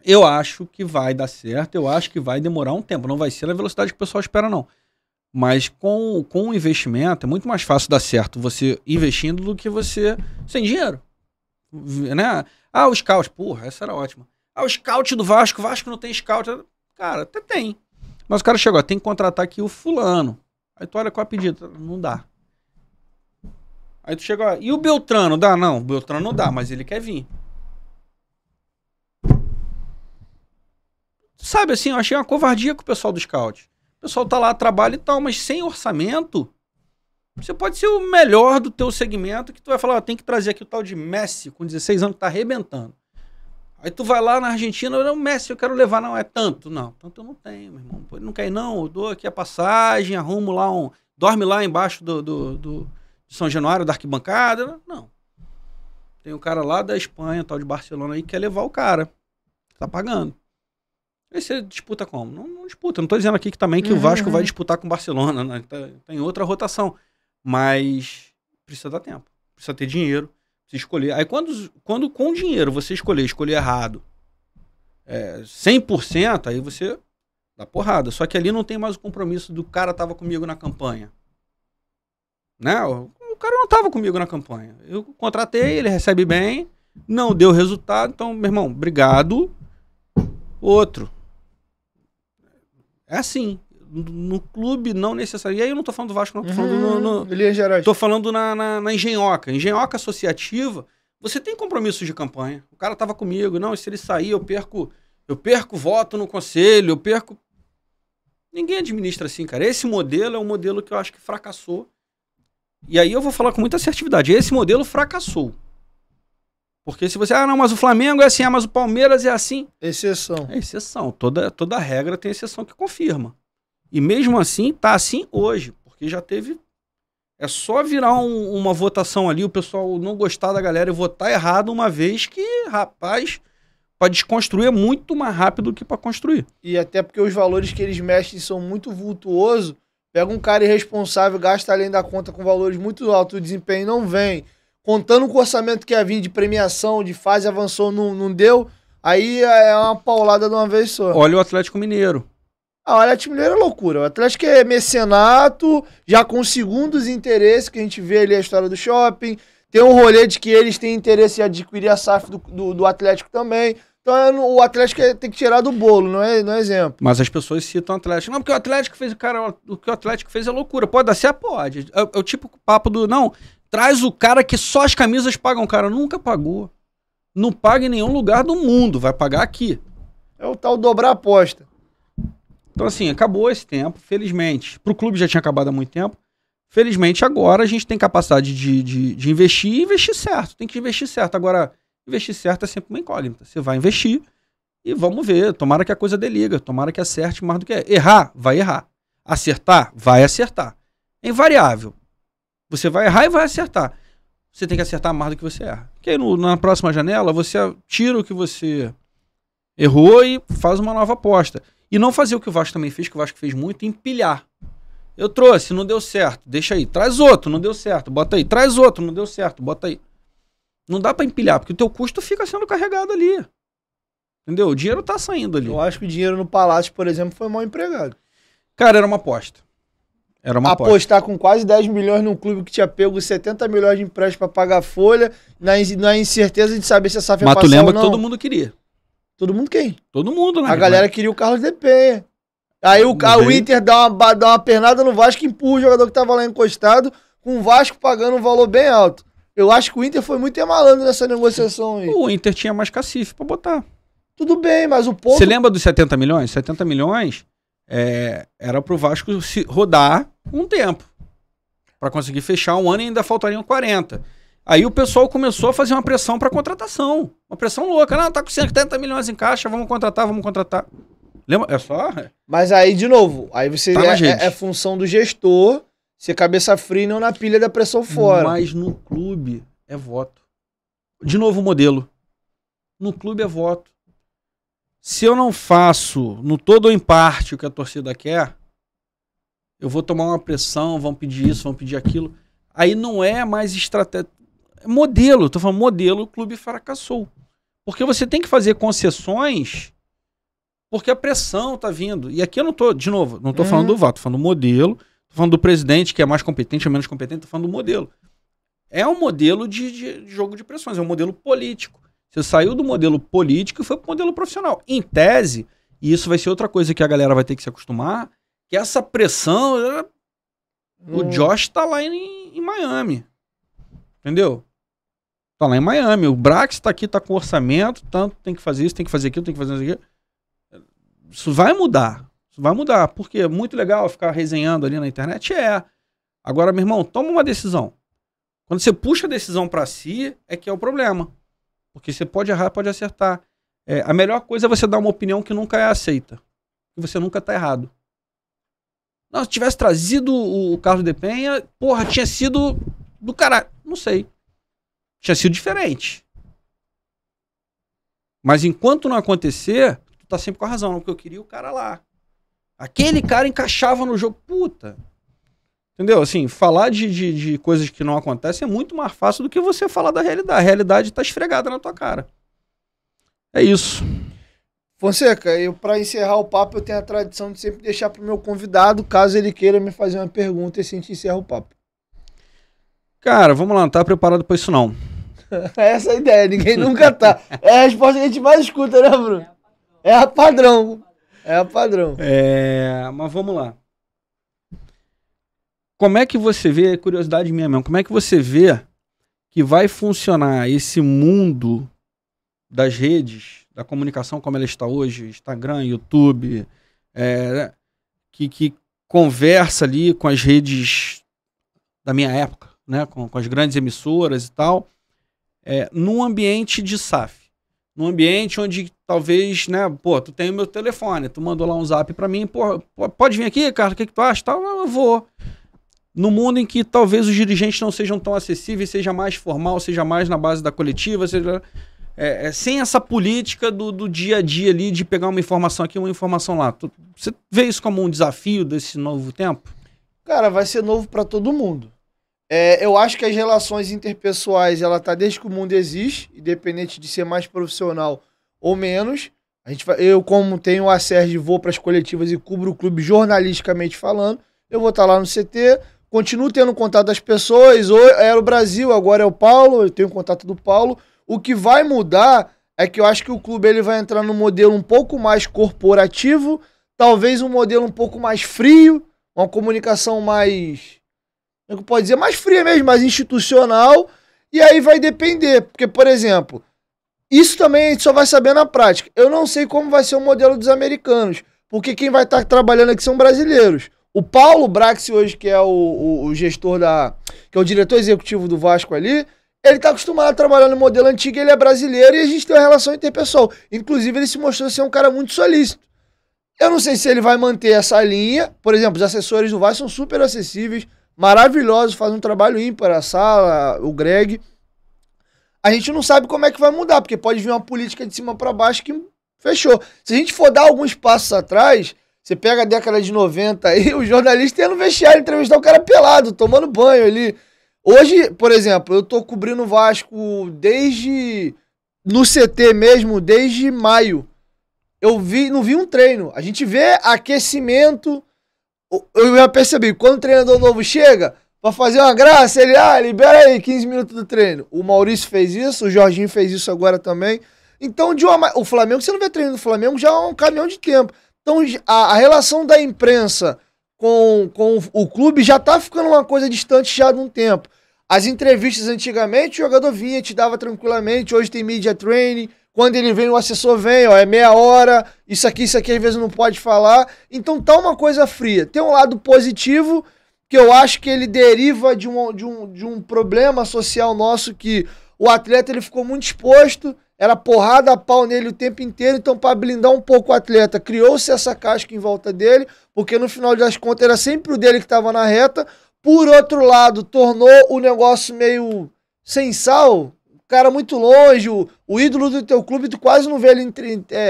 eu acho que vai dar certo, eu acho que vai demorar um tempo. Não vai ser na velocidade que o pessoal espera, não. Mas com o investimento é muito mais fácil dar certo você investindo do que você sem dinheiro. Né? Ah, o scout, porra, essa era ótima. Ah, o scout do Vasco, o Vasco não tem scout. Cara, até tem. Mas o cara chegou, tem que contratar aqui o fulano. Aí tu olha qual é a pedida, não dá. Aí tu chega, ó, e o Beltrano, dá? Não, o Beltrano não dá, mas ele quer vir. Sabe assim, eu achei uma covardia com o pessoal do scout. O pessoal tá lá, trabalha e tal, mas sem orçamento, você pode ser o melhor do teu segmento, que tu vai falar, ó, tem que trazer aqui o tal de Messi, com 16 anos, que tá arrebentando. Aí tu vai lá na Argentina, o Messi, eu quero levar, não, é tanto. Não, tanto eu não tenho, meu irmão. Ele não quer ir, não, eu dou aqui a passagem, arrumo lá dorme lá embaixo de São Januário, da arquibancada. Não. Tem um cara lá da Espanha, tal de Barcelona aí, que quer levar o cara. Tá pagando. Aí você disputa como? Não disputa. Não tô dizendo aqui que também que o Vasco vai disputar com o Barcelona, né? Tá em outra rotação. Mas precisa dar tempo. Precisa ter dinheiro. Precisa escolher. Aí quando com dinheiro você escolher errado 100%, aí você dá porrada. Só que ali não tem mais o compromisso do cara tava comigo na campanha. Né? O cara não tava comigo na campanha. Eu contratei, ele recebe bem, não deu resultado. Então, meu irmão, obrigado. Outro. É assim. No clube, não necessariamente. E aí eu não tô falando do Vasco, não. Tô falando tô falando na Engenhoca. Engenhoca associativa, você tem compromissos de campanha. O cara tava comigo. Não, se ele sair, eu perco voto no conselho, eu perco... Ninguém administra assim, cara. Esse modelo é um modelo que eu acho que fracassou. E aí eu vou falar com muita assertividade. Esse modelo fracassou. Porque se você... Ah, não, mas o Flamengo é assim, ah, mas o Palmeiras é assim. Exceção. É exceção. Toda regra tem exceção que confirma. E mesmo assim, tá assim hoje. Porque já teve... É só virar uma votação ali, o pessoal não gostar da galera e votar errado uma vez que, rapaz, para desconstruir é muito mais rápido do que para construir. E até porque os valores que eles mexem são muito vultuosos. Pega um cara irresponsável, gasta além da conta com valores muito altos, o desempenho não vem. Contando com o orçamento que ia vir de premiação, de fase avançou, não deu. Aí é uma paulada de uma vez só. Olha o Atlético Mineiro. Ah, o Atlético Mineiro é loucura. O Atlético é mecenato, já com segundos interesses, que a gente vê ali a história do shopping. Tem um rolê de que eles têm interesse em adquirir a SAF do Atlético também. Então o Atlético tem que tirar do bolo, não é exemplo. Mas as pessoas citam o Atlético. Não, porque o Atlético fez, cara, o que o Atlético fez é loucura. Pode dar certo? Pode. É o tipo papo do, não, traz o cara que só as camisas pagam. Cara, nunca pagou. Não paga em nenhum lugar do mundo, vai pagar aqui. É o tal dobrar a aposta. Então assim, acabou esse tempo, felizmente. Pro clube já tinha acabado há muito tempo. Felizmente agora a gente tem capacidade de investir e investir certo. Tem que investir certo. Agora, investir certo é sempre uma incógnita. Você vai investir e vamos ver. Tomara que a coisa dê liga. Tomara que acerte mais do que é. Errar, vai errar. Acertar, vai acertar. É invariável. Você vai errar e vai acertar. Você tem que acertar mais do que você erra. Porque aí na próxima janela você tira o que você errou e faz uma nova aposta. E não fazer o que o Vasco também fez, que o Vasco fez muito, empilhar. Eu trouxe, não deu certo, deixa aí. Traz outro, não deu certo, bota aí. Traz outro, não deu certo, bota aí. Não dá pra empilhar, porque o teu custo fica sendo carregado ali. Entendeu? O dinheiro tá saindo ali. Eu acho que o dinheiro no Palácio, por exemplo, foi mal empregado. Cara, era uma aposta. Era uma aposta. Apostar com quase 10 milhões num clube que tinha pego 70 milhões de empréstimo pra pagar a folha, na incerteza de saber se a SAF ia Mas passar tu lembra ou não. que todo mundo queria. Todo mundo quem? Todo mundo, né? A galera queria o Carlos de Penha. Aí o Inter dá uma pernada no Vasco e empurra o jogador que tava lá encostado, com o Vasco pagando um valor bem alto. Eu acho que o Inter foi muito malandro nessa negociação aí. O Inter tinha mais cacife pra botar. Tudo bem, mas o ponto... Você lembra dos 70 milhões? 70 milhões era pro Vasco se rodar um tempo. Pra conseguir fechar um ano e ainda faltariam 40. Aí o pessoal começou a fazer uma pressão pra contratação. Uma pressão louca. Não, tá com 70 milhões em caixa, vamos contratar. Lembra? É só... Mas aí, de novo, aí você Tá é função do gestor ser cabeça fria e não na pilha da pressão fora. Mas no clube é voto. De novo o modelo. No clube é voto. Se eu não faço no todo ou em parte o que a torcida quer, eu vou tomar uma pressão, vão pedir isso, vão pedir aquilo. Aí não é mais estratégia. É modelo, tô falando modelo, o clube fracassou. Porque você tem que fazer concessões porque a pressão tá vindo. E aqui eu não tô, de novo, não tô falando do voto, tô falando do modelo, tô falando do presidente que é mais competente ou menos competente, tô falando do modelo. É um modelo de jogo de pressões, é um modelo político. Você saiu do modelo político e foi pro modelo profissional. Em tese, e isso vai ser outra coisa que a galera vai ter que se acostumar, que essa pressão... O Josh tá lá em Miami. Entendeu? Tá lá em Miami. O Brax tá aqui, tá com orçamento, tanto tem que fazer isso, tem que fazer aquilo, tem que fazer isso aqui. Isso vai mudar. Isso vai mudar. Porque é muito legal ficar resenhando ali na internet. Agora, meu irmão, toma uma decisão. Quando você puxa a decisão pra si, é que é o problema. Porque você pode errar, pode acertar. A melhor coisa é você dar uma opinião que nunca é aceita. Que você nunca tá errado. Não, se tivesse trazido o Carlos de Penha, porra, tinha sido do caralho. Não sei. Tinha sido diferente. Mas enquanto não acontecer, tu tá sempre com a razão. Não, porque eu queria o cara lá. Aquele cara encaixava no jogo. Puta. Entendeu? Assim, falar de coisas que não acontecem é muito mais fácil do que você falar da realidade. A realidade tá esfregada na tua cara. É isso. Fonseca, para encerrar o papo, eu tenho a tradição de sempre deixar pro meu convidado, caso ele queira me fazer uma pergunta, e assim a gente encerra o papo. Cara, vamos lá, não tá preparado pra isso não. Essa é a ideia, ninguém nunca tá. É a resposta que a gente mais escuta, né, Bruno? É a padrão. É a padrão. Mas vamos lá. Como é que você vê, curiosidade minha mesmo, como é que você vê que vai funcionar esse mundo das redes, da comunicação como ela está hoje, Instagram, YouTube, que conversa ali com as redes da minha época, né, com as grandes emissoras e tal, num ambiente de SAF, num ambiente onde talvez, né, pô, tu tem o meu telefone, tu mandou lá um zap pra mim, pô, pode vir aqui, cara, o que tu acha? Tal, eu vou. No mundo em que talvez os dirigentes não sejam tão acessíveis, seja mais formal, seja mais na base da coletiva, seja... sem essa política do dia a dia ali de pegar uma informação aqui, uma informação lá. Você vê isso como um desafio desse novo tempo? Cara, vai ser novo pra todo mundo. Eu acho que as relações interpessoais, ela tá desde que o mundo existe, independente de ser mais profissional ou menos. Eu, como tenho a Sérgio, vou pras coletivas e cubro o clube jornalisticamente falando, eu vou estar lá no CT, continuo tendo contato das pessoas, ou era o Brasil, agora é o Paulo, eu tenho contato do Paulo. O que vai mudar é que eu acho que o clube ele vai entrar num modelo um pouco mais corporativo, talvez um modelo um pouco mais frio, uma comunicação mais, como pode dizer, mais fria mesmo, mais institucional, e aí vai depender, porque, por exemplo, isso também a gente só vai saber na prática. Eu não sei como vai ser o modelo dos americanos, porque quem vai estar trabalhando aqui são brasileiros. O Paulo Brax hoje, que é o gestor que é o diretor executivo do Vasco ali, ele tá acostumado a trabalhar no modelo antigo, ele é brasileiro e a gente tem uma relação interpessoal. Inclusive, ele se mostrou ser um cara muito solícito. Eu não sei se ele vai manter essa linha. Por exemplo, os assessores do Vasco são super acessíveis, maravilhosos, fazem um trabalho ímpar, a Sala, o Greg. A gente não sabe como é que vai mudar, porque pode vir uma política de cima para baixo que fechou. Se a gente for dar alguns passos atrás, você pega a década de 90 aí, o jornalista ia no vestiário entrevistar o cara pelado, tomando banho ali. Hoje, por exemplo, eu tô cobrindo o Vasco no CT mesmo, desde maio. Não vi um treino. A gente vê aquecimento. Eu já percebi, quando o treinador novo chega, pra fazer uma graça, ele, libera aí 15 minutos do treino. O Maurício fez isso, o Jorginho fez isso agora também. Então, o Flamengo, você não vê treino do Flamengo, já é um caminhão de tempo. Então, a relação da imprensa com o clube já tá ficando uma coisa distante já de um tempo. As entrevistas antigamente, o jogador vinha, te dava tranquilamente, hoje tem media training. Quando ele vem, o assessor vem, é meia hora, isso aqui, às vezes não pode falar. Então tá uma coisa fria. Tem um lado positivo, que eu acho que ele deriva de um problema social nosso, que o atleta ele ficou muito exposto, era porrada a pau nele o tempo inteiro, então para blindar um pouco o atleta, criou-se essa casca em volta dele, porque no final das contas era sempre o dele que estava na reta. Por outro lado, tornou o negócio meio sem sal, cara muito longe, o ídolo do teu clube, tu quase não vê ele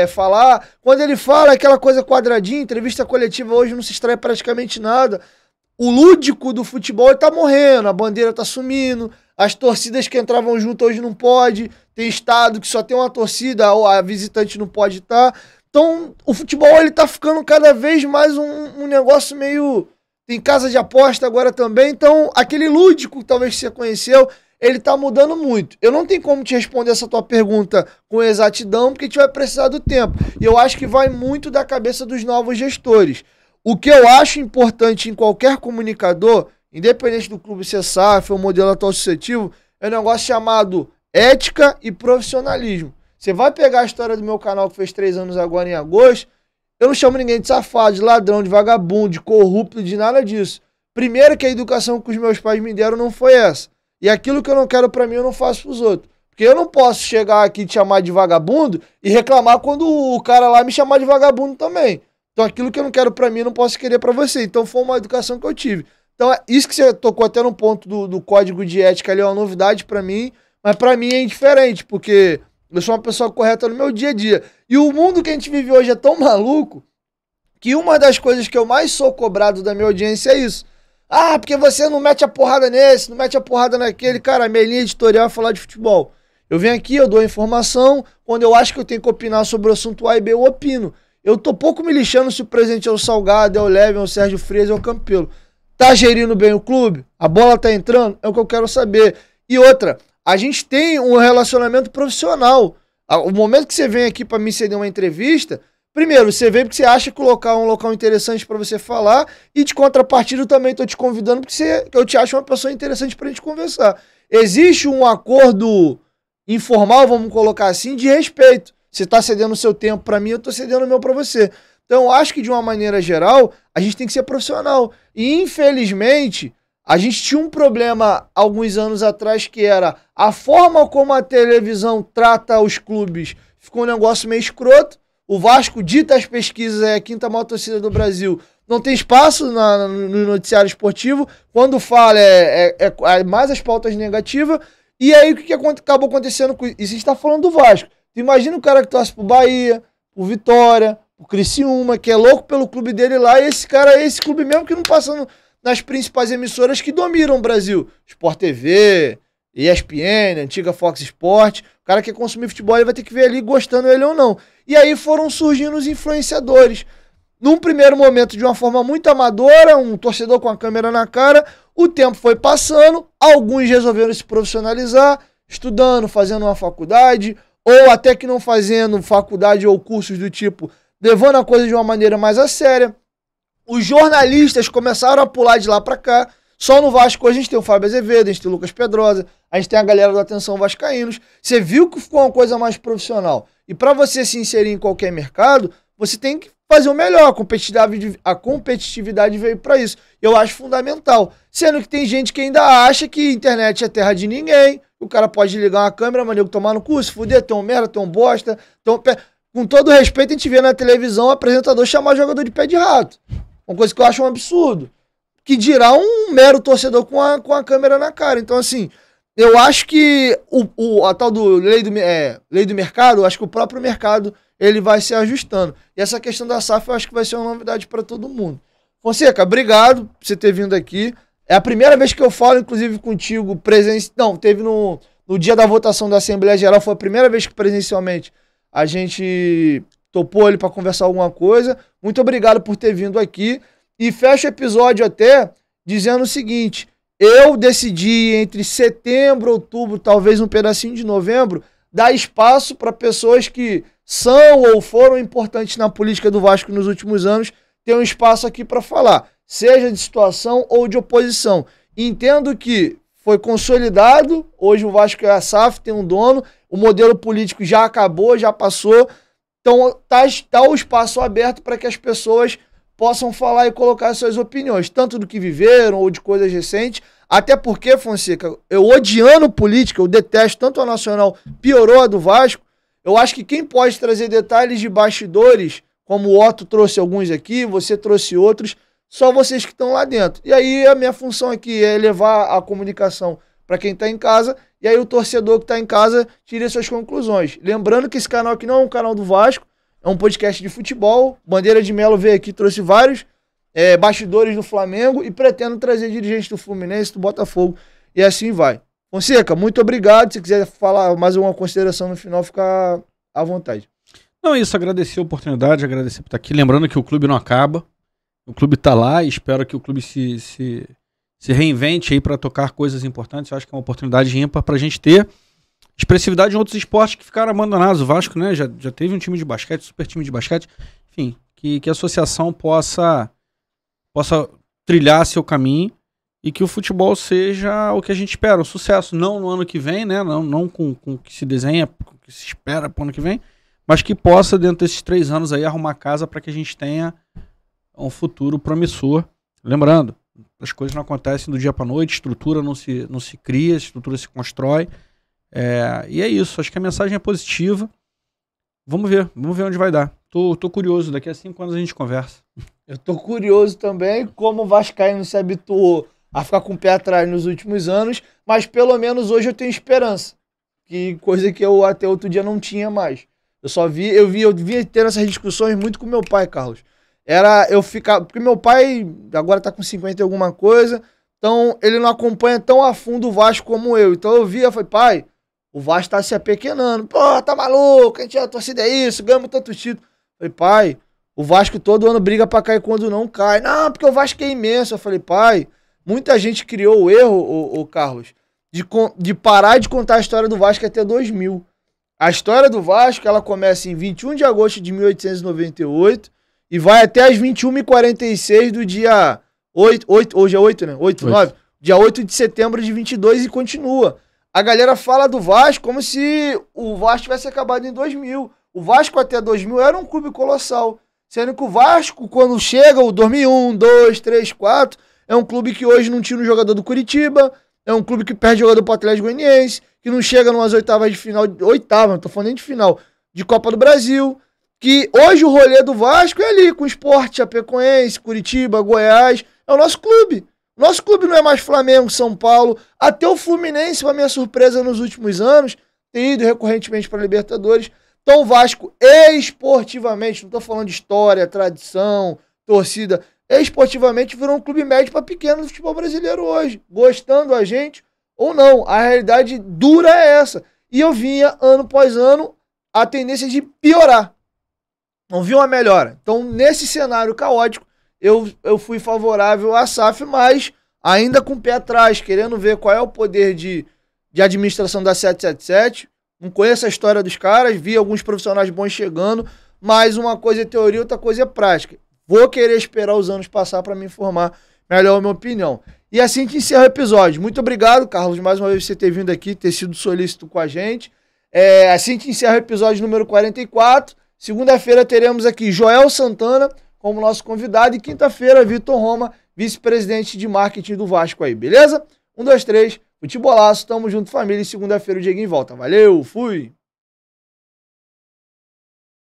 falar. Quando ele fala, é aquela coisa quadradinha, entrevista coletiva hoje não se extrai praticamente nada. O lúdico do futebol tá morrendo, a bandeira tá sumindo, as torcidas que entravam junto hoje não pode, tem estado que só tem uma torcida, ou a visitante não pode estar. Então, o futebol ele tá ficando cada vez mais um negócio meio... Tem casa de aposta agora também, então aquele lúdico que talvez você conheceu, ele tá mudando muito. Eu não tenho como te responder essa tua pergunta com exatidão, porque a gente vai precisar do tempo. E eu acho que vai muito da cabeça dos novos gestores. O que eu acho importante em qualquer comunicador, independente do clube ser SAF ou modelo atual suscetível, é um negócio chamado ética e profissionalismo. Você vai pegar a história do meu canal, que fez 3 anos agora em agosto, eu não chamo ninguém de safado, de ladrão, de vagabundo, de corrupto, de nada disso. Primeiro que a educação que os meus pais me deram não foi essa. E aquilo que eu não quero pra mim, eu não faço pros outros. Porque eu não posso chegar aqui e te chamar de vagabundo e reclamar quando o cara lá me chamar de vagabundo também. Então aquilo que eu não quero pra mim, eu não posso querer pra você. Então foi uma educação que eu tive. Então é isso que você tocou até no ponto do código de ética ali, é uma novidade pra mim. Mas pra mim é indiferente, porque eu sou uma pessoa correta no meu dia a dia. E o mundo que a gente vive hoje é tão maluco que uma das coisas que eu mais sou cobrado da minha audiência é isso. Porque você não mete a porrada nesse, não mete a porrada naquele. Cara, a minha linha editorial é falar de futebol. Eu venho aqui, eu dou informação. Quando eu acho que eu tenho que opinar sobre o assunto A e B, eu opino. Eu tô pouco me lixando se o presidente é o Salgado, é o Leve, é o Sérgio Freitas, é o Campelo. Tá gerindo bem o clube? A bola tá entrando? É o que eu quero saber. E outra, a gente tem um relacionamento profissional. O momento que você vem aqui pra me ceder uma entrevista, primeiro, você vem porque você acha que o local é um local interessante pra você falar, e de contrapartida eu também tô te convidando porque eu te acho uma pessoa interessante pra gente conversar. Existe um acordo informal, vamos colocar assim, de respeito. Você tá cedendo o seu tempo pra mim, eu tô cedendo o meu pra você. Então eu acho que de uma maneira geral, a gente tem que ser profissional. E infelizmente, a gente tinha um problema alguns anos atrás que era a forma como a televisão trata os clubes. Ficou um negócio meio escroto. O Vasco, dita as pesquisas, é a 5ª maior torcida do Brasil. Não tem espaço no noticiário esportivo. Quando fala, é mais as pautas negativas. E aí, o que acabou acontecendo com isso? Isso a gente tá falando do Vasco. Tu imagina o cara que torce pro Bahia, pro Vitória, pro Criciúma, que é louco pelo clube dele lá. E esse cara, esse clube mesmo que não passa nas principais emissoras que dominam o Brasil. Sport TV, ESPN, antiga Fox Sport. O cara que quer consumir futebol, ele vai ter que ver ali gostando ele ou não. E aí foram surgindo os influenciadores. Num primeiro momento, de uma forma muito amadora, um torcedor com a câmera na cara, o tempo foi passando, alguns resolveram se profissionalizar, estudando, fazendo uma faculdade, ou até que não fazendo faculdade ou cursos do tipo, levando a coisa de uma maneira mais a séria. Os jornalistas começaram a pular de lá pra cá. Só no Vasco hoje a gente tem o Fábio Azevedo, a gente tem o Lucas Pedrosa, a gente tem a galera do Atenção Vascaínos. Você viu que ficou uma coisa mais profissional. E para você se inserir em qualquer mercado, você tem que fazer o melhor. A competitividade veio para isso. Eu acho fundamental. Sendo que tem gente que ainda acha que internet é terra de ninguém. O cara pode ligar uma câmera, maneiro, tomar no cu, se fuder, tem um merda, tem um bosta. Com todo respeito, a gente vê na televisão o apresentador chamar jogador de pé de rato. Uma coisa que eu acho um absurdo. Que dirá um mero torcedor com a câmera na cara. Então, assim, eu acho que a tal do lei do mercado, eu acho que o próprio mercado ele vai se ajustando. E essa questão da SAF eu acho que vai ser uma novidade para todo mundo. Fonseca, obrigado por você ter vindo aqui. É a primeira vez que eu falo, inclusive, contigo Não, teve no dia da votação da Assembleia Geral, foi a primeira vez que presencialmente a gente topou ele para conversar alguma coisa. Muito obrigado por ter vindo aqui. E fecho o episódio até dizendo o seguinte: eu decidi entre setembro, outubro, talvez um pedacinho de novembro, dar espaço para pessoas que são ou foram importantes na política do Vasco nos últimos anos, ter um espaço aqui para falar, seja de situação ou de oposição. Entendo que foi consolidado, hoje o Vasco é a SAF, tem um dono, o modelo político já acabou, já passou, então tá o espaço aberto para que as pessoas possam falar e colocar suas opiniões, tanto do que viveram ou de coisas recentes, até porque, Fonseca, eu odiando política, eu detesto tanto a Nacional, piorou a do Vasco, eu acho que quem pode trazer detalhes de bastidores, como o Otto trouxe alguns aqui, você trouxe outros, só vocês que estão lá dentro. E aí a minha função aqui é levar a comunicação para quem está em casa, e aí o torcedor que está em casa tire suas conclusões. Lembrando que esse canal aqui não é um canal do Vasco, é um podcast de futebol. Bandeira de Melo veio aqui, trouxe vários bastidores do Flamengo e pretendo trazer dirigentes do Fluminense, do Botafogo e assim vai. Fonseca, muito obrigado. Se quiser falar mais alguma consideração no final, fica à vontade. Não, isso, agradecer a oportunidade, agradecer por estar aqui. Lembrando que o clube não acaba, o clube está lá e espero que o clube se reinvente aí para tocar coisas importantes. Eu acho que é uma oportunidade ímpar para a gente ter expressividade em outros esportes que ficaram abandonados. O Vasco, né, já teve um time de basquete, super time de basquete. Enfim, que a associação possa trilhar seu caminho e que o futebol seja o que a gente espera, um sucesso. Não no ano que vem, né, não com o que se desenha, com o que se espera para o ano que vem, mas que possa, dentro desses 3 anos aí, arrumar casa para que a gente tenha um futuro promissor. Lembrando, as coisas não acontecem do dia para noite, estrutura não se cria, estrutura se constrói. E é isso, acho que a mensagem é positiva. Vamos ver onde vai dar. Tô curioso, daqui a 5 anos a gente conversa. Eu tô curioso também, como o Vascaíno se habituou a ficar com o pé atrás nos últimos anos, mas pelo menos hoje eu tenho esperança. Que coisa que eu até outro dia não tinha mais. Eu via ter essas discussões muito com meu pai, Carlos. Porque meu pai agora tá com 50 e alguma coisa, então ele não acompanha tão a fundo o Vasco como eu. Então eu falei, pai, o Vasco tá se apequenando. Pô, tá maluco, a torcida é isso, ganhamos tantos títulos. Eu falei, pai, o Vasco todo ano briga pra cair quando não cai. Não, porque o Vasco é imenso. Eu falei, pai, muita gente criou o erro, o Carlos, de parar de contar a história do Vasco até 2000. A história do Vasco, ela começa em 21 de agosto de 1898 e vai até as 21h46 do dia 8, hoje é 8, né? 8, 9. Dia 8 de setembro de 22 e continua. A galera fala do Vasco como se o Vasco tivesse acabado em 2000. O Vasco até 2000 era um clube colossal. Sendo que o Vasco, quando chega o 2001, 2, 3, 4, é um clube que hoje não tira um jogador do Curitiba, é um clube que perde jogador pro Atlético Goianiense, que não chega numas oitavas de final, não tô falando nem de final, de Copa do Brasil, que hoje o rolê do Vasco é ali, com o Sport, Chapecoense, Curitiba, Goiás, é o nosso clube. Nosso clube não é mais Flamengo, São Paulo, até o Fluminense, para minha surpresa nos últimos anos, tem ido recorrentemente para Libertadores. Então o Vasco, esportivamente, não estou falando de história, tradição, torcida, esportivamente virou um clube médio para pequeno do futebol brasileiro hoje. Gostando a gente ou não. A realidade dura é essa. E eu vinha, ano após ano, a tendência de piorar. Não vi uma melhora. Então, nesse cenário caótico, eu fui favorável à SAF, mas ainda com o pé atrás, querendo ver qual é o poder de administração da 777. Não conheço a história dos caras, vi alguns profissionais bons chegando, mas uma coisa é teoria, outra coisa é prática. Vou querer esperar os anos passar para me informar melhor a minha opinião. E assim que encerra o episódio. Muito obrigado, Carlos, mais uma vez por você ter vindo aqui, ter sido solícito com a gente. Assim que encerra o episódio número 44. Segunda-feira teremos aqui Joel Santana como nosso convidado e quinta-feira Vitor Roma, vice-presidente de marketing do Vasco aí, beleza? 1, 2, 3, futebolaço, tamo junto família e segunda-feira o Dieguinho volta. Valeu, fui!